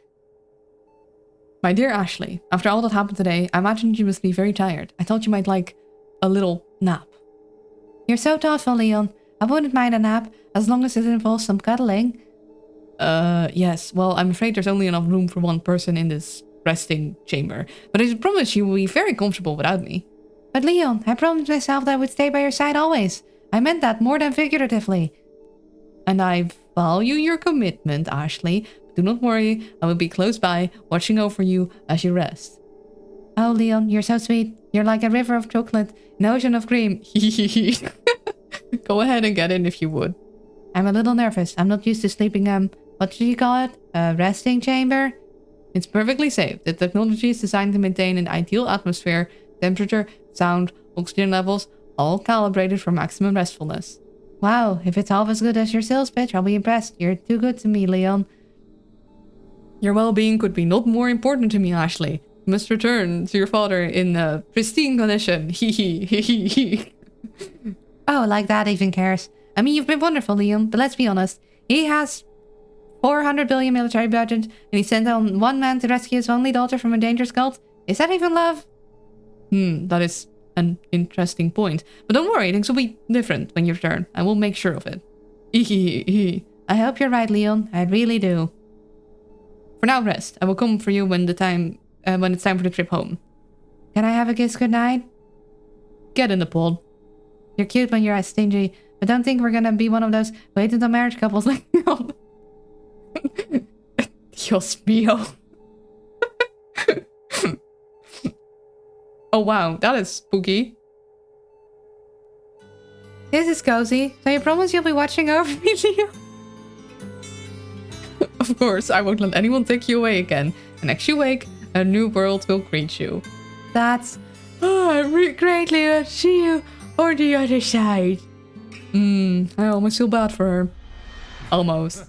My dear Ashley, after all that happened today, I imagined you must be very tired. I thought you might like a little nap. You're so thoughtful, Leon. I wouldn't mind a nap, as long as it involves some cuddling. Yes. Well, I'm afraid there's only enough room for one person in this resting chamber. But I promise you will be very comfortable without me. But Leon, I promised myself that I would stay by your side always. I meant that more than figuratively. And I value your commitment, Ashley. But do not worry, I will be close by, watching over you as you rest. Oh, Leon, you're so sweet. You're like a river of chocolate, an ocean of cream. Go ahead and get in if you would. I'm a little nervous. I'm not used to sleeping, what did you call it? A resting chamber? It's perfectly safe. The technology is designed to maintain an ideal atmosphere, temperature, sound, oxygen levels, all calibrated for maximum restfulness. Wow, if it's half as good as your sales pitch, I'll be impressed. You're too good to me, Leon. Your well-being could be not more important to me, Ashley. You must return to your father in pristine condition. Oh, like that even cares. I mean, you've been wonderful, Leon, but let's be honest. He has 400 billion military budget, and he sent on one man to rescue his only daughter from a dangerous cult. Is that even love? That is an interesting point. But don't worry, things will be different when you return. I will make sure of it. I hope you're right, Leon. I really do. For now, rest. I will come for you when it's time for the trip home. Can I have a kiss goodnight? Get in the pod. You're cute when you're as stingy, but don't think we're gonna be one of those wait until marriage couples like Dios mío. Oh wow, that is spooky. This is cozy, so you promise you'll be watching over me, Leo? Of course, I won't let anyone take you away again. And next you wake, a new world will greet you. That's... Oh, great, Leo. See you on the other side. I almost feel bad for her. Almost.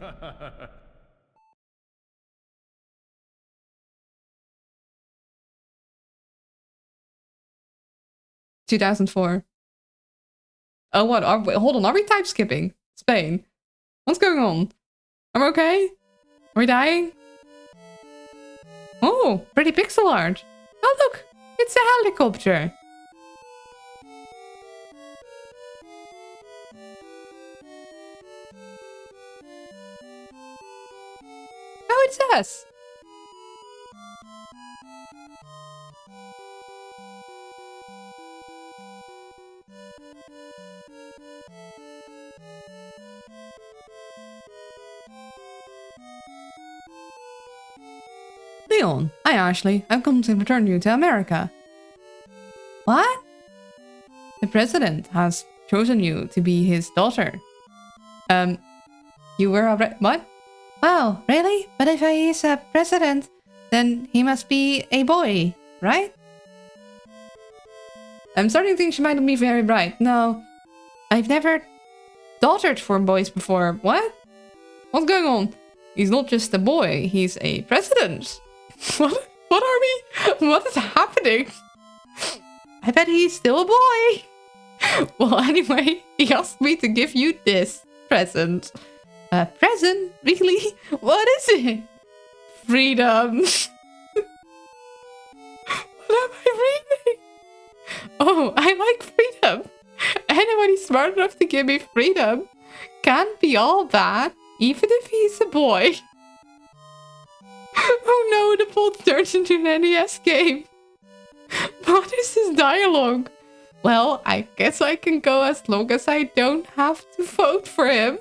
...2004. Oh, what? Hold on, are we type skipping? Spain. What's going on? I'm okay? Are we dying? Oh, pretty pixel art. Oh, look! It's a helicopter. Oh, it's us. Leon, hi Ashley. I've come to return you to America. What? The president has chosen you to be his daughter. You were already... What? Wow, really? But if he is a president, then he must be a boy, right? I'm starting to think she might not be very bright. No, I've never daughtered for boys before. What? What's going on? He's not just a boy, he's a president. What? What are we? What is happening? I bet he's still a boy. Well, anyway, he asked me to give you this present. A present? Really? What is it? Freedom. What am I reading? Oh, I like freedom. Anybody smart enough to give me freedom can't be all bad, even if he's a boy. Oh no, the plot turns into an NES game. What is this dialogue? Well, I guess I can go as long as I don't have to vote for him.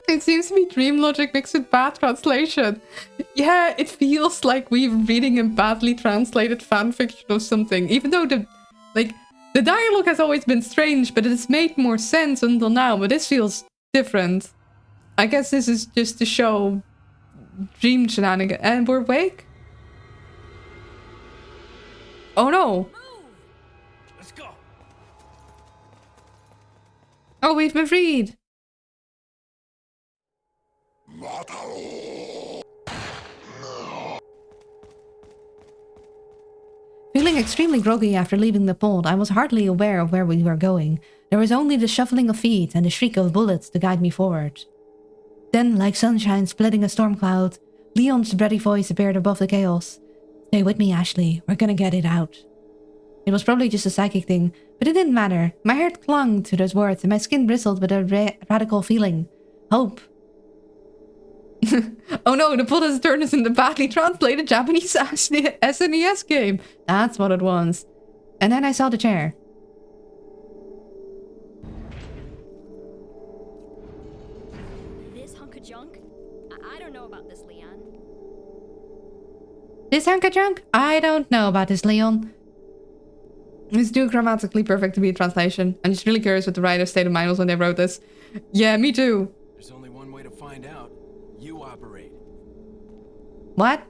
It seems to be dream logic mixed with bad translation. Yeah, it feels like we're reading a badly translated fanfiction or something. Even though the dialogue has always been strange, but it's made more sense until now. But this feels different. I guess this is just to show dream shenanigans. And we're awake? Oh no! Oh, we've been freed. Feeling extremely groggy after leaving the pond, I was hardly aware of where we were going. There was only the shuffling of feet and the shriek of bullets to guide me forward. Then, like sunshine splitting a storm cloud, Leon's breathy voice appeared above the chaos. Stay with me, Ashley. We're gonna get it out. It was probably just a psychic thing, but it didn't matter. My heart clung to those words and my skin bristled with a radical feeling. Hope. Oh no, the plot has turned us into badly translated Japanese SNES game. That's what it was. And then I saw the chair. This hunk of junk? I don't know about this, Leon. This hunk of junk? I don't know about this, Leon. It's too grammatically perfect to be a translation. I'm just really curious what the writer's state of mind was when they wrote this. Yeah, me too. There's only one way to find out. You operate. What?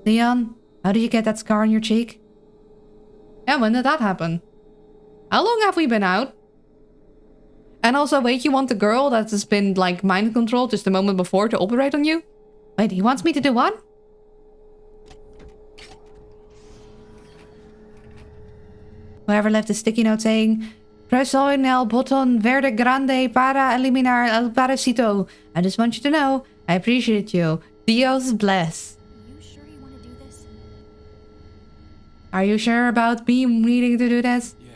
Leon, how did you get that scar on your cheek? Yeah, when did that happen? How long have we been out? And also, wait, you want the girl that has been, like, mind controlled just a moment before to operate on you? Wait, he wants me to do what? Whoever left a sticky note saying, Presión el botón verde grande para eliminar el parásito. I just want you to know, I appreciate you. Dios bless. You sure you want to do this? Are you sure about me needing to do this? Yeah.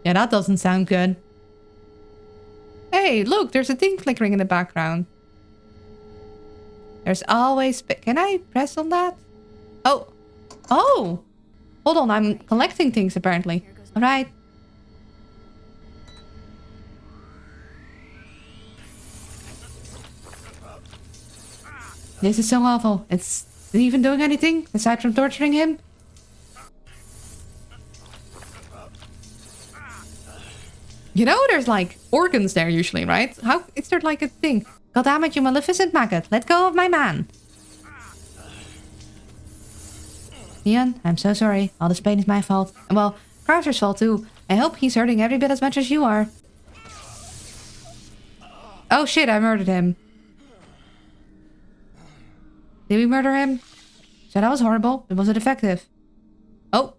Yeah, that doesn't sound good. Hey, look, there's a thing flickering in the background. There's always... Can I press on that? Oh. Oh! Hold on, I'm collecting things apparently. Alright. This is so awful. Is it even doing anything aside from torturing him? You know, there's like organs there usually, right? How is there like a thing? God damn it, you maleficent maggot. Let go of my man. Ian, I'm so sorry. All this pain is my fault. Well, Krauser's fault too. I hope he's hurting every bit as much as you are. Oh shit, I murdered him. Did we murder him? So that was horrible. But was it effective? Oh,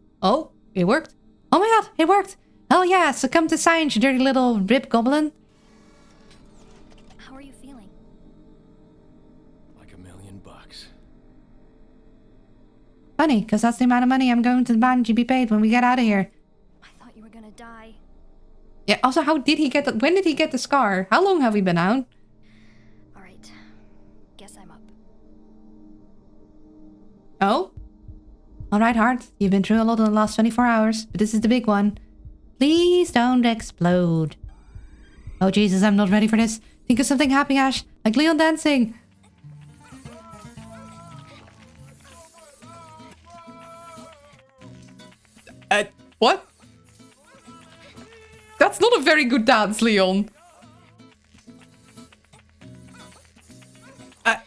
it worked. Oh my god, it worked. Hell yeah, succumb to science, you dirty little rip goblin. How are you feeling? Like $1,000,000. Funny, because that's the amount of money I'm going to demand you be paid when we get out of here. I thought you were gonna die. Yeah, also, how did he get the... When did he get the scar? How long have we been out? Alright. Guess I'm up. Oh? Alright, Hart. You've been through a lot in the last 24 hours, but this is the big one. Please don't explode. Oh, Jesus, I'm not ready for this. Think of something happy, Ash. Like Leon dancing. What? That's not a very good dance, Leon. What?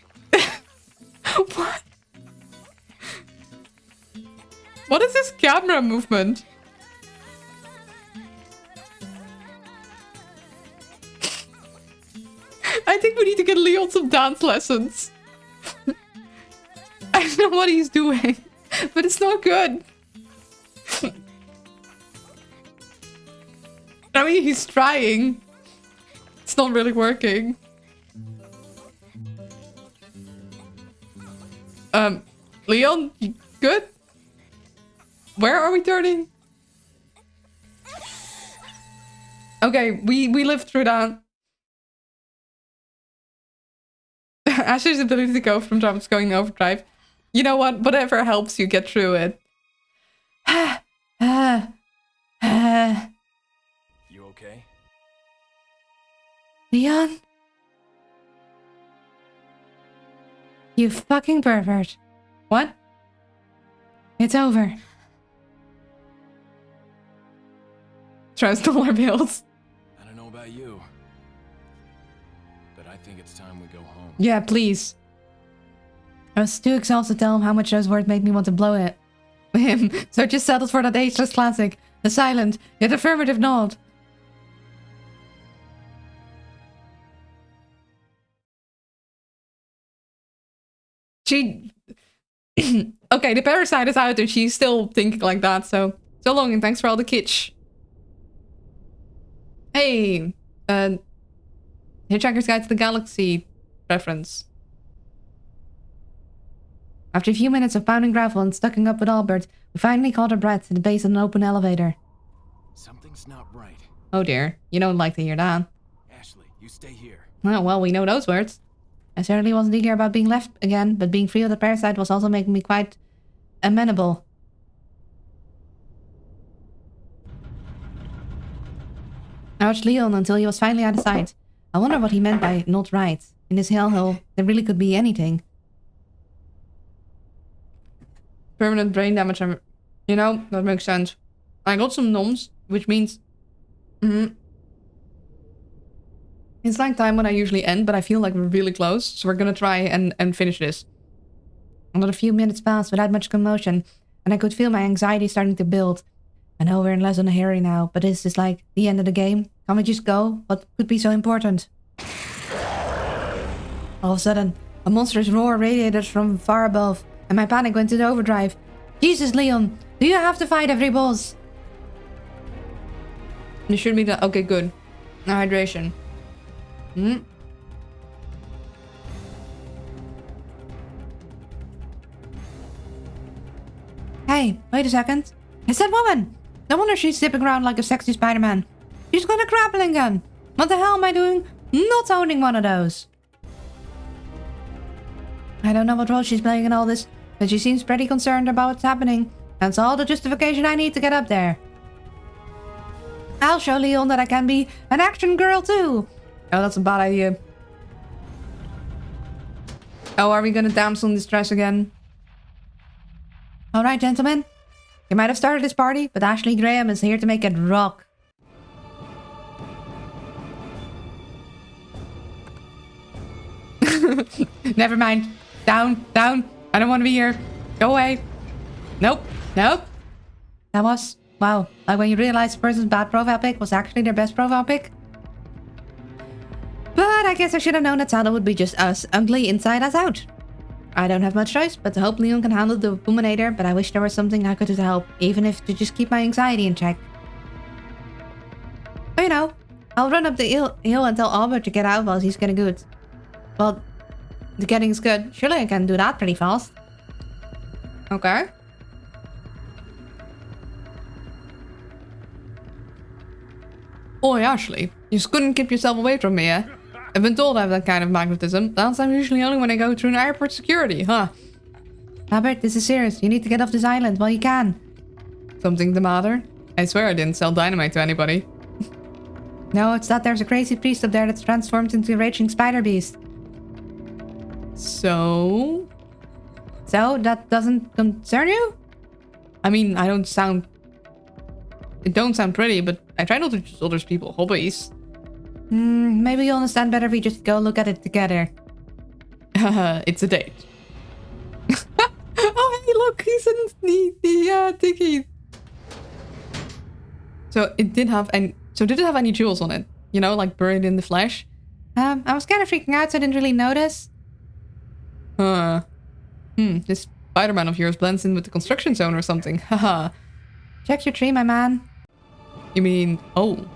What is this camera movement? I think we need to get Leon some dance lessons. I don't know what he's doing, but it's not good. I mean, he's trying. It's not really working. Leon, you good? Where are we turning? Okay, we lived through that. Ash's ability to go from jumps going overdrive. You know what? Whatever helps you get through it. You okay? Leon? You fucking pervert. What? It's over. $1 bills. I don't know about you, but I think it's time we go home. Yeah, please. I was too exhausted to tell him how much those words made me want to blow it. Him, so I just settled for that ageless classic. A silent, yet affirmative nod. She... Okay, the parasite is out and she's still thinking like that, so long and thanks for all the kitsch. Hey, Hitchhiker's Guide to the Galaxy reference. After a few minutes of pounding gravel and stucking up with Albert, we finally caught our breath at the base of an open elevator. Something's not right. Oh dear, you don't like to hear that. Ashley, you stay here. Oh, well, we know those words. I certainly wasn't eager about being left again, but being free of the parasite was also making me quite amenable. I watched Leon until he was finally out of sight. I wonder what he meant by not right. In this hellhole, there really could be anything. Permanent brain damage. You know, that makes sense. I got some noms, which means... It's like time when I usually end, but I feel like we're really close. So we're gonna try and finish this. Another few minutes passed without much commotion, and I could feel my anxiety starting to build. I know we're in less than a hurry now, but is this like the end of the game? Can't we just go? What could be so important? All of a sudden, a monstrous roar radiated from far above, and my panic went into overdrive. Jesus, Leon, do you have to fight every boss? This should be the... Okay, good. No hydration. Hey, wait a second. It's that woman! No wonder she's zipping around like a sexy Spider-Man. She's got a grappling gun. What the hell am I doing? Not owning one of those. I don't know what role she's playing in all this, but she seems pretty concerned about what's happening. That's all the justification I need to get up there. I'll show Leon that I can be an action girl too. Oh, that's a bad idea. Oh, are we gonna damsel in distress again? Alright, gentlemen. You might have started this party, but Ashley Graham is here to make it rock. Never mind. Down, down. I don't want to be here. Go away. Nope, nope. That was... Wow. Like when you realize the person's bad profile pic was actually their best profile pic. But I guess I should have known that Santa would be just as ugly inside as out. I don't have much choice but to hope Leon can handle the Puminator, but I wish there was something I could do to help, even if to just keep my anxiety in check. But you know, I'll run up the hill and tell Albert to get out while he's getting good. Well, the getting is good. Surely I can do that pretty fast. Okay. Oi, Ashley. You just couldn't keep yourself away from me, eh? I've been told I have that kind of magnetism. That's usually only when I go through an airport security, huh? Albert, this is serious. You need to get off this island while you can. Something the matter? I swear I didn't sell dynamite to anybody. No, it's that there's a crazy priest up there that's transformed into a raging spider beast. So? So, that doesn't concern you? I mean, I don't sound... It don't sound pretty, but I try not to judge other people's hobbies. Maybe you'll understand better if we just go look at it together. It's a date. Oh, hey, look, he's in the tiki. So it did have any... So did it have any jewels on it? You know, like buried in the flesh? I was kind of freaking out, so I didn't really notice. This Spider-Man of yours blends in with the construction zone or something. Haha. Check your tree, my man. You mean... Oh.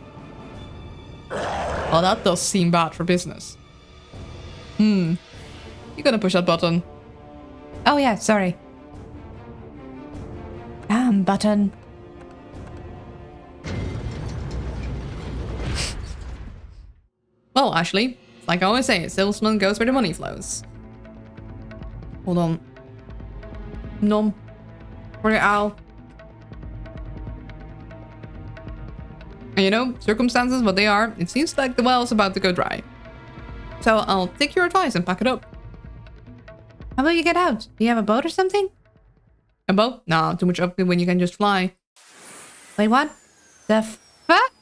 Well, that does seem bad for business. You gonna push that button? Oh yeah, sorry. Button. Well, Ashley, it's like I always say, a salesman goes where the money flows. Hold on. Nom. For the owl. And you know, circumstances, what they are, it seems like the well is about to go dry. So I'll take your advice and pack it up. How about you get out? Do you have a boat or something? A boat? Nah, too much upkeep when you can just fly. Wait, what? The fuck?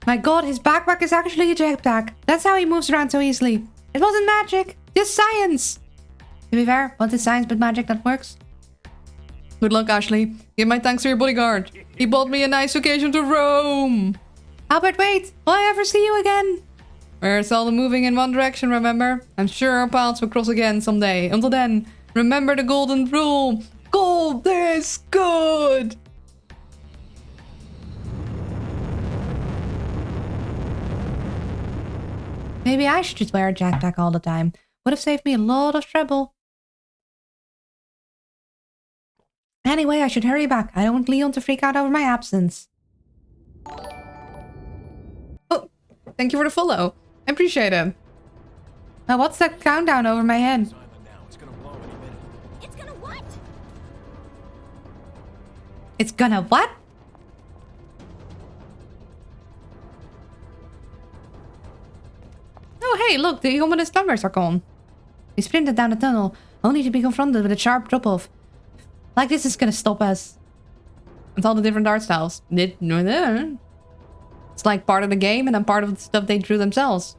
My god, his backpack is actually a jetpack. That's how he moves around so easily. It wasn't magic, just science. To be fair, what is science but magic that works? Good luck, Ashley. Give my thanks to your bodyguard. He bought me a nice vacation to Rome. Albert, wait! Will I ever see you again? We're seldom moving in one direction, remember? I'm sure our paths will cross again someday. Until then, remember the golden rule. Gold is good! Maybe I should just wear a jetpack all the time. Would have saved me a lot of trouble. Anyway, I should hurry back. I don't want Leon to freak out over my absence. Oh, thank you for the follow. I appreciate it. Now, what's that countdown over my head? It's gonna blow any minute. It's gonna what? It's gonna what? Oh, hey, look, the ominous numbers are gone. We sprinted down the tunnel, only to be confronted with a sharp drop-off. Like this is gonna stop us. It's all the different art styles. It's like part of the game and then part of the stuff they drew themselves.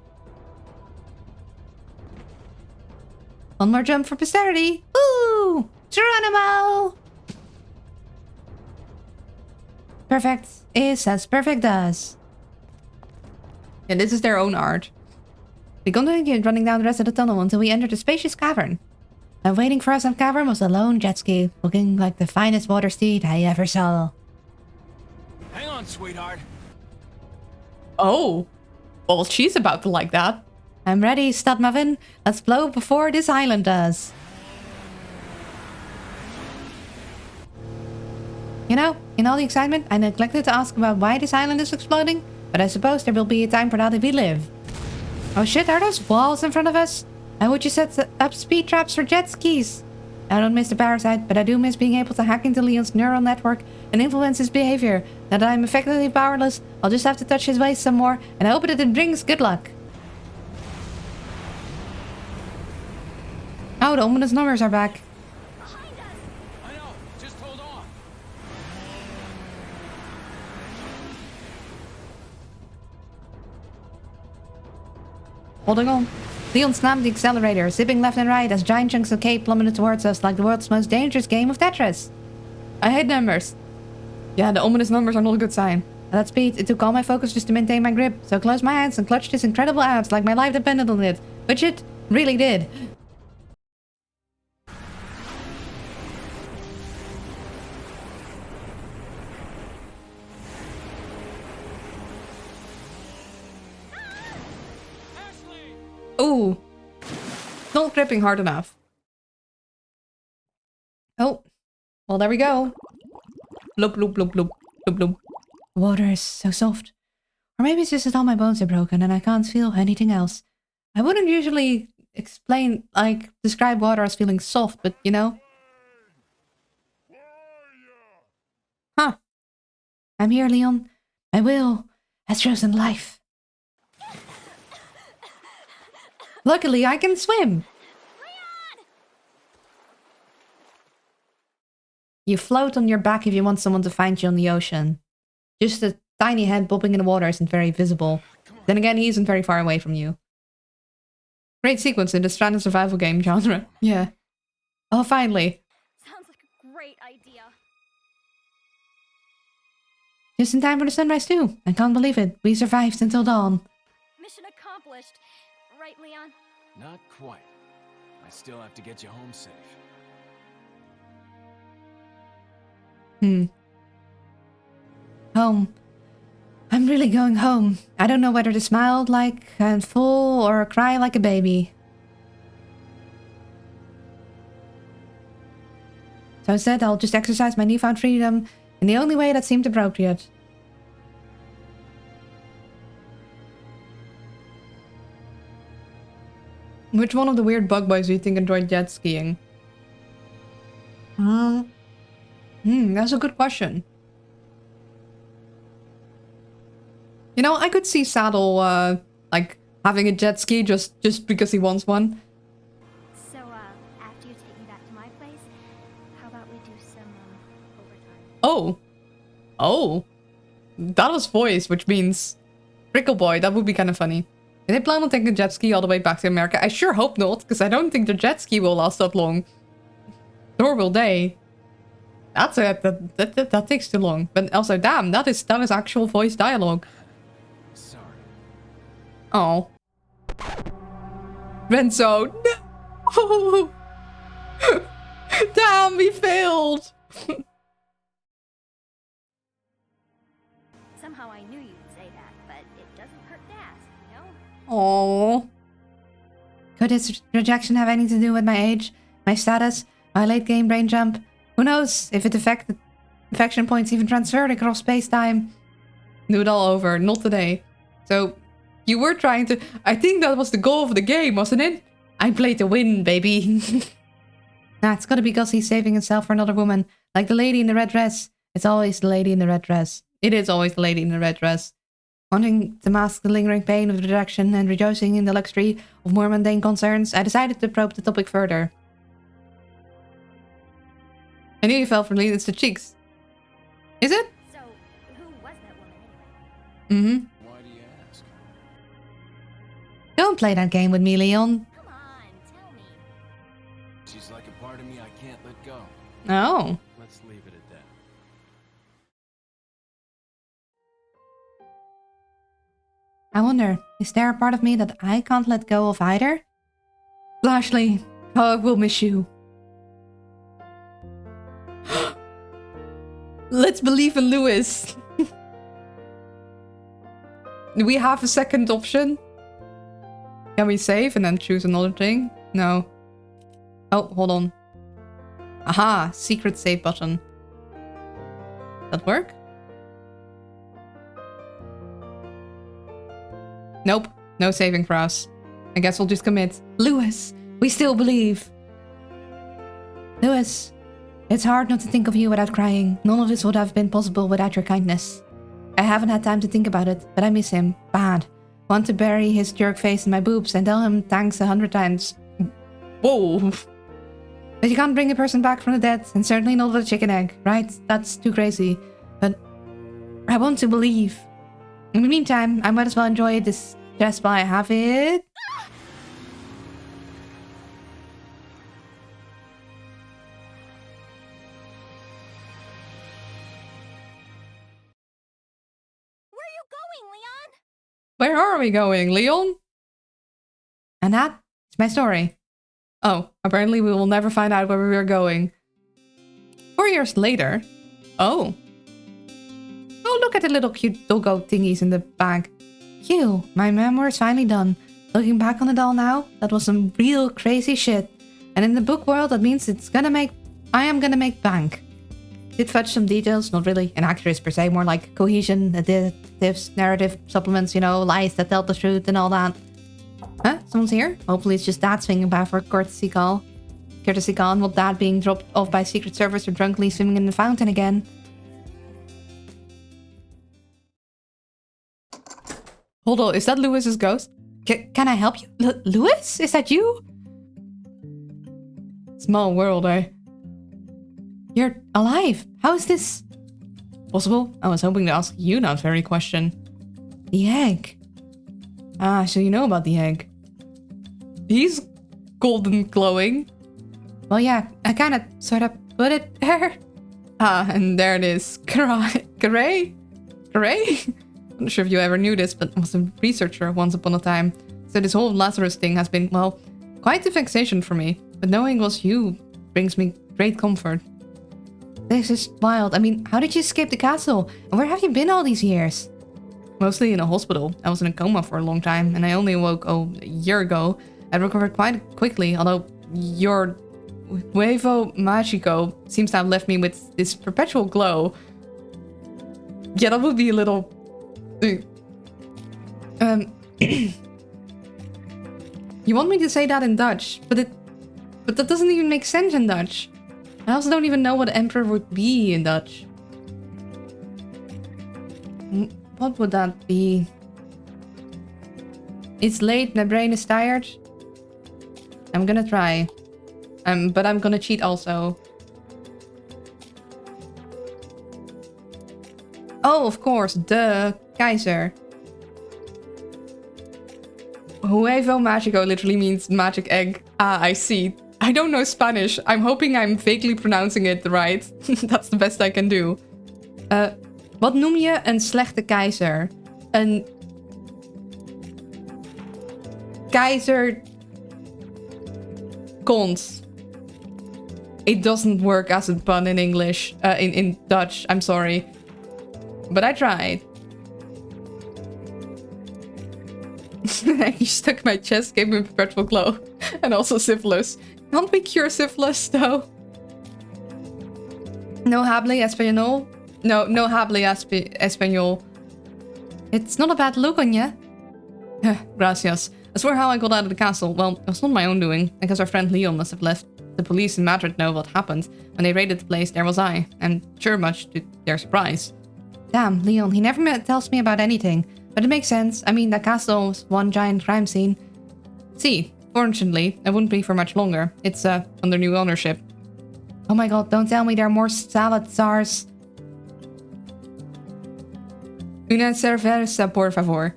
One more jump for posterity. Ooh! Geronimo! Perfect is as perfect does. Yeah, this is their own art. We continued running down the rest of the tunnel until we entered a spacious cavern. And waiting for us in the cavern was a lone jet ski, looking like the finest water steed I ever saw. Hang on, sweetheart. Oh. Well, she's about to like that. I'm ready, stud muffin. Let's blow before this island does. You know, in all the excitement, I neglected to ask about why this island is exploding, but I suppose there will be a time for that if we live. Oh shit, are those walls in front of us? And would you set up speed traps for jet skis? I don't miss the parasite, but I do miss being able to hack into Leon's neural network and influence his behavior. Now that I'm effectively powerless, I'll just have to touch his waist some more and hope that it brings good luck. Oh, the ominous numbers are back. I know. Just hold on. Holding on. Leon slammed the accelerator, zipping left and right as giant chunks of cake plummeted towards us like the world's most dangerous game of Tetris. I hate numbers. Yeah, the ominous numbers are not a good sign. At that speed, it took all my focus just to maintain my grip, so I closed my hands and clutched his incredible abs like my life depended on it. Which it really did. Ooh. Not gripping hard enough. Oh. Well, there we go. Bloop, bloop, bloop, bloop, bloop, bloop. Water is so soft. Or maybe it's just that all my bones are broken and I can't feel anything else. I wouldn't usually describe water as feeling soft, but you know. Huh. I'm here, Leon. My will has chosen life. Luckily, I can swim. You float on your back if you want someone to find you on the ocean. Just a tiny head bobbing in the water isn't very visible. Then again, he isn't very far away from you. Great sequence in the stranded survival game genre. Yeah. Oh, finally. Sounds like a great idea. Just in time for the sunrise too. I can't believe it. We survived until dawn. Mission accomplished. Right, Leon? Not quite. I still have to get you home safe. Home. I'm really going home. I don't know whether to smile like I'm full or cry like a baby. So instead, I'll just exercise my newfound freedom in the only way that seemed appropriate. Which one of the weird bug boys do you think enjoyed jet skiing? That's a good question. You know, I could see Saddle, like, having a jet ski just because he wants one. So, after you take me back to my place, how about we do some, overtime? Oh. Oh. That was voice, which means... Prickle Boy, that would be kind of funny. Do they plan on taking a jet ski all the way back to America? I sure hope not, because I don't think the jet ski will last that long. Nor will they. That's it. That takes too long. But also, damn, that is actual voice dialogue. Sorry. Oh. Renzo. No. Damn, we failed. Somehow I knew you'd say that, but it doesn't hurt to ask, you know? Oh. Could his rejection have anything to do with my age, my status, my late game brain jump? Who knows if it affection points even transferred across space-time? Do it all over. Not today. So, you were trying to... I think that was the goal of the game, wasn't it? I played to win, baby. Nah, it's gotta be because he's saving himself for another woman. Like the lady in the red dress. It's always the lady in the red dress. It is always the lady in the red dress. Wanting to mask the lingering pain of rejection and rejoicing in the luxury of more mundane concerns, I decided to probe the topic further. I knew you fell for Lena's to cheeks. Is it? So, who was that woman anyway? Mm-hmm. Why do you ask? Don't play that game with me, Leon. Come on, tell me. She's like a part of me I can't let go. Oh. Let's leave it at that. I wonder, is there a part of me that I can't let go of either? Lashley, how I will miss you. Let's believe in Lewis. Do we have a second option? Can we save and then choose another thing? No. Oh, hold on. Aha, secret save button. That work? Nope, no saving for us. I guess we'll just commit. Lewis, we still believe. Lewis, it's hard not to think of you without crying. None of this would have been possible without your kindness. I haven't had time to think about it, but I miss him. Bad. Want to bury his jerk face in my boobs and tell him thanks 100 times. Whoa. But you can't bring a person back from the dead, and certainly not with a chicken egg, right? That's too crazy. But I want to believe. In the meantime, I might as well enjoy this just while I have it. Where are you going, Leon? Where are we going, Leon? And that's my story. Oh, apparently we will never find out where we are going. 4 years later. Oh. Oh, look at the little cute doggo thingies in the bag. Phew, my memoir is finally done. Looking back on it all now, that was some real crazy shit. And in the book world, that means I am gonna make bank. Did fudge some details, not really inaccuracies per se, more like cohesion, additives, narrative supplements, you know, lies that tell the truth and all that. Huh? Someone's here? Hopefully it's just Dad swinging by for a courtesy call. Courtesy call, not Dad being dropped off by Secret Service or drunkenly swimming in the fountain again. Hold on, is that Lewis's ghost? Can I help you? Lewis? Is that you? Small world, eh? You're alive. How is this Possible? I was hoping to ask you that very question. the egg? Ah, so you know about the egg. He's golden glowing. Well, yeah, I kind of sort of put it there. Ah, and there it is. Gray? I'm not sure if you ever knew this, but I was a researcher once upon a time. So this whole Lazarus thing has been, well, quite a vexation for me. But knowing it was you brings me great comfort. This is wild. I mean, how did you escape the castle? And where have you been all these years? Mostly in a hospital. I was in a coma for a long time, and I only awoke, a year ago. I recovered quite quickly, although your Huevo Magico seems to have left me with this perpetual glow. Yeah, that would be a little... You want me to say that in Dutch, but that doesn't even make sense in Dutch. I also don't even know what emperor would be in Dutch. What would that be? It's late, my brain is tired. I'm gonna try. But I'm gonna cheat also. Oh, of course, duh. Keizer. Huevo Magico literally means magic egg. Ah, I see. I don't know Spanish. I'm hoping I'm vaguely pronouncing it right. That's the best I can do. Wat noem je een slechte keizer? Een keizer kont. It doesn't work as a pun in English. In Dutch. I'm sorry. But I tried. You stuck my chest, gave me perpetual glow. And also syphilis. Can't we cure syphilis, though? No hable español? No hable español. It's not a bad look on ya. Gracias. As for how I got out of the castle, well, it was not my own doing. I guess our friend Leon must have let the police in Madrid know what happened. When they raided the place, there was I. And sure, much to their surprise. Damn, Leon, he never tells me about anything. But it makes sense. I mean, that castle was one giant crime scene. See, fortunately, it wouldn't be for much longer. It's under new ownership. Oh my god, don't tell me there are more Salazars. Una cerveza, por favor.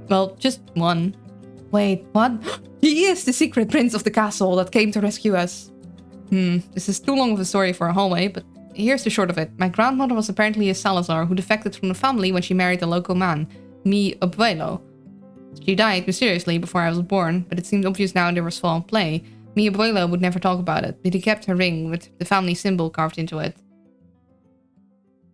Well, just one. Wait, what? He is the secret prince of the castle that came to rescue us. This is too long of a story for a hallway, but here's the short of it. My grandmother was apparently a Salazar who defected from the family when she married a local man, mi abuelo. She died mysteriously before I was born, but it seemed obvious now there was foul play. Mi abuelo would never talk about it, but he kept her ring with the family symbol carved into it.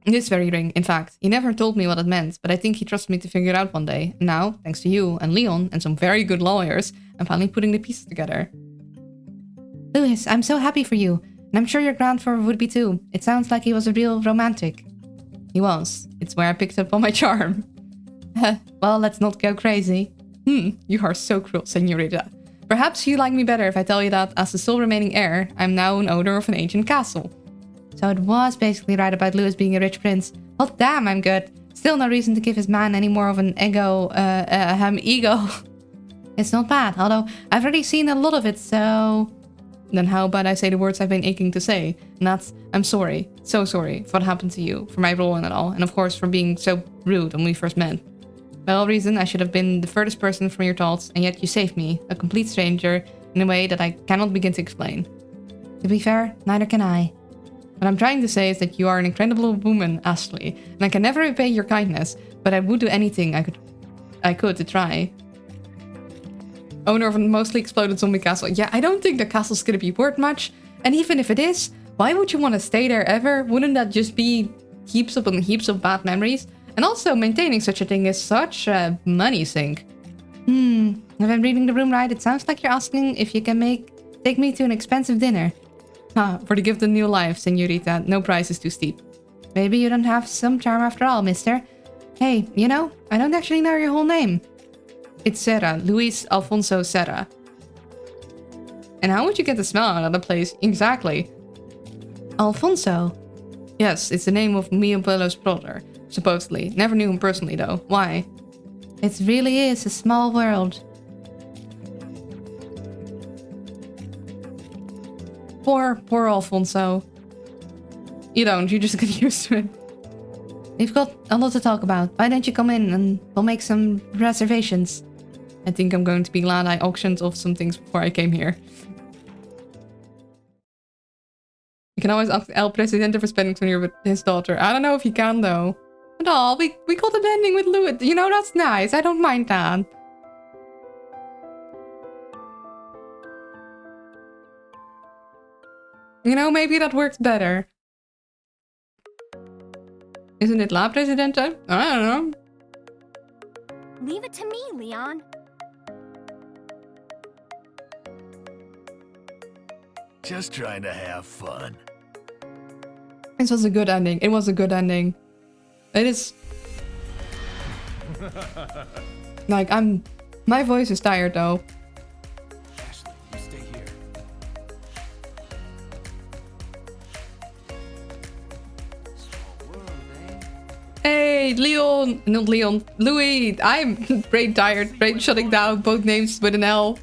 This very ring, in fact. He never told me what it meant, but I think he trusted me to figure it out one day. And now, thanks to you and Leon and some very good lawyers, I'm finally putting the pieces together. Louis, I'm so happy for you. And I'm sure your grandfather would be too. It sounds like he was a real romantic. He was. It's where I picked up on my charm. Well, let's not go crazy. You are so cruel, senorita. Perhaps you like me better if I tell you that, as the sole remaining heir, I'm now an owner of an ancient castle. So it was basically right about Louis being a rich prince. Well, damn, I'm good. Still no reason to give his man any more of an ego. It's not bad, although I've already seen a lot of it, so... Then how about I say the words I've been aching to say? And that's, I'm sorry, so sorry for what happened to you, for my role in it all, and of course for being so rude when we first met. By all reason, I should have been the furthest person from your thoughts, and yet you saved me, a complete stranger, in a way that I cannot begin to explain. To be fair, neither can I. What I'm trying to say is that you are an incredible woman, Ashley, and I can never repay your kindness, but I would do anything I could to try. Owner of a mostly exploded zombie castle. Yeah, I don't think the castle's gonna be worth much, and even if it is, why would you want to stay there ever? Wouldn't that just be heaps upon heaps of bad memories? And also, maintaining such a thing is such a money sink. If I'm reading the room right, it sounds like you're asking if you can take me to an expensive dinner. For the gift of new life, senorita, no price is too steep. Maybe you don't have some charm after all, mister. Hey, you know, I don't actually know your whole name. It's Serra, Luis Alfonso Serra. And how would you get the smell out of the place exactly? Alfonso? Yes, it's the name of mi abuelo's brother, supposedly. Never knew him personally though. Why? It really is a small world. Poor Alfonso. You don't, you just get used to it. We've got a lot to talk about. Why don't you come in and we'll make some reservations? I think I'm going to be glad I auctioned off some things before I came here. You can always ask El Presidente for spending some with his daughter. I don't know if he can though. But all, we got an ending with Louis. You know, that's nice. I don't mind that. You know, maybe that works better. Isn't it La Presidente? I don't know. Leave it to me, Leon. Just trying to have fun. This was a good ending. It was a good ending. It is... Like, my voice is tired though. Ashley, you stay here. Small world, eh? Hey, Leon! Not Leon. Louis! I'm brain tired. Brain shutting down. Both names with an L.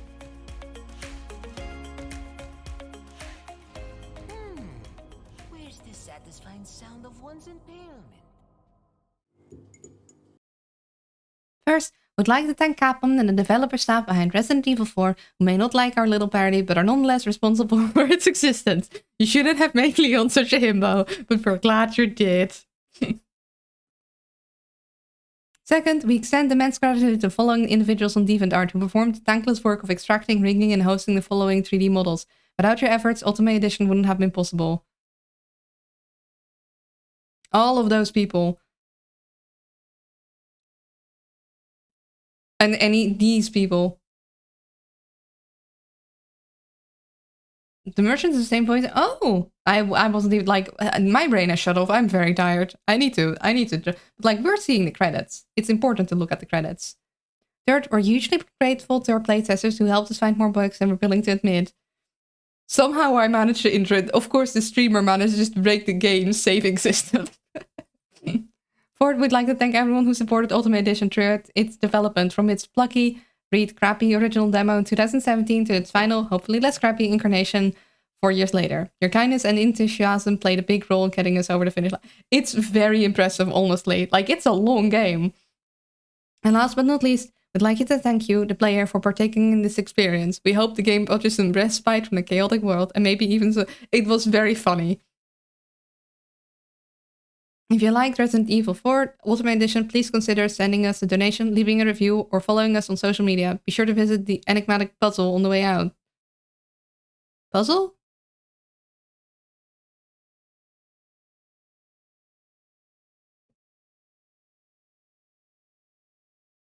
Where's the satisfying sound of one's impalement? First, Would like to thank Capcom and the developer staff behind Resident Evil 4, who may not like our little parody, but are nonetheless responsible for its existence. You shouldn't have made Leon such a himbo, but we're glad you did. Second, we extend immense gratitude to the following individuals on DeviantArt who performed the thankless work of extracting, rigging, and hosting the following 3D models. Without your efforts, Otome Edition wouldn't have been possible. All of those people. And these people. The merchant is the same voice. Oh, I wasn't even like, my brain has shut off. I'm very tired. I need to, like, we're seeing the credits. It's important to look at the credits. Third, we're usually grateful to our playtesters who helped us find more bugs than we're willing to admit. Somehow I managed to intro it. Of course, the streamer managed just to break the game's saving system. Fourth, we'd like to thank everyone who supported Otome Edition throughout its development, from its plucky, crappy original demo in 2017 to its final, hopefully less crappy incarnation 4 years later. Your kindness and enthusiasm played a big role in getting us over the finish line. It's very impressive, honestly. Like, it's a long game. And last but not least, we'd like you to thank you, the player, for partaking in this experience. We hope the game brought you some respite from the chaotic world, and maybe even so. It was very funny. If you liked Resident Evil 4 Ultimate Edition, please consider sending us a donation, leaving a review, or following us on social media. Be sure to visit the enigmatic puzzle on the way out. Puzzle?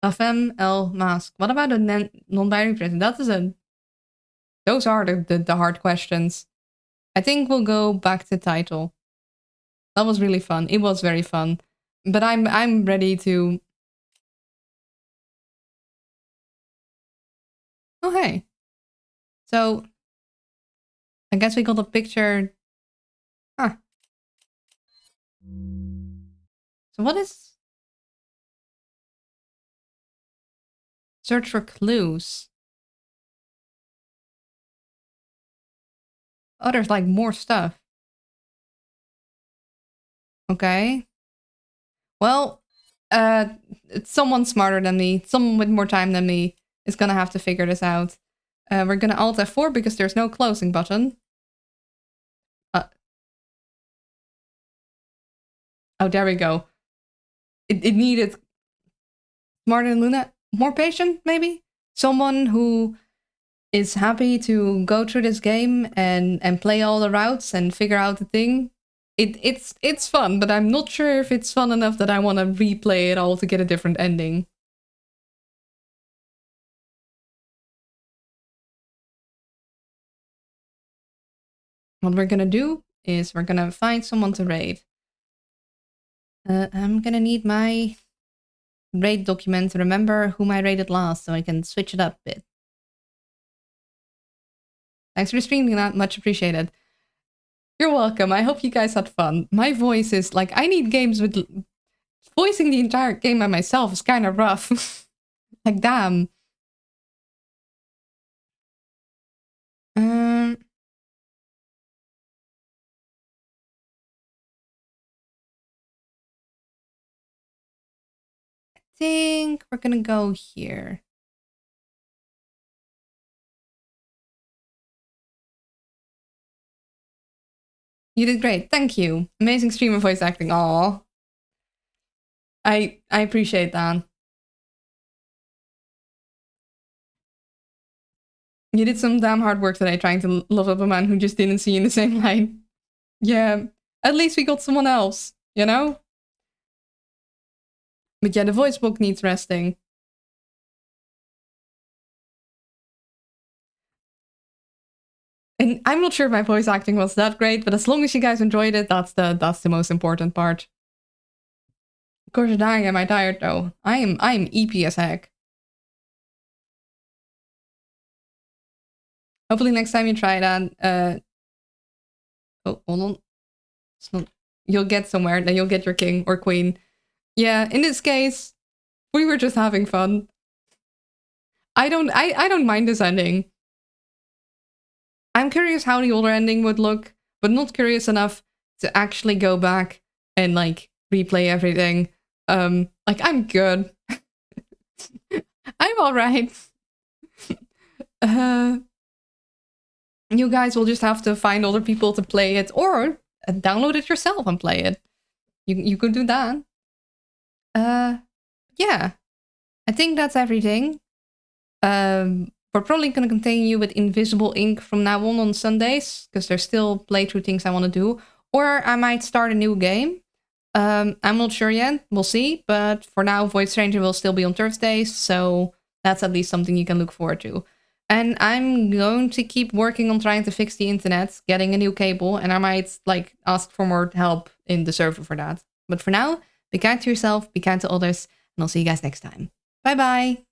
A femme L mask. What about a non-binary person? That is a... Those are the hard questions. I think we'll go back to title. That was really fun. It was very fun. But I'm ready to... Oh, hey. So, I guess we got a picture... Huh. So what is... Search for clues. Oh, there's like more stuff. Okay. Well, someone smarter than me, someone with more time than me, is gonna have to figure this out. We're gonna Alt F4 because there's no closing button. Oh, there we go. It needed... Smarter than Luna? More patient, maybe? Someone who is happy to go through this game and play all the routes and figure out the thing. It's fun, but I'm not sure if it's fun enough that I want to replay it all to get a different ending. What we're gonna do is we're gonna find someone to raid. I'm gonna need my raid document to remember whom I raided last so I can switch it up a bit. Thanks for streaming that, much appreciated. You're welcome. I hope you guys had fun. My voice is like, I need games with... Voicing the entire game by myself is kind of rough. Like, damn. I think we're gonna go here. You did great. Thank you. Amazing streamer voice acting. Aww. I appreciate that. You did some damn hard work today trying to love up a man who just didn't see you in the same line. Yeah. At least we got someone else, you know? But yeah, the voice book needs resting. And I'm not sure if my voice acting was that great, but as long as you guys enjoyed it, that's the most important part. Of course you're dying, am I tired though? I'm EP as heck. Hopefully next time you try that, oh, hold on. It's not... You'll get somewhere, then you'll get your king or queen. Yeah, in this case, we were just having fun. I don't mind this ending. I'm curious how the older ending would look, but not curious enough to actually go back and like replay everything. Like I'm good. I'm alright. You guys will just have to find other people to play it or download it yourself and play it. You could do that. Yeah. I think that's everything. We're probably going to continue with Invisible Ink from now on Sundays, because there's still playthrough things I want to do. Or I might start a new game. I'm not sure yet. We'll see. But for now, Void Stranger will still be on Thursdays, so that's at least something you can look forward to. And I'm going to keep working on trying to fix the internet, getting a new cable, and I might ask for more help in the server for that. But for now, be kind to yourself, be kind to others, and I'll see you guys next time. Bye bye!